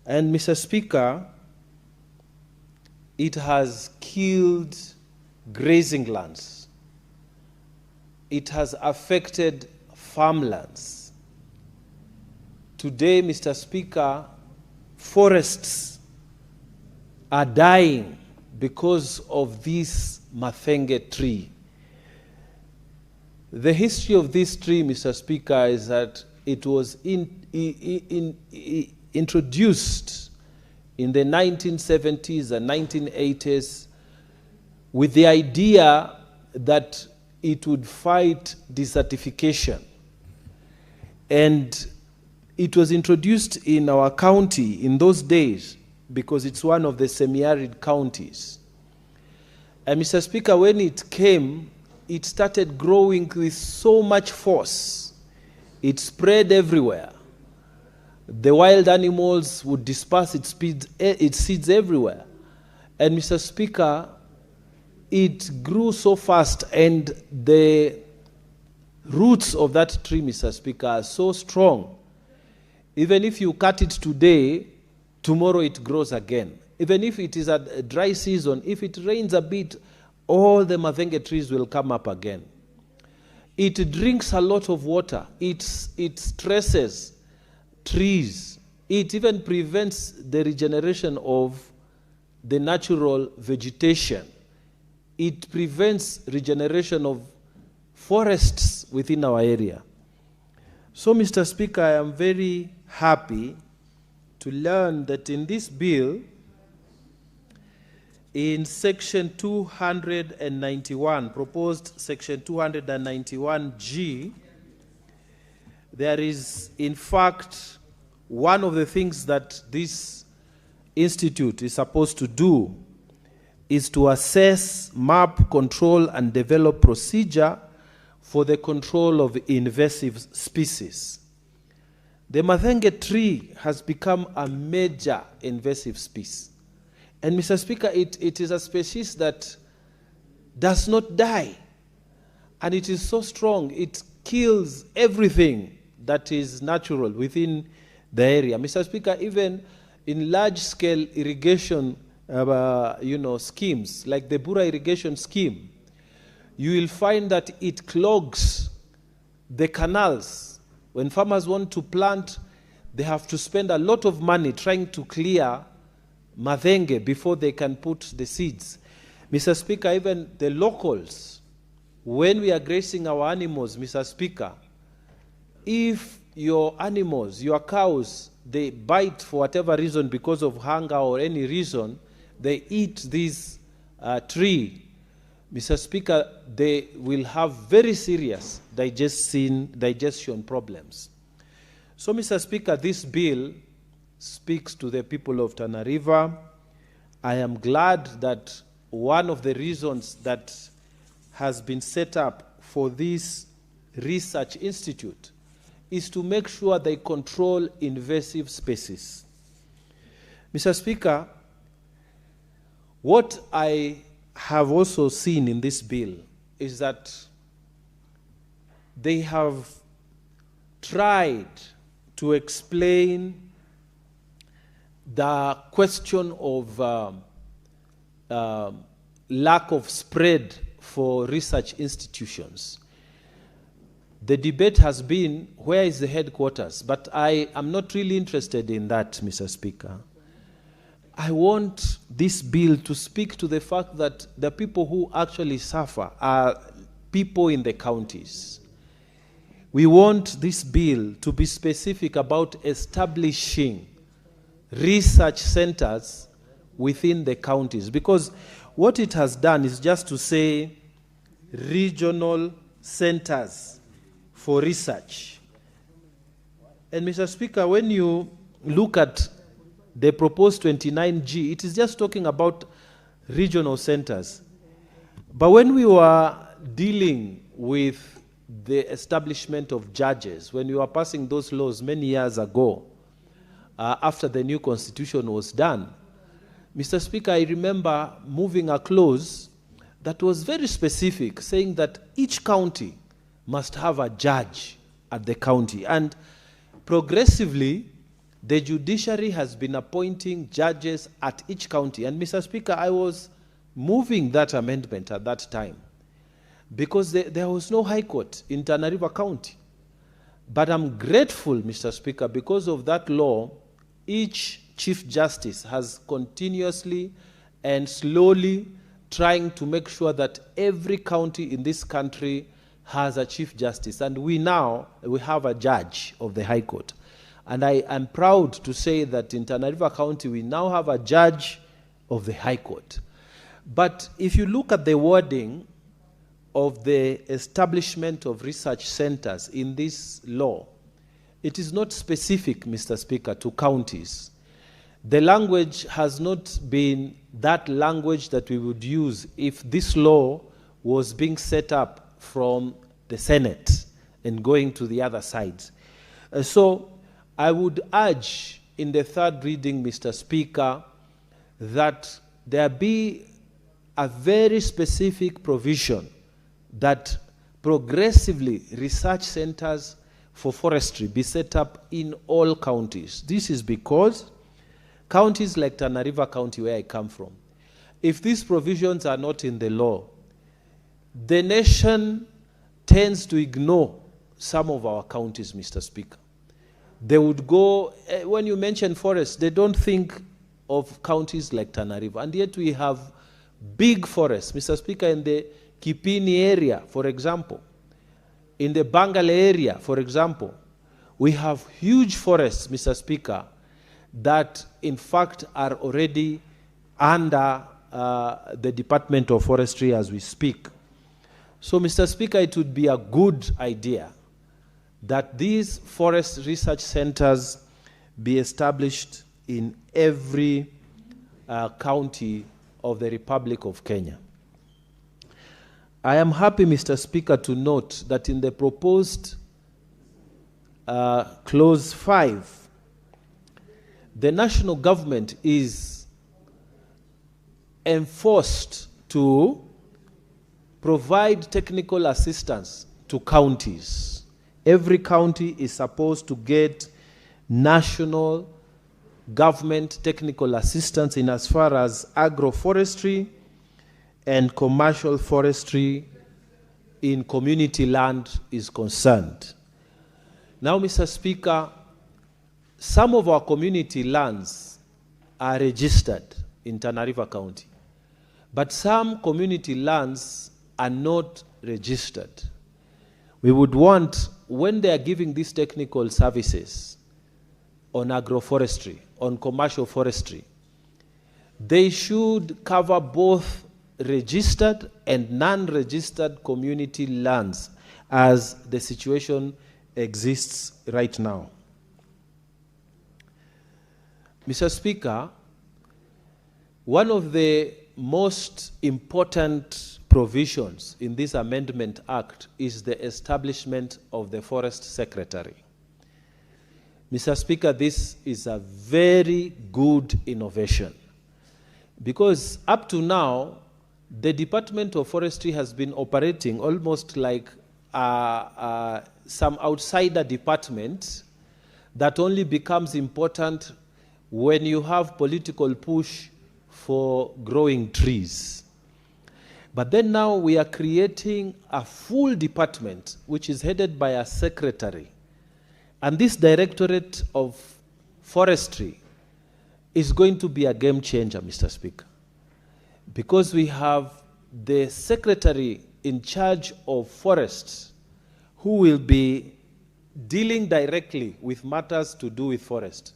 And Mr. Speaker, it has killed grazing lands. It has affected farmlands. Today, Mr. Speaker, forests are dying because of this mavenge tree. The history of this tree, Mr. Speaker, is that it was introduced in the 1970s and 1980s with the idea that it would fight desertification. And it was introduced in our county in those days because it's one of the semi-arid counties. And Mr. Speaker, when it came, it started growing with so much force. It spread everywhere. The wild animals would disperse its seeds everywhere. And Mr. Speaker, it grew so fast, and the roots of that tree, Mr. Speaker, are so strong. Even if you cut it today, tomorrow it grows again. Even if it is a dry season, if it rains a bit, all the mavenge trees will come up again. It drinks a lot of water. It stresses trees. It even prevents the regeneration of the natural vegetation. It prevents regeneration of forests within our area. So, Mr. Speaker, I am very happy to learn that in this bill, in section 291, proposed section 291G, there is, in fact, one of the things that this institute is supposed to do is to assess, map, control, and develop procedure for the control of invasive species. The mavenge tree has become a major invasive species. And Mr. Speaker, it is a species that does not die. And it is so strong, it kills everything that is natural within the area. Mr. Speaker, even in large-scale irrigation schemes, like the Bura irrigation scheme, you will find that it clogs the canals. When farmers want to plant, they have to spend a lot of money trying to clear madenge before they can put the seeds. Mr. Speaker, even the locals, when we are grazing our animals, Mr. Speaker, if your animals, your cows, they bite for whatever reason because of hunger or any reason, they eat this tree, Mr. Speaker, they will have very serious digestion problems. So, Mr. Speaker, this bill speaks to the people of Tana River. I am glad that one of the reasons that has been set up for this research institute is to make sure they control invasive species. Mr. Speaker, what I have also seen in this bill is that they have tried to explain the question of lack of spread for research institutions. The debate has been, where is the headquarters? But I am not really interested in that, Mr. Speaker. I want this bill to speak to the fact that the people who actually suffer are people in the counties. We want this bill to be specific about establishing research centers within the counties, because what it has done is just to say regional centers for research. And Mr. Speaker, when you look at the proposed 29G, it is just talking about regional centers. But when we were dealing with the establishment of judges, when we were passing those laws many years ago, after the new constitution was done, Mr. Speaker, I remember moving a clause that was very specific, saying that each county must have a judge at the county. And progressively, the judiciary has been appointing judges at each county. And Mr. Speaker, I was moving that amendment at that time because there was no high court in Tana River County. But I'm grateful, Mr. Speaker, because of that law, each Chief Justice has continuously and slowly trying to make sure that every county in this country has a Chief Justice. And we have a judge of the High Court. And I am proud to say that in Tana River County, we now have a judge of the High Court. But if you look at the wording of the establishment of research centers in this law, it is not specific, Mr. Speaker, to counties. The language has not been that language that we would use if this law was being set up from the Senate and going to the other side. So I would urge in the third reading, Mr. Speaker, that there be a very specific provision that progressively research centers for forestry be set up in all counties. This is because counties like Tana River County, where I come from, if these provisions are not in the law, the nation tends to ignore some of our counties, Mr. Speaker. They would go, when you mention forests, they don't think of counties like Tana River. And yet we have big forests, Mr. Speaker, in the Kipini area, for example. In the Bangal area, for example, we have huge forests, Mr. Speaker, that in fact are already under the Department of Forestry as we speak. So, Mr. Speaker, it would be a good idea that these forest research centers be established in every county of the Republic of Kenya. I am happy, Mr. Speaker, to note that in the proposed clause 5, the national government is enforced to provide technical assistance to counties. Every county is supposed to get national government technical assistance in as far as agroforestry and commercial forestry in community land is concerned. Now, Mr. Speaker, some of our community lands are registered in Tana River County, but some community lands are not registered. We would want, when they are giving these technical services on agroforestry, on commercial forestry, they should cover both registered and non-registered community lands as the situation exists right now. Mr. Speaker, one of the most important provisions in this Amendment Act is the establishment of the Forest Secretary. Mr. Speaker, this is a very good innovation because up to now, the Department of Forestry has been operating almost like some outsider department that only becomes important when you have political push for growing trees. But then now we are creating a full department which is headed by a secretary. And this Directorate of Forestry is going to be a game changer, Mr. Speaker, because we have the secretary in charge of forests who will be dealing directly with matters to do with forest,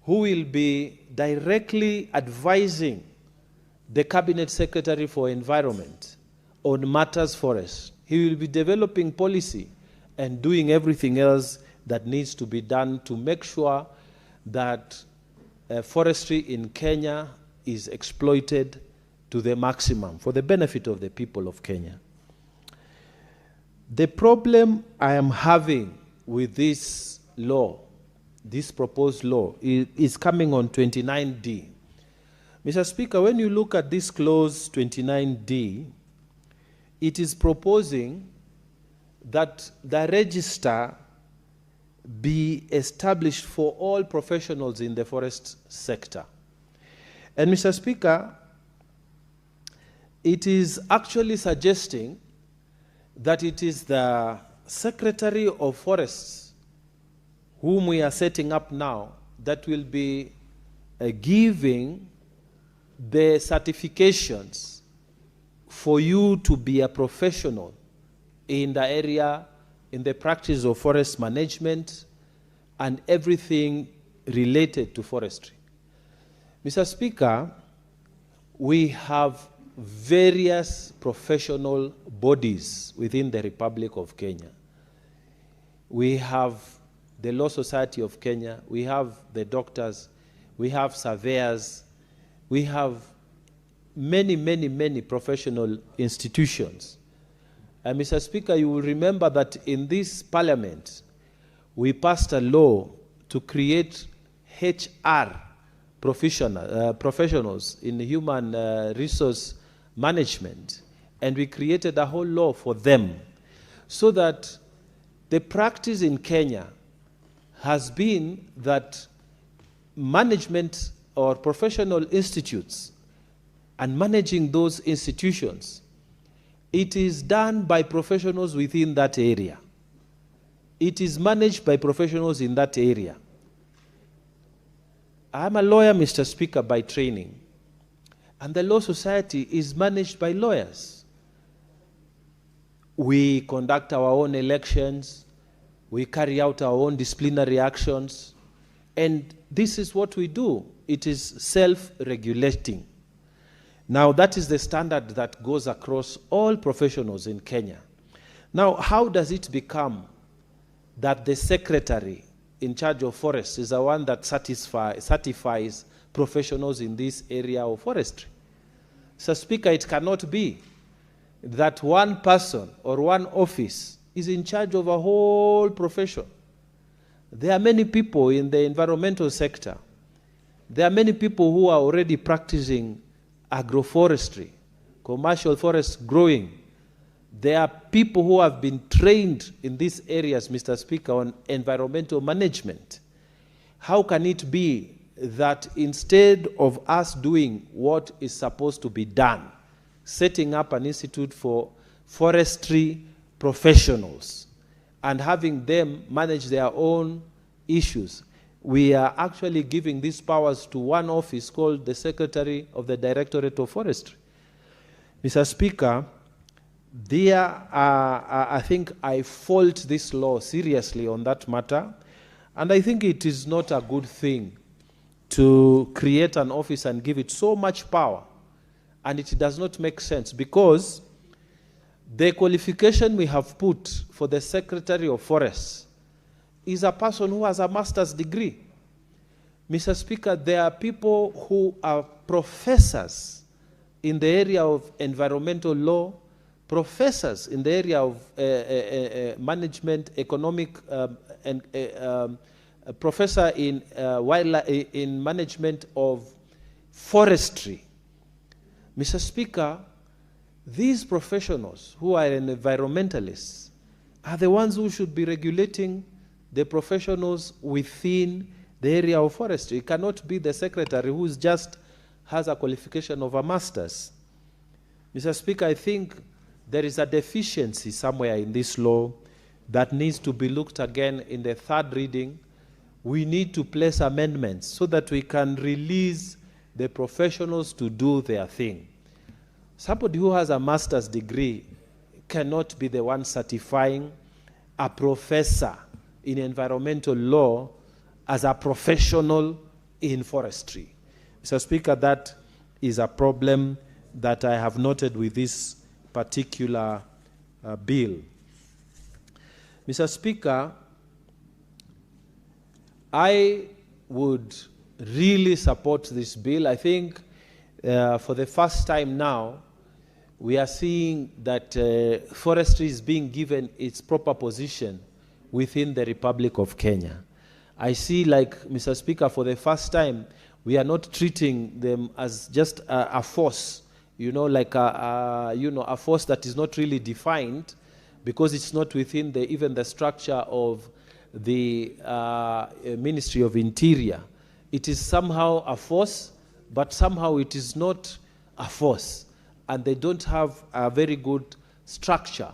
who will be directly advising the Cabinet Secretary for Environment on matters forest. He will be developing policy and doing everything else that needs to be done to make sure that forestry in Kenya is exploited to the maximum for the benefit of the people of Kenya. The problem I am having with this law, this proposed law, is coming on 29D. Mr. Speaker, when you look at this clause 29D, it is proposing that the register be established for all professionals in the forest sector. And Mr. Speaker, it is actually suggesting that it is the Secretary of Forests, whom we are setting up now, that will be giving the certifications for you to be a professional in the area, in the practice of forest management and everything related to forestry. Mr. Speaker, we have various professional bodies within the Republic of Kenya. We have the Law Society of Kenya, we have the doctors, we have surveyors, we have many, many, many professional institutions. And Mr. Speaker, you will remember that in this parliament, we passed a law to create HR professionals in human resource management, and we created a whole law for them so that the practice in Kenya has been that management or professional institutes and managing those institutions, it is done by professionals within that area. It is managed by professionals in that area. I'm a lawyer, Mr. Speaker, by training, and the Law Society is managed by lawyers. We conduct our own elections, we carry out our own disciplinary actions, and this is what we do. It is self-regulating. Now, that is the standard that goes across all professionals in Kenya. Now, how does it become that the secretary in charge of forests is the one that certifies professionals in this area of forestry? So, Speaker, it cannot be that one person or one office is in charge of a whole profession. There are many people in the environmental sector. There are many people who are already practicing agroforestry, commercial forest growing. There are people who have been trained in these areas, Mr. Speaker, on environmental management. How can it be that instead of us doing what is supposed to be done, setting up an institute for forestry professionals and having them manage their own issues, we are actually giving these powers to one office called the Secretary of the Directorate of Forestry. Mr. Speaker, I think I fault this law seriously on that matter, and I think it is not a good thing to create an office and give it so much power, and it does not make sense, because the qualification we have put for the Secretary of Forests is a person who has a master's degree. Mr. Speaker, there are people who are professors in the area of environmental law, professors in the area of management, economic, and a professor in in management of forestry. Mr. Speaker, these professionals who are environmentalists are the ones who should be regulating the professionals within the area of forestry. It cannot be the secretary who just has a qualification of a master's. Mr. Speaker, I think there is a deficiency somewhere in this law that needs to be looked again in the third reading. We need to place amendments so that we can release the professionals to do their thing. Somebody who has a master's degree cannot be the one certifying a professor in environmental law as a professional in forestry. Mr. Speaker, that is a problem that I have noted with this particular bill. Mr. Speaker, I would really support this bill. I think for the first time now, we are seeing that forestry is being given its proper position within the Republic of Kenya. I see, like, Mr. Speaker, for the first time, we are not treating them as just a force, you know, like a force that is not really defined, because it's not within even the structure of the Ministry of Interior. It is somehow a force, but somehow it is not a force, and they don't have a very good structure.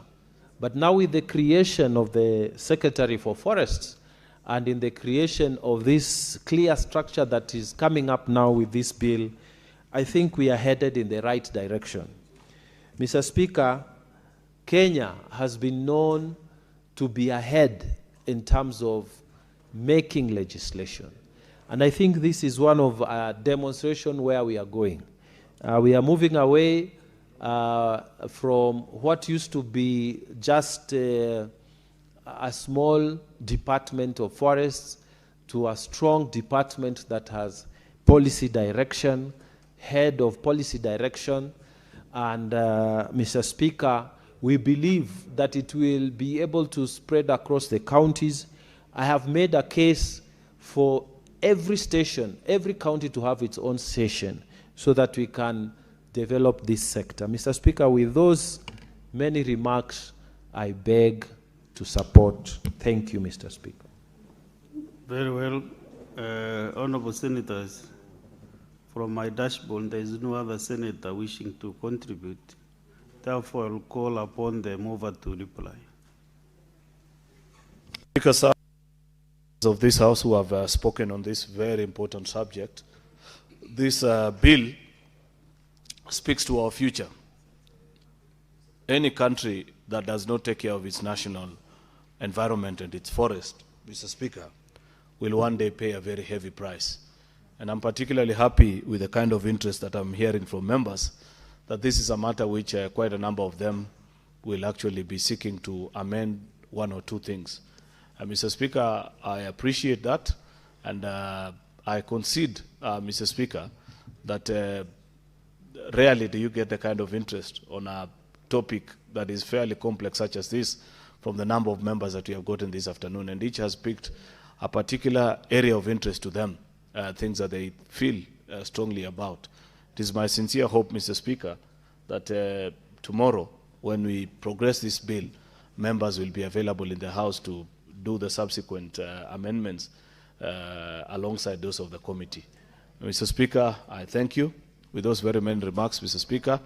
But now with the creation of the Secretary for Forests, and in the creation of this clear structure that is coming up now with this bill, I think we are headed in the right direction. Mr. Speaker, Kenya has been known to be ahead in terms of making legislation. And I think this is one of a demonstration where we are going. We are moving away from what used to be just a small department of forests to a strong department that has policy direction, head of policy direction. And Mr. Speaker, we believe that it will be able to spread across the counties. I have made a case for every station, every county to have its own station so that we can develop this sector. Mr. Speaker, with those many remarks, I beg to support. Thank you, Mr. Speaker. Very well. Honorable Senators, from my dashboard, there is no other senator wishing to contribute. Therefore, I will call upon the mover to reply. Speaker, sir, of this House who have spoken on this very important subject, this bill speaks to our future. Any country that does not take care of its national environment and its forest, Mr. Speaker, will one day pay a very heavy price. And I'm particularly happy with the kind of interest that I'm hearing from members that this is a matter which quite a number of them will actually be seeking to amend one or two things. Mr. Speaker, I appreciate that, and I concede, Mr. Speaker, that rarely do you get the kind of interest on a topic that is fairly complex such as this from the number of members that we have gotten this afternoon, and each has picked a particular area of interest to them, things that they feel strongly about. It is my sincere hope, Mr. Speaker, that tomorrow, when we progress this bill, members will be available in the House to do the subsequent amendments alongside those of the committee. Mr. Speaker, I thank you. With those very many remarks, Mr. Speaker,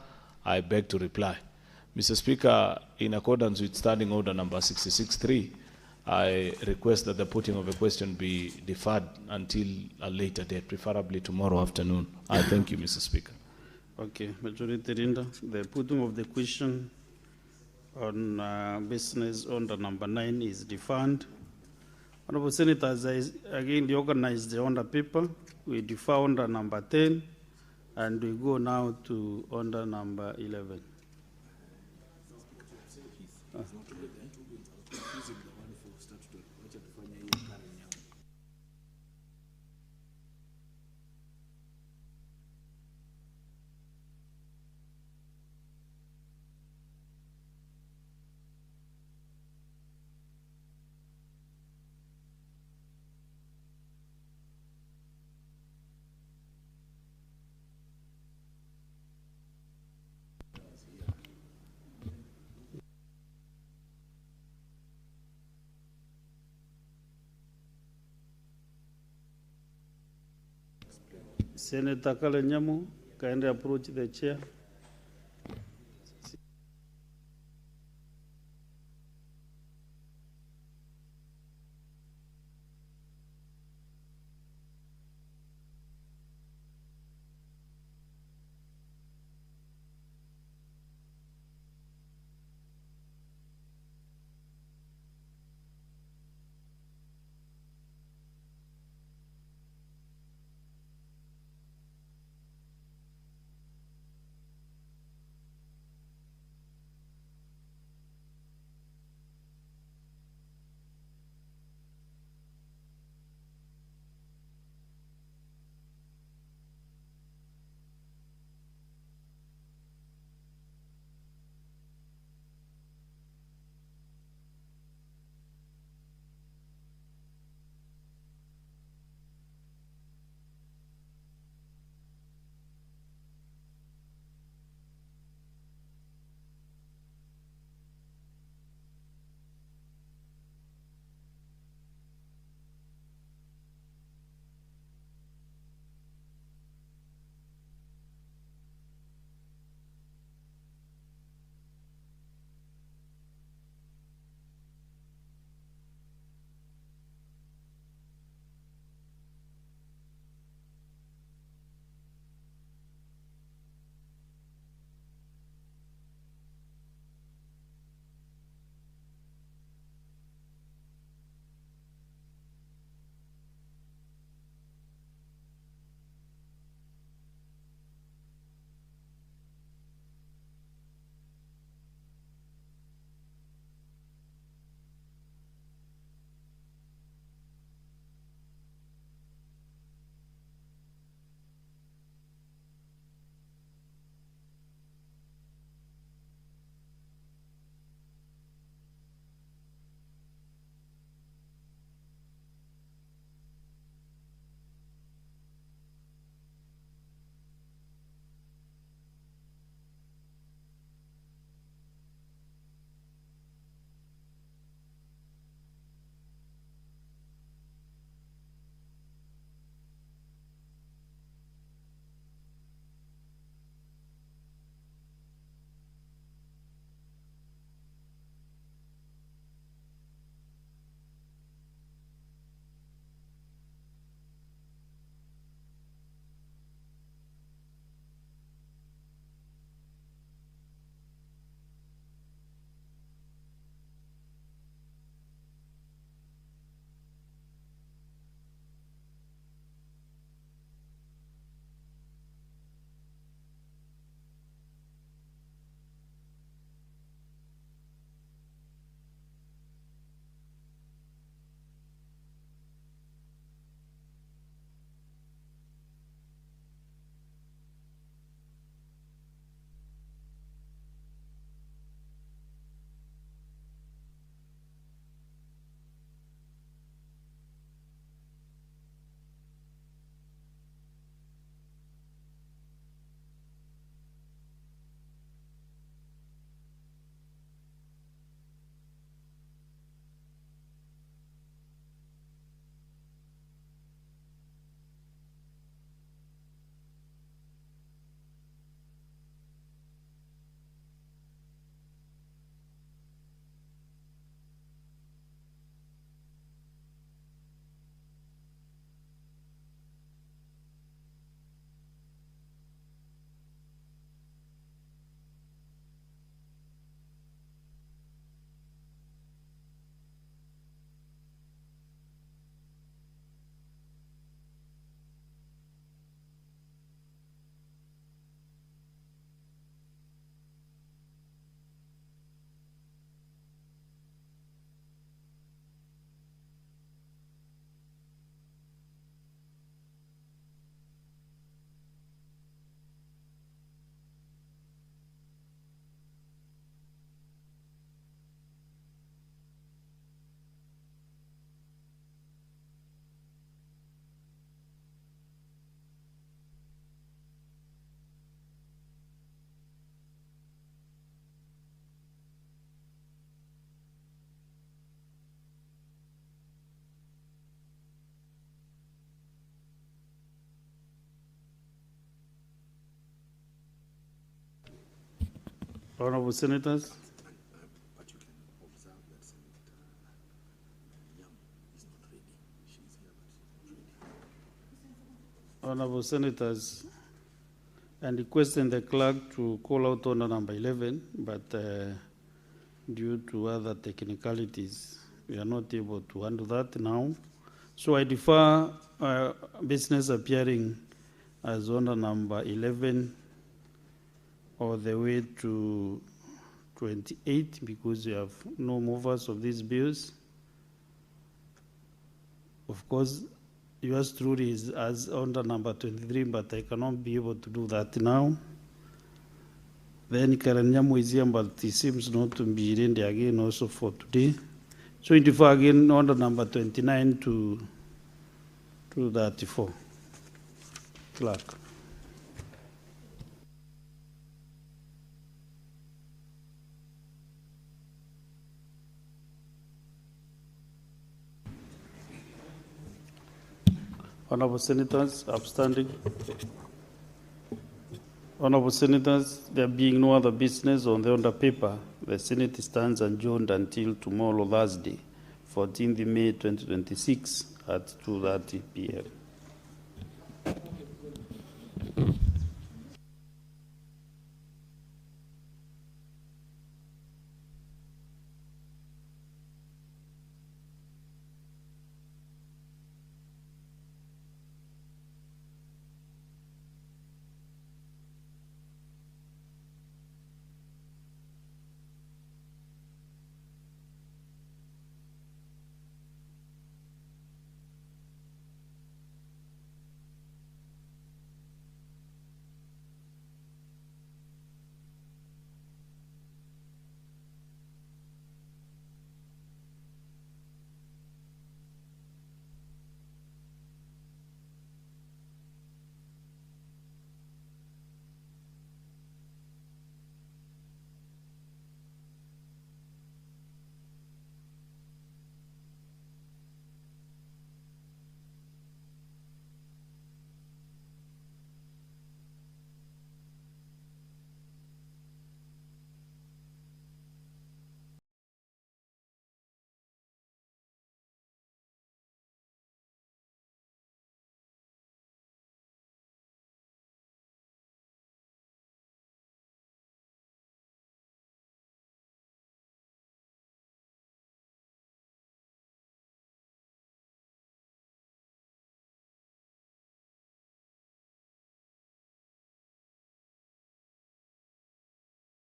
I beg to reply. Mr. Speaker, in accordance with Standing Order number 66.3, I request that the putting of a question be deferred until a later date, preferably tomorrow afternoon. I thank you, Mr. Speaker. Okay, Majority Leader, the putting of the question on business order number 9 is deferred. Honorable Senators, I again reorganize the order paper. We defer order number 10, and we go now to order number 11. Senator Kalenyamu, kindly approach the chair. Honorable Senators. Honorable Senators, and requesting the clerk to call out order number 11, but due to other technicalities, we are not able to handle that now. So I defer business appearing as order number 11 all the way to 28 because we have no movers of these bills. Of course, yours truly is as order number 23, but I cannot be able to do that now. Then Karanyamu is here, but it seems not to be ready again also for today. So we defer again order number 29 to 34. Clerk. Honorable Senators, upstanding. Honorable Senators, there being no other business on the order paper, the Senate stands adjourned until tomorrow, Thursday, 14th May 2026 at 2:30 p.m.